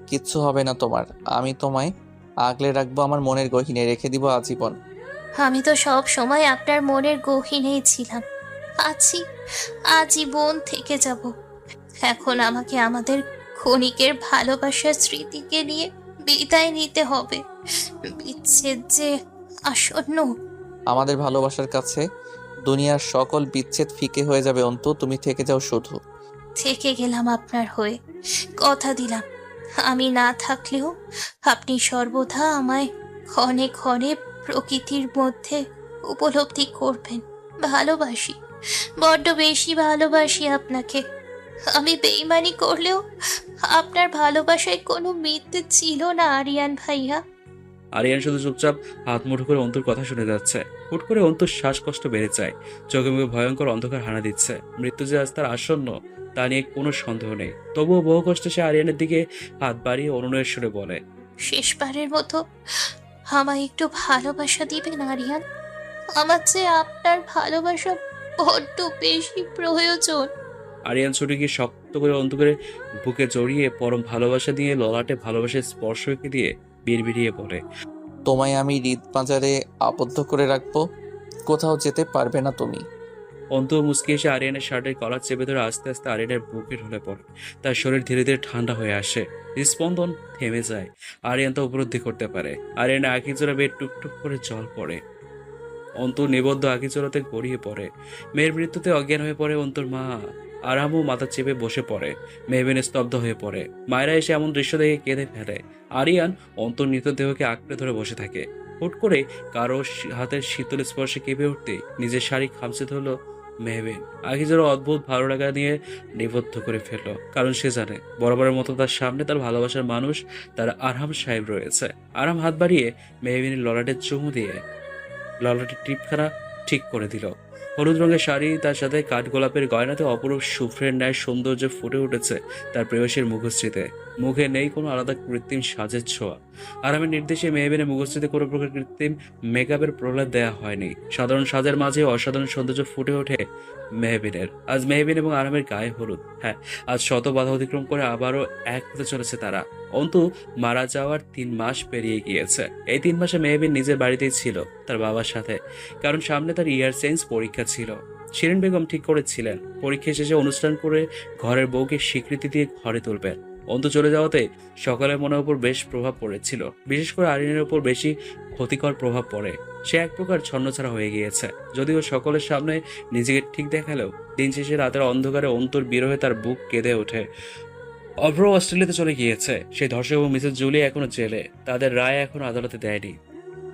কিচ্ছু হবে না তোমার। আমি তোমায় আগলে রাখবো আমার মনের গহীনে, রেখে দিব আজীবন। আমি তো সব সময় আপনার মনের গহীনেই ছিলাম, আছি, আজীবন থেকে যাব। এখন আমাকে আমাদের ক্ষণিকের ভালোবাসার স্মৃতিকে নিয়ে বিদায় নিতে হবে। বিচ্ছেদ যে আসন্ন। আমাদের ভালোবাসার কাছে দুনিয়ার সকল বিচ্ছেদ ফিকে হয়ে যাবে অন্তু। তুমি থেকে যাও শুধু। থেকে গেলাম আপনার হয়ে, কথা দিলাম। আমি না থাকলেও আপনি সর্বদা আমায় ক্ষণে ক্ষণে প্রকৃতির মধ্যে উপলব্ধি করবেন। ভালোবাসি, বড্ড বেশি ভালোবাসি আপনাকে। আমি বেইমানি করলেও আপনার ভালোবাসায় কোনো মিথ্যে ছিল না আরিয়ান ভাইয়া। আরিয়ান শুধু চুপচাপ হাত মুঠো করে অন্তুর কথা শুনে যাচ্ছে। হুট করে অন্তুর শ্বাসকষ্ট বেড়ে যায়। চোখে মুখে ভয়ঙ্কর অন্ধকার হানা দিচ্ছে। মৃত্যু যে আজ তার আসন্ন তা নিয়ে কোনো সন্দেহ নেই। তবুও বহু কষ্টে সে আরিয়ানের দিকে হাত বাড়িয়ে অনুনয়ের সুরে বলে, শেষবারের মতো আমায় একটু ভালোবাসা দিবেন আরিয়ান। আমার চেয়ে আপনার ভালোবাসা বড্ড বেশি প্রয়োজন। আরিয়ান ছুটে গিয়ে শক্ত করে অন্তু করে বুকে জড়িয়ে পরম ভালোবাসা দিয়ে ললাটে ভালোবাসার স্পর্শ রেখে দিয়ে বিড়বিড়িয়ে পড়ে, তোমায় আমি হৃদ পাঁজারে আবদ্ধ করে রাখবো, কোথাও যেতে পারবে না তুমি। অন্তু মুচকি এসে আরিয়ানের শার্টের কলার চেপে ধরে আস্তে আস্তে আরিয়ানের বুকে ঢলে পড়ে। তার শরীর ধীরে ধীরে ঠান্ডা হয়ে আসে। স্পন্দন থেমে যায়। আরিয়ান তা উপলব্ধি করতে পারে। আরিয়ানের আঁকিজোড়া বেয়ে টুকটুক করে জল পড়ে। অন্তু নিবদ্ধ আঁকিজোড়াতে গড়িয়ে পড়ে। মেয়ের মৃত্যুতে অজ্ঞান হয়ে পড়ে অন্তুর মা। আরামও মাথা চেপে বসে পড়ে। মেহবিন স্তব্ধ হয়ে পড়ে। মায়েরা এসে এমন দৃশ্য দেখে কেঁদে ফেলে। আরিয়ান অন্তর মৃতদেহকে আঁকড়ে ধরে বসে থাকে। হুট করে কারো হাতের শীতল স্পর্শে কেঁপে উঠতে নিজের শাড়ি খামচে ধরলো মেহবিন। আখিজোর অদ্ভুত ভালো লাগা নিয়ে নিবদ্ধ করে ফেললো। কারণ সে জানে বরাবরের মতো তার সামনে তার ভালোবাসার মানুষ, তার আরহাম সাহেব রয়েছে। আরহাম হাত বাড়িয়ে মেহবিনের ললাটের চুমু দিয়ে ললাটের টিপখানা ঠিক করে দিল। হলুদ রঙের শাড়ি, তার সাথে কাঠগোলাপের গয়নাতে অপরূপ সুফ্রের ন্যায় সৌন্দর্য ফুটে উঠেছে তার প্রেয়সীর মুখশ্রীতে। মুখে নেই কোনো আলাদা কৃত্রিম সাজের ছোঁয়া। আরামের নির্দেশে মেহবিনের মুখশ্রীতে কোনো প্রকার কৃত্রিম মেকআপের প্রহ্লাদ দেয়া হয়নি। সাধারণ সাজের মাঝে অসাধারণ সৌন্দর্য ফুটে ওঠে মেহবিনের। আজ মেহবিন এবং আরামের গায়ে হলুদ। হ্যাঁ, আজ শত বাধা অতিক্রম করে আবারও এক হতে চলেছে তারা। অন্তু মারা যাওয়ার 3 মাস পেরিয়ে গিয়েছে। এই 3 মাসে মেহবিন নিজের বাড়িতেই ছিল তার বাবার সাথে। কারণ সামনে তার ইয়ার চেঞ্জ পরীক্ষা ছিল। শিরিন বেগম ঠিক করেছিলেন পরীক্ষা শেষে অনুষ্ঠান করে ঘরের বউকে স্বীকৃতি দিয়ে ঘরে তুলবেন। অন্তু চলে যাওয়াতে সকলের মনের উপর বেশ প্রভাব পড়েছিল। বিশেষ করে আরিনের উপর বেশি ক্ষতিকর প্রভাব পড়ে। সে এক প্রকার ছন্নছাড়া হয়ে গিয়েছে। যদিও সকলের সামনে নিজেকে ঠিক দেখালেও দিন শেষে রাতের অন্ধকারে অন্তুর বিরহে তার বুক কেঁদে ওঠে। অভ্র অস্ট্রেলিয়াতে চলে গিয়েছে। সেই ধর্ষক এবং মিসেস জুলি এখনো জেলে। তাদের রায় এখনো আদালতে দেয়নি।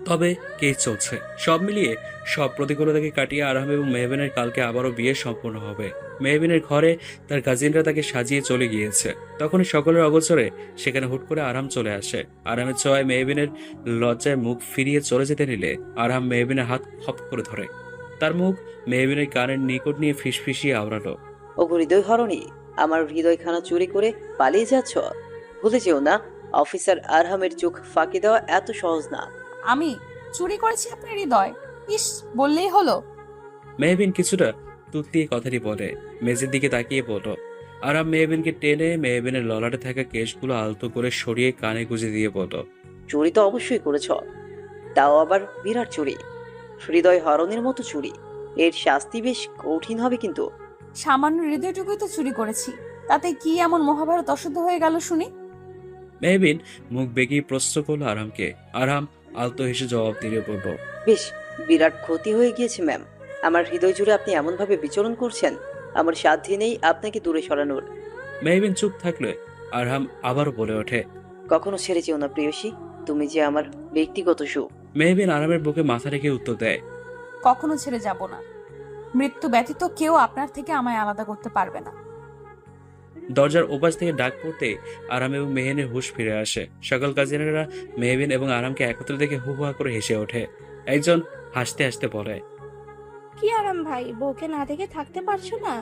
তবে কেস চলছে। সব মিলিয়ে সব প্রতিকূলতাকে কাটিয়ে আরহাম এবং মেহবিনের কালকে আবারও বিয়ে সম্পূর্ণ হবে। মেহবিনের ঘরে তার কাজিনরা তাকে সাজিয়ে চলে গিয়েছে। তখনই সকলের অগোচরে সেখানে হুট করে আরহাম চলে আসে। আরহামের ছোঁয়ায় মেহবিনের লজ্জায় মুখ ফিরিয়ে চলে যেতে নিলে আরহাম মেহবিনের হাত খপ করে ধরে তার মুখ মেহবিনের কানের নিকট নিয়ে ফিসফিসিয়ে আওড়ালো। ওগো হৃদয় হরণী, আমার হৃদয়খানা চুরি করে পালিয়ে যাচ্ছ? ভুলে যেও না, অফিসার আরহামের চোখ ফাঁকি দেওয়া এত সহজ না। আমি চুরি করেছি আপনার হৃদয়? ইস, বললেই হলো। মেহবিন কিছুটা তুতলিয়ে কথাটি বলে মেজের দিকে তাকিয়ে বলল। আরহাম মেহবিনকে টেনে মেহবিনের ললাটে থাকা কেশগুলো আলতো করে সরিয়ে কানে গুঁজে দিয়ে বলল। চুরি তো অবশ্যই করেছ, তাও আবার বিরাট চুরি, হৃদয় হরণের মতো চুরি। এর শাস্তি বেশ কঠিন হবে কিন্তু। সামান্য হৃদয়টুকুই তো চুরি করেছি, তাতে কি এমন মহাভারত অশুদ্ধ হয়ে গেল শুনি? মেহবিন মুখ বেঁকিয়ে প্রশ্ন করলো আরহামকে। আরহাম আলতো হেসে জবাব দিয়ে বলল। বেশ বিরাট ক্ষতি হয়ে গিয়েছে ম্যাম। আমার হৃদয় জুড়ে আপনি এমনভাবে বিচরণ করছেন, আমার সাধ্যে নেই আপনাকে দূরে সরানোর। মেহবিন চুপ থাকলে আরহাম আবারও বলে ওঠে। কখনো ছেড়ে যেও না প্রেয়সী, তুমি যে আমার ব্যক্তিগত সুখ। মেহবিন আরহামের বুকে মাথা রেখে উত্তর দেয়। কখনো ছেড়ে যাব না। মৃত্যু ব্যতীত কেউ আপনার থেকে আমায় আলাদা করতে পারবে না। দরজার ওপাশ থেকে ডাক পড়তে আরাম এবং মেহেনের হুঁশ ফিরে আসে। সকল কাজিনেরা মেহবিন এবং আরামকে একত্র দেখে হু হুয়া করে হেসে ওঠে। একজন হাসতে হাসতে বলে। কি আরাম ভাই, বউকে না দেখে থাকতে পারছো না?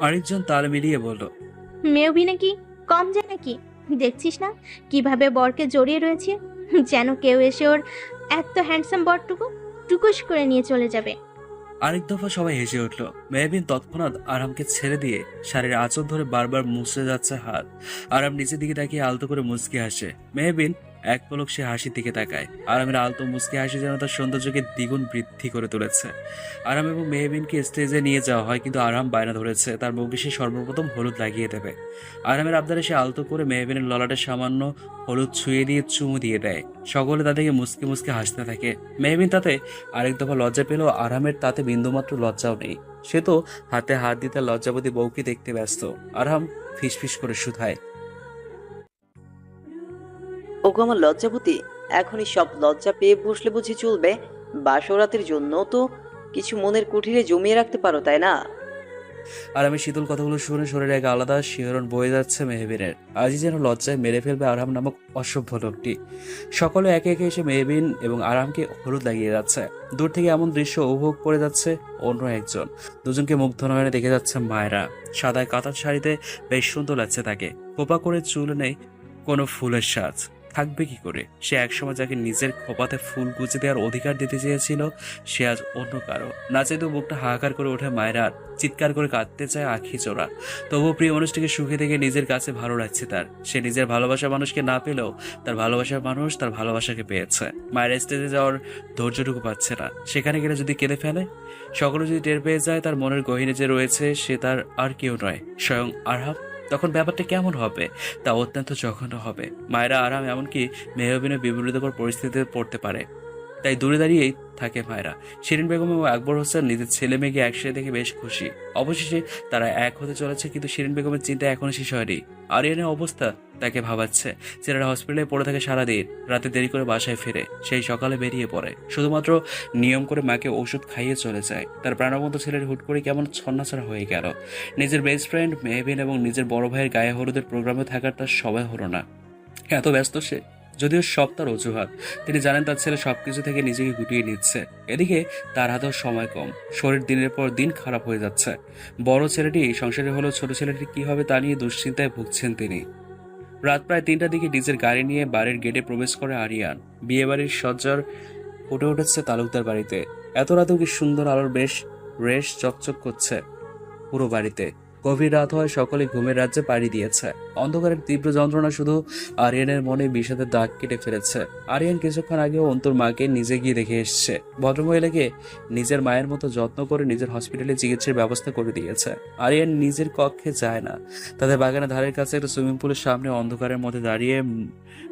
আরেকজন তাল মিলিয়ে বলল। মেহবি নাকি কম যায় নাকি? দেখছিস না কিভাবে বরকে জড়িয়ে রয়েছে, যেন কেউ এসে ওর এত হ্যান্ডসাম বরটুকু টুকুস করে নিয়ে চলে যাবে। আরেক দফা সবাই হেসে উঠল। মেহবিন তৎক্ষণাৎ আরামকে ছেড়ে দিয়ে শাড়ির আঁচল ধরে বারবার মুছড়ে যাচ্ছে হাত। আরাম নিচের দিকে তাকিয়ে আলতো করে মুচকি হাসে। মেহবিন এক পলক সে হাসির দিকে তাকায়। আরামের আলতো মুচকি হাসি যেন তার সৌন্দর্যকে দ্বিগুণ বৃদ্ধি করে তুলেছে। আরাম এবং মেহবিনকে স্টেজে নিয়ে যাওয়া হয়, কিন্তু আরাম বায়না ধরেছে তার বউকে সে সর্বপ্রথম হলুদ লাগিয়ে দেবে। আরামের আবদারে সে আলতো করে মেহবিনের ললাটে সামান্য হলুদ ছুঁয়ে দিয়ে চুমু দিয়ে দেয়। সকলে তাদেরকে মুচকি মুচকি হাসতে থাকে। মেহবিন তাতে আরেক দফা লজ্জা পেলেও আরামের তাতে বিন্দুমাত্র লজ্জাও নেই। সে তো হাতে হাত দিতে লজ্জাবতী বউকে দেখতে ব্যস্ত। আরাম ফিসফিস করে শুধায়। ওগো আমার লজ্জাবতী, এখনই সব লজ্জা পেয়ে বসলে বুঝি চলবে? বাসরাতের জন্য তো কিছু মনের কুঠিরে জমিয়ে রাখতে পারো, তাই না? আরামের শীতল কথাগুলো শুনে শরীরে এক আলাদা শিহরণ বয়ে যাচ্ছে মেহবিনের। আজই যেন লজ্জায় মেরে ফেলবে আরাম নামক অসভ্য লোকটি। সকলে একে একে এসে মেহবিন এবং আরামকে হলুদ লাগিয়ে যাচ্ছে। দূর থেকে এমন দৃশ্য উপভোগ করে যাচ্ছে অন্য একজন। দুজনকে মুগ্ধ নয়নে দেখে যাচ্ছে মায়েরা। সাদায় কাতার শাড়িতে বেশ সুন্দর লাগছে তাকে। খোপা করে চুল নেই কোনো ফুলের সাজ, থাকবে কি করে? সে একসময় যাকে নিজের খোপাতে ফুল গুজে দেওয়ার অধিকার দিতে চেয়েছিল, সে আজ অন্য কারো। না চাইতেও বুকটা হাহাকার করে ওঠে মায়েরার। চিৎকার করে কাঁদতে চায় আখি চোরা। তবুও প্রিয় মানুষটিকে সুখে দেখে নিজের কাছে ভালো লাগছে তার। সে নিজের ভালোবাসার মানুষকে না পেলেও তার ভালোবাসার মানুষ তার ভালোবাসাকে পেয়েছে। মায়ের স্টেজে যাওয়ার ধৈর্যটুকু পাচ্ছে না। সেখানে গেলে যদি কেঁদে ফেলে, সকলে যদি টের পেয়ে যায় তার মনের গহীনে যে রয়েছে সে তার আর কেউ নয়, স্বয়ং আরহাম, তখন ব্যাপারটা কেমন হবে? তা অত্যন্ত জঘন্য হবে। মায়েরা আরাম এমনকি মেহবিনের বিব্রতকর পরিস্থিতিতে পড়তে পারে, তাই দূরে দাঁড়িয়েই থাকে মায়েরা। শিরিন বেগম এবং আকবর হোসেন নিজের ছেলে মেয়েকে একসাথে দেখে বেশ খুশি। অবশেষে তারা এক হতে চলেছে, কিন্তু শিরিন বেগমের চিন্তা এখনো শেষ হয়নি। আরিয়ানের অবস্থা তাকে ভাবাচ্ছে। ছেলেরা হসপিটালে পড়ে থাকে সারাদিন, রাতে দেরি করে বাসায় ফিরে। সেই সকালে বেরিয়ে পড়ে, শুধুমাত্র নিয়ম করে মাকে ওষুধ খাইয়ে চলে যায়। তার প্রাণবন্ত ছেলের হুট করে কেমন ছন্নাছাড়া হয়ে গেল। নিজের বেস্ট ফ্রেন্ড মেহবিন এবং নিজের বড় ভাইয়ের গায়ে হলুদের প্রোগ্রামে থাকার তার সময় হলো না। এত ব্যস্ত সে, যদিও সব তার অজুহাত। তিনি জানেন তার ছেলে সবকিছু থেকে নিজেকে গুটিয়ে নিচ্ছে। এদিকে তার হাতেও সময় কম। শরীর দিনের পর দিন খারাপ হয়ে যাচ্ছে। বড় ছেলেটি সংসারে হলেও ছোট ছেলেটি কি হবে তা নিয়ে দুশ্চিন্তায় ভুগছেন তিনি। রাত প্রায় 3টার দিকে নিজের গাড়ি নিয়ে বাড়ির গেটে প্রবেশ করে আরিয়ান। বিয়ে বাড়ির সজ্জার ফুটে উঠেছে তালুকদার বাড়িতে। এত রাতেও কি সুন্দর আলোর বেশ রেশ চকচক করছে পুরো বাড়িতে। গভীর রাত হয়, সকলে ঘুমের রাজ্যে পাড়ি দিয়েছে। অন্ধকারের তীব্র যন্ত্রণা শুধু আরিয়ানের মনে বিষাদের দাগ কেটে ফেলেছে। আরিয়ান কিছুক্ষণ আগেও অন্তর মাকে নিজে গিয়ে দেখে এসছে। ভদ্রমহিলাকে নিজের মায়ের মতো যত্ন করে নিজের হসপিটালে চিকিৎসার ব্যবস্থা করে দিয়েছে। আরিয়ান নিজের কক্ষে যায় না। তাদের বাগানের ধারের কাছে একটা সুইমিং পুলের সামনে অন্ধকারের মধ্যে দাঁড়িয়ে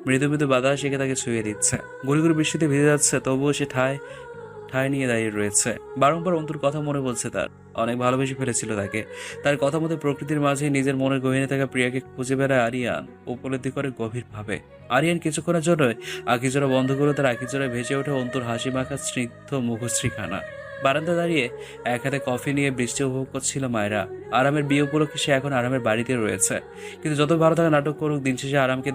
মৃদু মৃদু বাতাস এঁকে তাকে ছুঁয়ে দিচ্ছে। গুড়ি গুড়ি বৃষ্টিতে ভিজে যাচ্ছে, তবুও সে ঠায় ঠাঁই নিয়ে দাঁড়িয়ে রয়েছে। বারংবার অন্তুর কথা মনে পড়ছে তার। অনেক ভালোবেসে ফেলেছিল তাকে। তার কথা মতো প্রকৃতির মাঝে নিজের মনের গহীনে থাকা প্রিয়াকে খুঁজে বেড়ায় আরিয়ান উপলব্ধি করে গভীরভাবে। আরিয়ান কিছুক্ষণের জন্য আখিজোড়া বন্ধ করে তার আখিজোড়ায় ভেসে ওঠে অন্তুর হাসি মাখা স্নিগ্ধ মুখশ্রীখানা। বারান্দা দাঁড়িয়ে এক হাতে কফি নিয়ে বৃষ্টি উপভোগ করছিল মায়েরা। আরামের বিয়ে উপলক্ষে সে এখন আরামের বাড়িতে রয়েছে, কিন্তু যত ভালো থাকা নাটক করুক, দিন শেষে আরামকে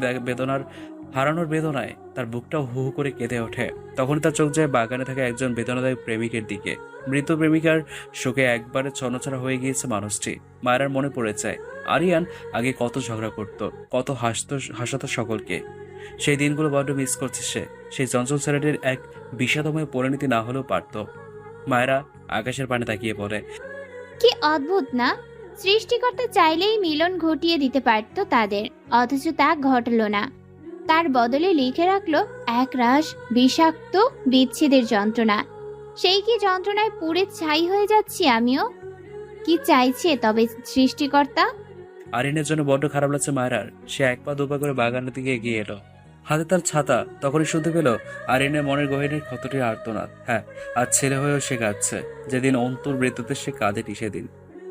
হারানোর বেদনায় তার বুকটাও হু হু করে কেঁদে ওঠে। তখন তার চোখ যায় বাগানে থাকা একজন বেদনাদায়ক প্রেমিকের দিকে। মৃত প্রেমিকার শোকে একবারে ছন্নছাড়া হয়ে গিয়েছে মানুষটি। মায়েরার মনে পড়ে যায় আরিয়ান আগে কত ঝগড়া করত, কত হাসাতো সকলকে। সেই দিনগুলো বড্ড মিস করছে সে। সেই চঞ্চল ছেলেটির এক বিষাদময় পরিণতি না হলেও পারত। মায়েরা আকাশের পানে তাকিয়ে পড়ে। কি অদ্ভুত না, সৃষ্টিকর্তা চাইলেই মিলন ঘটিয়ে দিতে পারত তাদের, অথচ তা ঘটলো না। তার বদলে লিখে রাখলো এক রাশ বিষাক্ত বিচ্ছেদের যন্ত্রণা। সেই কি যন্ত্রণায় পুড়ে ছাই হয়ে যাচ্ছি আমিও? কি চাইছে তবে সৃষ্টিকর্তা? আরিয়ানের জন্য বড্ড খারাপ লাগছে মায়েরার। সে এক পা দুপা করে বাগানের দিকে এগিয়ে এলো, হাতে তার ছাতা। তখনই শুনতে পেল আরিয়ানের মনের গহীনের ক্ষতটির আর্তনাদ। হ্যাঁ, আর ছেলে হয়েও সে কাঁদছে। যেদিন অন্তুর মৃত্যুতে সে কাঁদেনি, সেদিন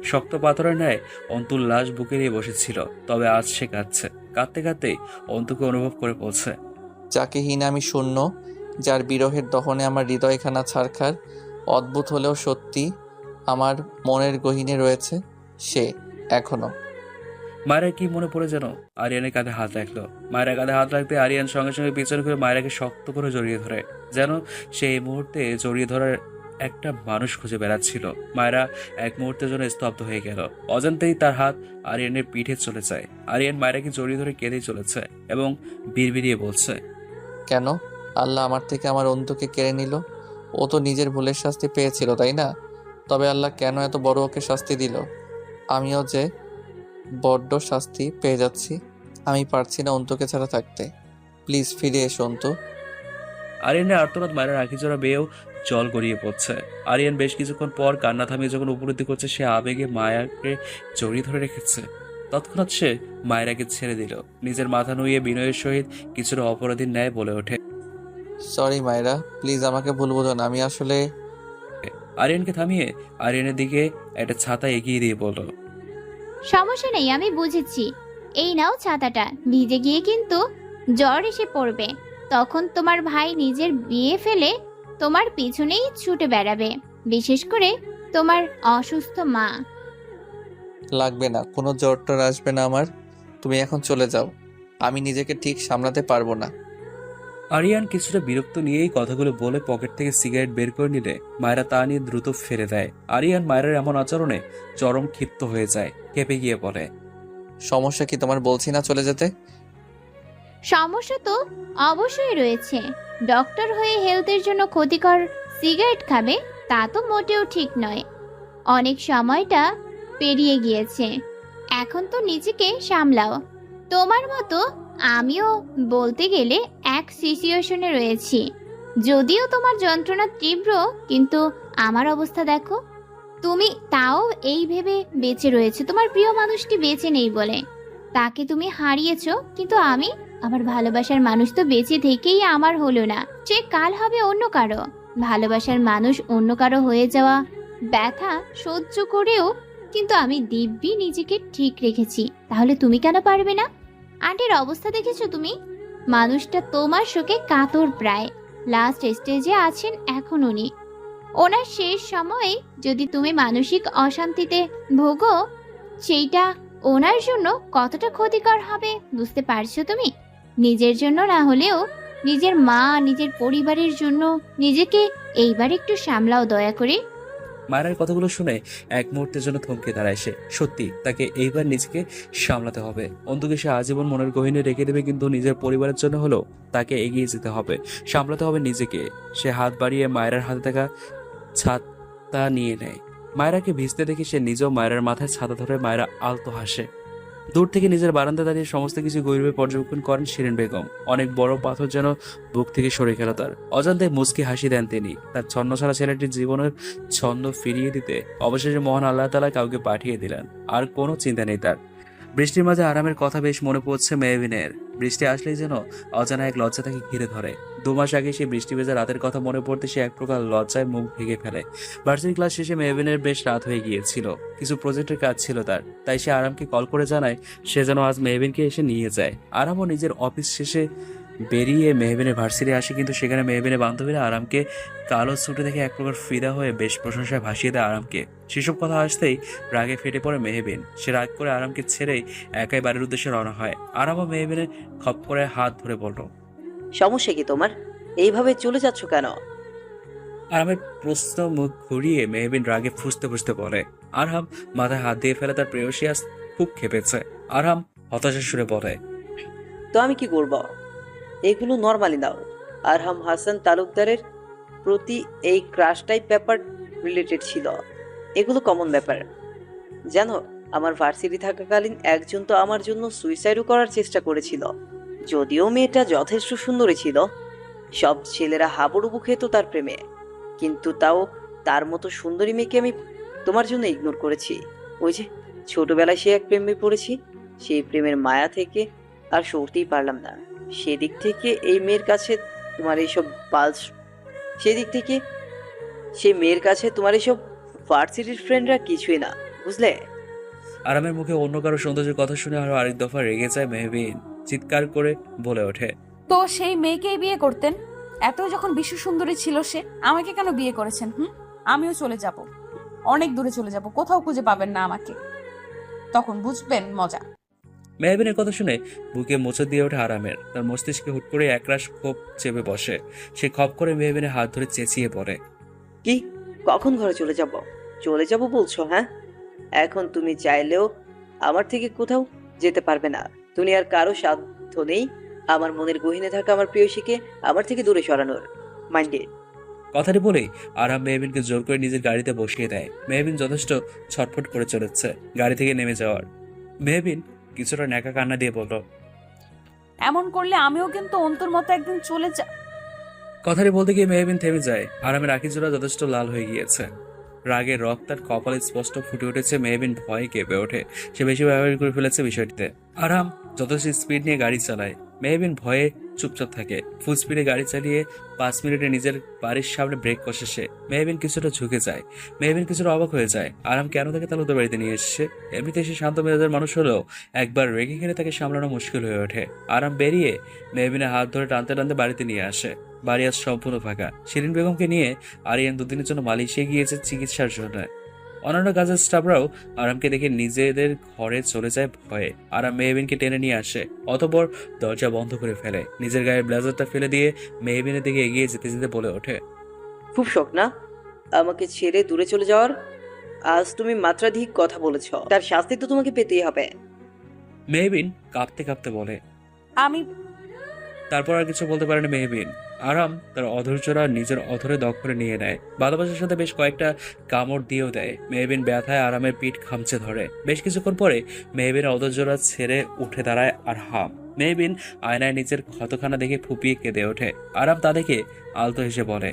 শক্ত পাথরের ন্যায় অন্তুর লাশ বুকে নিয়ে বসেছিল। তবে আজ সে কাঁদছে। কাঁদতে কাঁদতেই অন্তুকে অনুভব করে বলছে, যাকে হিনা আমি শূন্য, যার বিরহের দহনে আমার হৃদয়খানা ছারখার, অদ্ভুত হলেও সত্যি আমার মনের গহীনে রয়েছে সে এখনো। মায়েরা কি মনে পড়ে যেন আরিয়ানের কাঁধে হাত রাখলো। মায়েরা কাঁধে হাত রাখতে আরিয়ান সঙ্গে সঙ্গে পিছনে করে মায়েরাকে শক্ত করে জড়িয়ে ধরে, যেন সে এই মুহূর্তে জড়িয়ে ধরার একটা মানুষ খুঁজে বেড়াচ্ছিল। মায়েরা এক মুহূর্তের জন্য স্তব্ধ হয়ে গেল। অজান্তেই তার হাত আরিয়ানের পিঠে চলে যায়। আরিয়ান মায়েরাকে জড়িয়ে ধরে কেঁদেই চলেছে এবং বিড়বিড়িয়ে বলছে, কেন আল্লাহ আমার থেকে আমার অন্তুকে কেড়ে নিল? ও তো নিজের ভুলের শাস্তি পেয়েছিল, তাই না? তবে আল্লাহ কেন এত বড় ওকে শাস্তি দিল? আমিও যে বড্ড শাস্তি পেয়ে যাচ্ছি। আমি পারছি না অন্তুকে ছাড়া থাকতে। প্লিজ ফিরে এসো অন্তু। আরিয়ানের আর্তনাদ মায়ের আঁখি জোড়া বেয়েও জল গড়িয়ে পড়ছে। আরিয়ান বেশ কিছুক্ষণ পর কান্না থামিয়ে যখন উপলব্ধি করছে সে আবেগে মায়াকে জড়িয়ে ধরে রেখেছে, তৎক্ষণাৎ সে মায়েরাকে ছেড়ে দিল। নিজের মাথা নুইয়ে বিনয়ের সহিত কিছুটা অপরাধীর ন্যায় বলে ওঠে, সরি মায়েরা, প্লিজ আমাকে ভুল বোঝো না। আমি আসলে... আরিয়ানকে থামিয়ে আরিয়ানের দিকে একটা ছাতা এগিয়ে দিয়ে বলল, সমস্যা নেই, আমি বুঝেছি। এই নাও ছাতাটা, ভিজে গিয়ে কিন্তু জ্বর এসে পড়বে। তখন তোমার ভাই নিজের বিয়ে ফেলে তোমার পিছনেই ছুটে বেড়াবে, বিশেষ করে তোমার অসুস্থ মা। লাগবে না, কোনো জ্বর টর আসবে না আমার। তুমি এখন চলে যাও, আমি নিজেকে ঠিক সামলাতে পারবো না। আরিয়ান কিছুটা বিরক্ত নিয়েই কথাগুলো বলে পকেট থেকে সিগারেট বের করে নিলে মায়েরা তা নিয়ে দ্রুত ফেলে দেয়। আরিয়ান মায়ের এমন আচরণে চরম ক্ষিপ্ত হয়ে যায়, কেঁপে গিয়ে বলে, সমস্যা কি তোমার? বলছি না চলে যেতে। সমস্যা তো অবশ্যই রয়েছে। ডক্টর হয়ে হেলথের জন্য ক্ষতিকর সিগারেট খাবে, তা তো মোটেও ঠিক নয়। অনেক সময়টা পেরিয়ে গিয়েছে, এখন তো নিজেকে সামলাও। তোমার মতো আমিও বলতে গেলে এক সিচুয়েশনে রয়েছি। যদিও তোমার যন্ত্রণা তীব্র, কিন্তু আমার অবস্থা দেখো। তুমি তাও এই ভেবে বেঁচে রয়েছে তোমার প্রিয় মানুষটি বেঁচে নেই বলে। তাকে তুমি হারিয়েছো, কিন্তু আমি, আমার ভালোবাসার মানুষ তো বেঁচে থেকেই আমার হলো না, সে কাল হবে অন্য কারো। ভালোবাসার মানুষ অন্য কারো হয়ে যাওয়া ব্যথা সহ্য করেও কিন্তু আমি দিব্যি নিজেকে ঠিক রেখেছি। তাহলে তুমি কেন পারবে না? আন্টির অবস্থা দেখেছো তুমি? মানুষটা তোমার শোকে কাতর, প্রায় লাস্ট স্টেজে আছেন এখন উনি। ওনার শেষ সময়ে যদি তুমি মানসিক অশান্তিতে ভোগো, সেইটা ওনার জন্য কতটা ক্ষতিকর হবে বুঝতে পারছো তুমি? নিজের জন্য না হলেও নিজের মা, নিজের পরিবারের জন্য নিজেকে এইবার একটু সামলাও দয়া করে। মায়ের কথাগুলো শুনে এক মুহূর্তের জন্য থমকে দাঁড়ায় সে। সত্যি তাকে এইবার নিজেকে সামলাতে হবে। অন্তুকে সে আজীবন মনের গহীনে রেখে দেবে, কিন্তু নিজের পরিবারের জন্য হলেও তাকে এগিয়ে যেতে হবে, সামলাতে হবে নিজেকে। সে হাত বাড়িয়ে মায়ের হাতে থাকা ছাতা নিয়ে নেয়। মায়েরাকে ভিজতে দেখে সে নিজেও মায়ের মাথায় ছাতা ধরে মায়েরা আলতো হাসে। দূর থেকে নিজের বারান্দা দাঁড়িয়ে সমস্ত কিছু গভীরভাবে পর্যবেক্ষণ করেন শিরিন বেগম। অনেক বড় পাথর যেন বুক থেকে সরে গেল তার। অজান্তে মুচকি হাসি দেন তিনি। তার ছন্নছাড়া ছেলেটির জীবনের ছন্দ ফিরিয়ে দিতে অবশেষে মহান আল্লাহ তাআলা কাউকে পাঠিয়ে দিলেন। আর কোনো চিন্তা নেই তার। বৃষ্টির মাঝে আরামের কথা বেশ মনে পড়ছে মেহবিনের। বৃষ্টি আসলেই যেন অজানা এক লজ্জা তাকে ঘিরে ধরে। 2 মাস আগে সেই বৃষ্টি ভেজা রাতের কথা মনে পড়তে সে এক প্রকার লজ্জায় মুখ ঢেকে ফেলে। ভার্সিটি ক্লাস শেষে মেহবিনের বেশ রাত হয়ে গিয়েছিল, কিছু প্রজেক্টের কাজ ছিল তার, তাই সে আরামকে কল করে জানায় সে যেন আজ মেহবিনকে এসে নিয়ে যায়। আরামও নিজের অফিস শেষে বেরিয়ে মেহবিনের ভার্সিটি আসে, কিন্তু সেখানে মেহবিনের বান্ধবীরা আরামকে কালো ছুটে দেখে এক প্রকার ফিদা হয়ে বেশ প্রশংসায় ভাসিয়ে দেয় আরামকে। সেসব কথা আসতেই রাগে ফেটে পড়ে মেহবিন। সে রাগ করে আরামকে ছেড়েই একাই বাড়ির উদ্দেশ্যে রওনা হয়। আরামও মেহবিনের খপ করে হাত ধরে বলল, সমস্যা কি তোমার? এইভাবে চলে যাচ্ছ কেন? আরামের প্রশ্ন মুখ ঘুরিয়ে মেহবিন রাগে ফুসতে ফুসতে বলে। আরহাম মাথায় হাত দিয়ে ফেলে তার প্রেয়সী আজ খুব খেপেছে। আরহাম হতাশা সুরে বলে, তো আমি কি করব? এগুলো নর্মালি নাও। আরহাম হাসান তালুকদারের প্রতি এই ক্রাশ টাইপ ব্যাপার রিলেটেড ছিল। এগুলো কমন ব্যাপার। জানো, আমার ভার্সিটি থাকাকালীন একজন তো আমার জন্য সুইসাইডও করার চেষ্টা করেছিল। যদিও মেয়েটা যথেষ্ট সুন্দরী ছিল, সব ছেলেরা হাবুডুবু খেত তার প্রেমে, কিন্তু তাও তার মতো সুন্দরী মেয়েকে আমি তোমার জন্য ইগনোর করেছি। ওই যে ছোটবেলায় সে এক প্রেমে পড়েছি, সেই প্রেমের মায়া থেকে আর সরতেই পারলাম না। সেদিক থেকে এই মেয়ের কাছে তোমার এইসব সেদিক থেকে সে মেয়ের কাছে তোমার এইসব ভার্সিটির ফ্রেন্ডরা কিছুই না, বুঝলে? আরামের মুখে অন্য কারো সৌন্দর্যের কথা শুনে আরো আরেক দফা রেগে যায় মেহবিন। চিৎকার করে বলে ওঠে, তো সেই মেয়েকেই বিয়ে করতেন? এত যখন বিশ্ব সুন্দরী ছিল সে, আমাকে কেন বিয়ে করেছেন? আমিও চলে যাব, অনেক দূরে চলে যাব, কোথাও খুঁজে পাবেন না আমাকে, তখন বুঝবেন মজা। মেহবিনের কথা শুনে বুকে মোচড় দিয়ে ওঠে আরামের। তার মস্তিষ্কে হুট করে একরাশ ক্ষোভ চেপে বসে। সে খপ করে মেহবিনের হাত ধরে চেঁচিয়ে পড়ে, কি? কখন ঘরে চলে যাব? চলে যাব বলছো? হ্যাঁ, এখন তুমি চাইলেও আমার থেকে কোথাও যেতে পারবে না। দুনিয়ার কারো সাধ্য নেই আমার মনের গহীনে থাকা আমার প্রেয়সীকে আমার থেকে দূরে সরানোর। মাইন্ডে কথাটি বলেই আরাম মেহবিনকে জোর করে নিজের গাড়িতে বসিয়ে দেয়। মেহবিন যথেষ্ট ছটফট করে চলেছে গাড়ি থেকে নেমে যাওয়ার। মেহবিন কিছুটা ন্যাকা কান্না দিয়ে বলল, এমন করলে আমিও কিন্তু অন্তর মতো একদিন চলে যা। কথাটি বলতে গিয়ে মেহবিন থেমে যায়। আরামের আখিজোড়া যথেষ্ট লাল হয়ে গিয়েছে, রাগের রক্ত তার কপালে স্পষ্ট ফুটে উঠেছে। মেহবিন ভয়ে কেঁপে ওঠে। সে বেশি ব্যবহার করে ফেলেছে বিষয়টিতে। আরাম যথেষ্ট স্পিড নিয়ে গাড়ি চালায়। মেহবিন ভয়ে চুপচাপ থাকে। ফুল স্পিডে গাড়ি চালিয়ে 5 মিনিটে নিজের বাড়ির সামনে ব্রেক কষে সে। মেহবিন কিছুটা ঝুঁকে যায়। মেহবিন কিছুটা অবাক হয়ে যায়। আরাম কেন তাকে তালুকদার বাড়িতে নিয়ে এসেছে? এমনিতে সে শান্ত মেজাজের মানুষ হলেও একবার রেগে গেলে তাকে সামলানো মুশকিল হয়ে ওঠে। আরাম বেরিয়ে মেহবিনের হাত ধরে টানতে টানতে বাড়িতে নিয়ে আসে। বাড়ি আজ সম্পূর্ণ ফাঁকা। শিরিন বেগমকে নিয়ে আরিয়ান 2 দিনের জন্য মালয়েশিয়া গিয়েছে চিকিৎসার জন্য। অন্যান্য কাজের স্টাফরাও আরামকে দেখে নিজেদের ঘরে চলে যায় ভয়ে। আরাম মেহবিনকে টেনে নিয়ে আসে, অতঃপর দরজা বন্ধ করে ফেলে। নিজের গায়ে ব্লেজারটা ফেলে দিয়ে মেহবিনের দিকে এগিয়ে যেতে যেতে বলে ওঠে, খুব শখ না আমাকে ছেড়ে দূরে চলে যাওয়ার? আজ তুমি মাত্রাধিক কথা বলেছ, তার শাস্তি তো তোমাকে পেতেই হবে। মেহবিন কাঁপতে কাঁপতে বলে। আমি তারপর আর কিছু বলতে পারেনি মেহবিন। আরাম তার অধৈর্যরা নিজের অধরে দখ করে নিয়ে নেয়। ভালোবাসার সাথে বেশ কয়েকটা কামড় দিয়েও দেয়। মেহবিন ব্যথায় আরামের পিঠ খামচে ধরে। বেশ কিছুক্ষণ পরে মেহবিনের অধৈর্যরা ছেড়ে উঠে দাঁড়ায় আরহাম। মেহবিন আয়নায় নিজের ক্ষতখানা দেখে ফুপিয়ে কেঁদে ওঠে। আরাম তা দেখে আলতো হেসে বলে,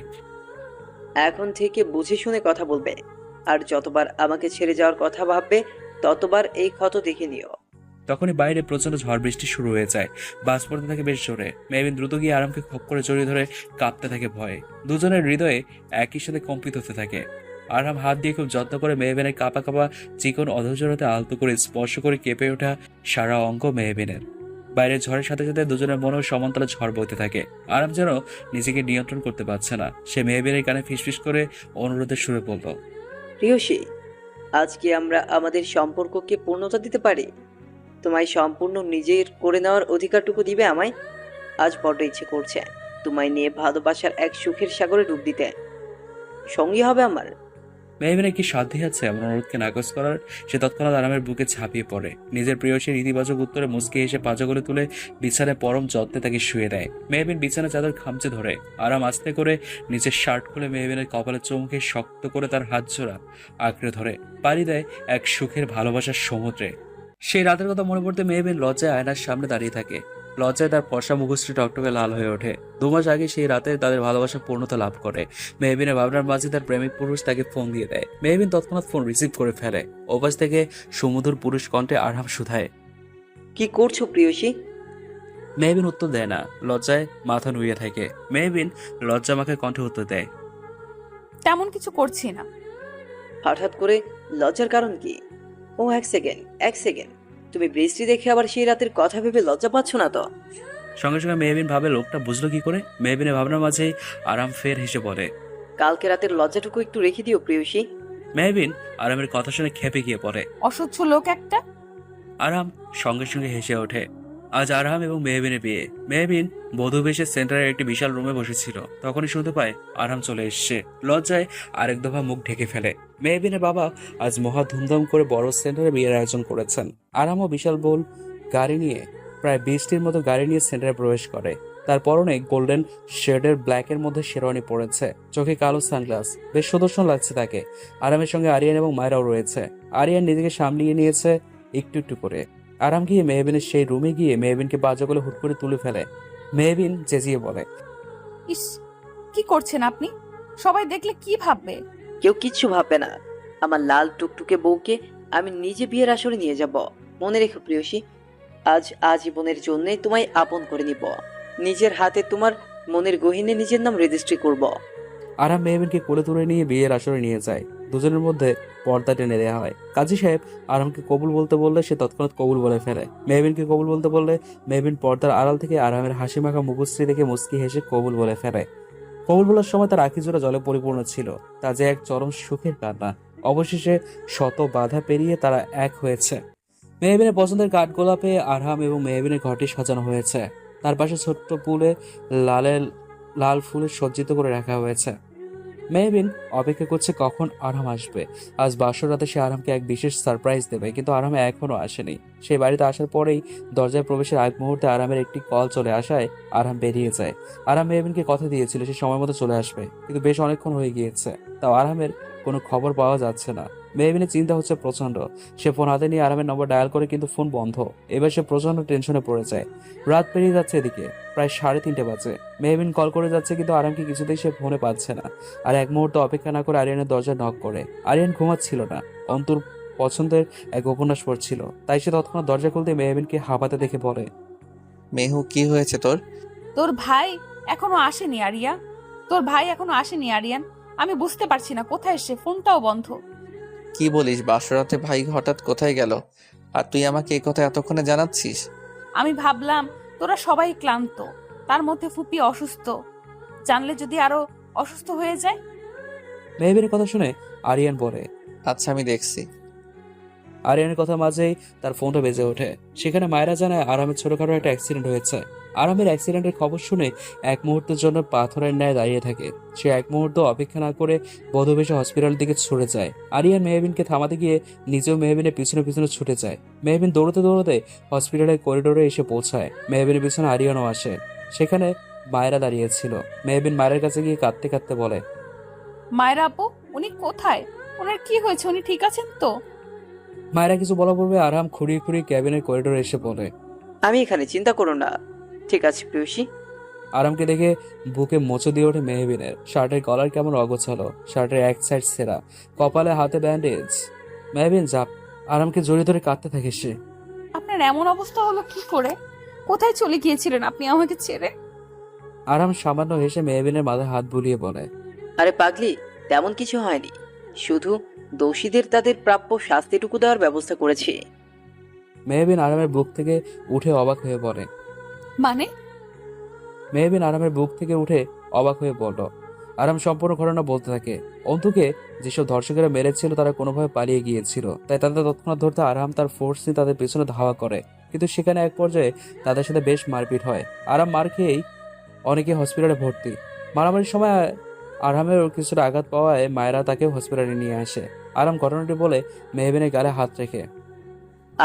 এখন থেকে বুঝে শুনে কথা বলবে, আর যতবার আমাকে ছেড়ে যাওয়ার কথা ভাববে ততবার এই ক্ষত দেখে নিও। তখনই বাইরে প্রচন্ড ঝড় বৃষ্টি শুরু হয়ে যায়। বাস পড়তে থাকে বেশ জোরে। মেহবিন দ্রুত গিয়ে আরামকে খপ করে জড়িয়ে ধরে কাঁপতে থাকে ভয়ে। দুজনের হৃদয়ে একই সাথে কম্পিত হতে থাকে। আরাম হাত দিয়ে খুব যত্ন করে মেহবিনের কাঁপা কাঁপা চিকন অধৈর্যতাতে আলতো করে স্পর্শ করে কেঁপে ওঠা সারা অঙ্গ মেহবিনের। বাইরের ঝড়ের সাথে সাথে দুজনের মনেও সমান্তরাল ঝড় বইতে থাকে। আরাম যেন নিজেকে নিয়ন্ত্রণ করতে পারছে না। সে মেহবিনের কানে ফিসফিস করে অনুরোধের সুরে বলল, প্রিয়সী, আজকে আমরা আমাদের সম্পর্ককে পূর্ণতা দিতে পারি? তোমায় সম্পূর্ণ নিজের করে নেওয়ার অধিকারটুকু দিবে আমায়? আজ বড্ড ইচ্ছে করছে তোমায় নিয়ে ভালোবাসার এক সুখের সাগরে ডুব দিতে। সঙ্গী হবে আমার। মেহবিনের কি সাধ্য আছে এমন অনুরোধকে নাকচ করার? সে তৎক্ষণাৎ আরামের বুকে ঝাঁপিয়ে পড়ে। নিজের প্রেয়সীর ইতিবাচক উত্তরে মুচকি এসে পাঁজাগুলো তুলে বিছানায় পরম যত্নে তাকে শুয়ে দেয়। মেহবিন বিছানা চাদর খামচে ধরে। আরাম আস্তে করে নিজের শার্ট খুলে মেহবিনের কপালে চমকে শক্ত করে তার হাত জোড়া আঁকড়ে ধরে পাড়ি দেয় এক সুখের ভালোবাসার সমুদ্রে। সেই রাতের কথা মনে পড়তে মেহবিন লজ্জায় আয়নার সামনে দাঁড়িয়ে থাকে। লজ্জায় তার ফর্সা মুখশ্রী টকটকে লাল হয়ে ওঠে। 2 মাস আগে সেই রাতে তাদের ভালোবাসা পূর্ণতা লাভ করে। মেহবিনের ভাবনার মাঝে তার প্রেমিক পুরুষ তাকে ফোন দিয়ে দেয়। মেহবিন তৎক্ষণাৎ ফোন রিসিভ করে ফেলে। ওপাশ থেকে সুমধুর পুরুষ কণ্ঠে আরহাম শুধায়, কি করছো প্রিয়সী? মেহবিন উত্তর দেয় না, লজ্জায় মাথা নুয়ে থাকে। মেহবিন লজ্জা মাখে কণ্ঠে উত্তর দেয়, তেমন কিছু করছি না। হঠাৎ করে লজ্জার কারণ কি? ও এক সেকেন্ড, তুমি বৃষ্টি দেখে আবার সেই রাতের কথা ভেবে লজ্জা পাচ্ছ না তো? সঙ্গে সঙ্গে মেহবিন ভাবে লোকটা বুঝলো কি করে। মেহবিনের ভাবনার মাঝেই আরাম ফের হেসে পড়ে। কালকে রাতের লজ্জাটুকু একটু রেখে দিও প্রেয়সী। মেহবিন আরামের কথা শুনে খেপে গিয়ে পড়ে। অসহ্য লোক একটা। আরাম সঙ্গে সঙ্গে হেসে ওঠে। আজ আরহাম এবং মেহবিনের বিয়ে। মেহবিন বধূবেশে সেন্টারের একটি বিশাল রুমে বসেছিল। তখনই শুনতে পায় আরহাম চলে এসছে। লজ্জায় আরেক দফা মুখ ঢেকে ফেলে। মেহবিনের বাবা আজ মহা ধুমধাম করে বড় সেন্টারে বিয়ের আয়োজন করেছেন। আরহামও বিশাল বোল গাড়ি নিয়ে, প্রায় 20টির মতো গাড়ি নিয়ে সেন্টারে প্রবেশ করে। তার পরনে গোল্ডেন শেডের ব্ল্যাকের মধ্যে শেরওয়ানি পড়েছে, চোখে কালো সানগ্লাস, বেশ সুদর্শন লাগছে তাকে। আরামের সঙ্গে আরিয়ান এবং মায়রাও রয়েছে। আরিয়ান নিজেকে সামলিয়ে নিয়েছে একটু একটু করে। আরাম গিয়ে মেহবিনের সেই রুমে গিয়ে মেহবিনকে বাজে করে হুট করে তুলে ফেলে। মেহবিন চেঁচিয়ে বলে, ইস, কি করছেন আপনি? সবাই দেখলে কি ভাববে? কেউ কিচ্ছু ভাববে না। আমার লাল টুকটুকে বউকে আমি নিজে বিয়ের আসরে নিয়ে যাব। মনে রেখো প্রেয়সী, আজ আজীবনের জন্যই তোমায় আপন করে নিব। নিজের হাতে তোমার মনের গহীনে নিজের নাম রেজিস্ট্রি করব। আরাম মেহবিনকে কোলে তুলে নিয়ে বিয়ের আসরে নিয়ে যায়। দুজনের মধ্যে পর্দা টেনে দেওয়া হয়। কাজী সাহেব আরামকে কবুল বলতে বললে সে তৎক্ষণাৎ কবুল বলে ফেলে। মেহবিনকে কবুল বলতে বললে মেহবিন পর্দার আড়াল থেকে আরামের হাসি মাখা মুখশ্রী দেখে মুচকি হেসে কবুল বলে ফেলে। কবুল বলার সময় তার আঁখি জোড়া জলে পরিপূর্ণ ছিল। তা যে এক চরম সুখের কান্না। অবশেষে শত বাধা পেরিয়ে তারা এক হয়েছে। মেহবিনের পছন্দের কাঠগোলাপে আরহাম এবং মেহবিনের ঘরটি সাজানো হয়েছে। তার পাশে ছোট্ট পুলে লাল ফুলে সজ্জিত করে রাখা হয়েছে। মেহবিন অপেক্ষা করছে কখন আরহাম আসবে। আজ বাসর রাতে সে আরহামকে এক বিশেষ সারপ্রাইজ দেবে, কিন্তু আরহাম এখনো আসেনি। সেই বাড়িতে আসার পরেই দরজায় প্রবেশের আগ মুহূর্তে আরহামের একটি কল চলে আসায় আরহাম বেরিয়ে যায়। আরহাম মেহবিনকে কথা দিয়েছিল সে সময় মতো চলে আসবে, কিন্তু বেশ অনেকক্ষণ হয়ে গিয়েছে, তাও আরহামের কোনো খবর পাওয়া যাচ্ছে না। মেহবিনের চিন্তা হচ্ছে প্রচন্ড। সে ফোন হাতে নিয়ে আরহামের নম্বর ডায়াল করে, কিন্তু ফোন বন্ধ। এবার সে প্রচন্ড টেনশনে পড়ে যায়। রাত পেরিয়ে যাচ্ছে, এদিকে প্রায় 3:30 বাজে। মেহবিন কল করে যাচ্ছে, কিন্তু আরহামকে কিছুতেই সে ফোনে পাচ্ছে না। আর এক মুহূর্ত অপেক্ষা না করে আরিয়ানের দরজা নক করে। আরিয়ান ঘুমাচ্ছিল না, অন্তর পছন্দের এক উপন্যাস পড়ছিল। তাই সে তৎক্ষণাৎ দরজা খুলতে মেহবিনকে হাঁপাতে দেখে বলে, মেহু, কি হয়েছে তোর? তোর ভাই এখনো আসেনি আরিয়া। তোর ভাই এখনো আসেনি আরিয়ান। আমি বুঝতে পারছি না কোথায় সে, ফোনটাও বন্ধ। কি বলিস? বাসরাতে ভাই হঠাৎ কোথায় গেল? আর তুই আমাকে এই কথা এতক্ষণে জানাচ্ছিস? আমি ভাবলাম তোরা সবাই ক্লান্ত, তার মধ্যে ফুপি অসুস্থ, জানলে যদি আরো অসুস্থ হয়ে যায়। মেহবিনের কথা শুনে আরিয়ান বলে, আচ্ছা, আমি দেখছি। আরিয়ানের কথা মাঝেই তার ফোনটা বেজে ওঠে। সেখানে মায়েরা জানায় আরামের ছোটখাটো একটা অ্যাক্সিডেন্ট হয়েছে। আরামের অ্যাক্সিডেন্টের খবর শুনে এক মুহূর্তের জন্য পাথরের ন্যায় দাঁড়িয়ে থাকে। সে এক মুহূর্ত অপেক্ষা না করে বধূবেশে হসপিটালের দিকে ছুটে যায়। আরিয়ান মেহবিনকে থামাতে গিয়ে নিজেও মেহবিনের পিছনে পিছনে ছুটে যায়। মেহবিন দৌড়তে দৌড়তে হসপিটালের করিডোরে এসে পৌঁছায়। মেহবিনের পিছনে আরিয়ানও আসে। সেখানে মায়েরা দাঁড়িয়েছিল। মেহবিন মায়ের কাছে গিয়ে কাঁদতে কাঁদতে বলে, মায়েরা আপু, উনি কোথায়? ওনার কি হয়েছে? উনি ঠিক আছেন তো? মায়েরা কিছু বলা পূর্বে আরাম খুঁড়িয়ে খুঁড়িয়ে ক্যাবিনের করিডোরে এসে বলে, আমি এখানে, চিন্তা করো না। ঠিক আছে প্রেয়সী। আরামকে দেখে বুকে মোচো দিয়ে ওঠে মেহবিনের। শার্টের কলার কেমন অগোছালো, শার্টের এক সাইড ছেঁড়া, কপালে হাতে ব্যান্ডেজ। মেহবিন জাপ আরামকে জড়িয়ে ধরে কাঁদতে থাকে সে। আপনার এমন অবস্থা হলো কি করে? কোথায় চলে গিয়েছিলেন আপনি আমাকে ছেড়ে? আরাম সামান্য হেসে মেহবিনের মাথায় হাত বুলিয়ে বলে, আরে পাগলি, তেমন কিছু হয়নি, শুধু দোষীদের তাদের প্রাপ্য শাস্তিটুকু দেওয়ার ব্যবস্থা করেছি। মেহবিন আরামের বুক থেকে উঠে অবাক হয়ে পড়ে। মানে? মেহবিন আরামের বুক থেকে উঠে অবাক হয়ে বলল। আরাম সম্পূর্ণ ঘটনা বলতে থাকে। অন্তুকে যেসব ধর্ষকেরা মেরেছিল তারা কোনোভাবে পালিয়ে গিয়েছিল, তাই তাদের তৎক্ষণাৎ ধরতে আরাম তার ফোর্স নিয়ে তাদের পেছনে ধাওয়া করে। কিন্তু সেখানে এক পর্যায়ে তাদের সাথে বেশ মারপিট হয়। আরাম মার খেয়েই অনেকে হসপিটালে ভর্তি। মারামারির সময় আরামের কিছুটা আঘাত পাওয়ায় মায়েরা তাকে হসপিটালে নিয়ে আসে। আরাম ঘটনাটি বলে মেহবিনের গালে হাত রেখে,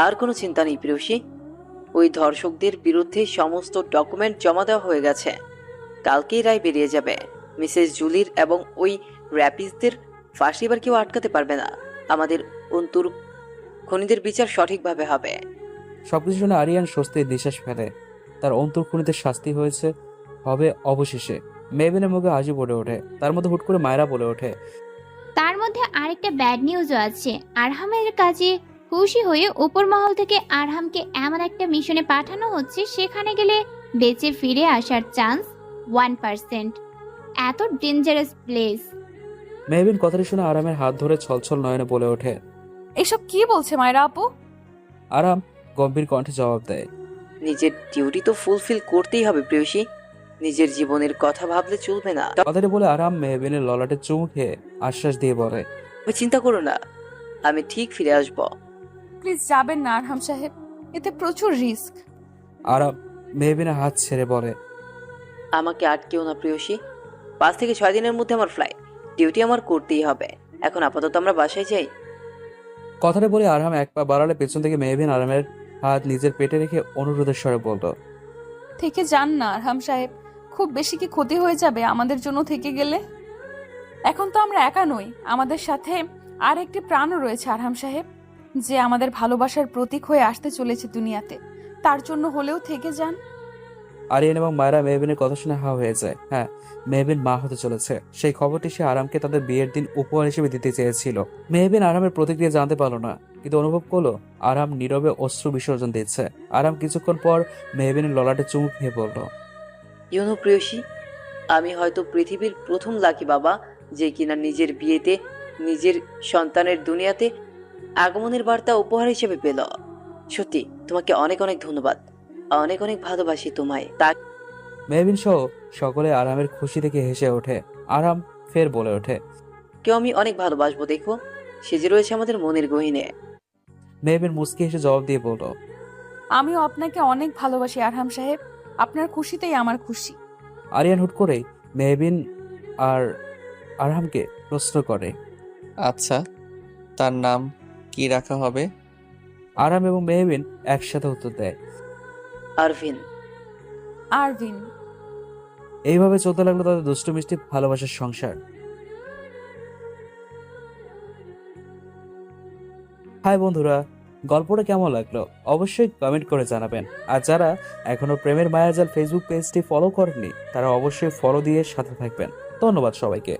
আর কোনো চিন্তা নেই প্রেয়সী, ওই ধর্ষকদের বিরুদ্ধে সমস্ত ডকুমেন্ট জমা দেওয়া হয়ে গেছে। কালকেই রায় বেরিয়ে যাবে। মিসেস জুলির এবং ওই র্যাপিসদের ফাঁসি এবার কেউ আটকাতে পারবে না। আমাদের অন্তর খুনিদের বিচার সঠিকভাবে হবে। সবকিছু শুনে আরিয়ান স্বস্তির নিঃশ্বাস ফেলে। তার অন্তর্খুনিদের শাস্তি হয়েছে হবে অবশেষে। মেহবিনের মুখে হাসি পড়ে ওঠে। তার মধ্যে হুট করে মায়েরা বলে ওঠে, তার মধ্যে আরেকটা ব্যাড নিউজও আছে। আরহামের কাজে খুশি হয়ে উপর মহল থেকে আরহামকে এমন একটা মিশনে পাঠানো হচ্ছে, সেখানে গেলে বেঁচে ফিরে আসার চান্স 1%। এত ডেঞ্জারাস প্লেস। মেহবিন কথাটি শুনে আরামের হাত ধরে ছলছল নয়নে বলে ওঠে। এসব কি বলছে মায়েরা আপু? আরাম গম্ভীর কণ্ঠে জবাব দেয়। নিজের ডিউটি তো ফুলফিল করতেই হবে প্রেয়সী, নিজের জীবনের কথা ভাবলে চলবে না। কথাটি বলে আরাম মেহবিনের ললাটে চুমু খেয়ে আশ্বাস দিয়ে বলে, তুমি চিন্তা করো না, আমি ঠিক ফিরে আসব। প্লিজ যাবেন না আরহাম সাহেব, এতে প্রচুর রিস্ক। আরাম মেহবিনের হাত ছেড়ে বলে, আমাকে আটকেও না প্রেয়সী, 5 থেকে 6 দিনের মধ্যে আমার ফ্লাইট, ডিউটি আমার করতেই হবে। এখন আপাতত আমরা বাসায় যাই। কথাটা বলে আরাম এক পা বাড়ালে পেছন থেকে মেহবিন আরামের হাত নিজের পেটে রেখে অনুরোধের স্বরে বলল, থেকে যান না আরহাম সাহেব, খুব বেশি কি ক্ষতি হয়ে যাবে আমাদের জন্য থেকে গেলে? এখন তো আমরা একা নই, আমাদের সাথে আর একটি প্রাণও রয়েছে আরহাম সাহেব, যে আমাদের ভালোবাসার প্রতীক হয়ে আসতে চলেছে দুনিয়াতে। তার জন্য হলেও থেকে যান। আরিয়ান এবং মায়েরা মেহবিনের কথা শুনে হা হয়ে যায়। হ্যাঁ, মেহবিন মা হতে চলেছে। সেই খবরটি সে আরামকে তাদের বিয়ের দিন উপহার হিসেবে দিতে চেয়েছিল। মেহবিন আরামের প্রতিক্রিয়া জানতে পারলো না, কিন্তু অনুভব করলো আরাম নীরবে অশ্রু বিসর্জন দিচ্ছে। আরাম কিছুক্ষণ পর মেহবিনের ললাটে চুমু খেয়ে বলল, ইউনো প্রেয়সী, আমি হয়তো পৃথিবীর প্রথম লাকি বাবা যে কিনা নিজের বিয়েতে নিজের সন্তানের দুনিয়াতে আগমনের বার্তা উপহার হিসেবে পেল। সত্যি তোমাকে অনেক অনেক ধন্যবাদ, অনেক অনেক ভালোবাসি তোমায়। তা মেহবিন সহ সকলে আরামের খুশি দেখে হেসে ওঠে। আরাম ফের বলে ওঠে, কেউ আমি অনেক ভালোবাসবো, দেখো সে যে রয়েছে আমাদের মনের গহীনে। মেহবিন মুস্কি হেসে জবাব দিয়ে বলল, আমিও আপনাকে অনেক ভালোবাসি আরহাম সাহেব, আপনার খুশিতেই আমার খুশি। আরিয়ান হুট করে মেহবিন আর আরহামকে প্রশ্ন করে, আচ্ছা, তার নাম কি রাখা হবে? আরাম এবং মেহবিন একসাথে উত্তর দেয়, আরভিন। আরভিন। এইভাবে চলতে লাগলো তাদের দুষ্টু মিষ্টি ভালোবাসার সংসার। হাই বন্ধুরা, গল্পটা কেমন লাগলো অবশ্যই কমেন্ট করে জানাবেন। আর যারা এখনো প্রেমের মায়াজাল ফেসবুক পেজটি ফলো করেননি তারা অবশ্যই ফলো দিয়ে সাথে থাকবেন। ধন্যবাদ সবাইকে।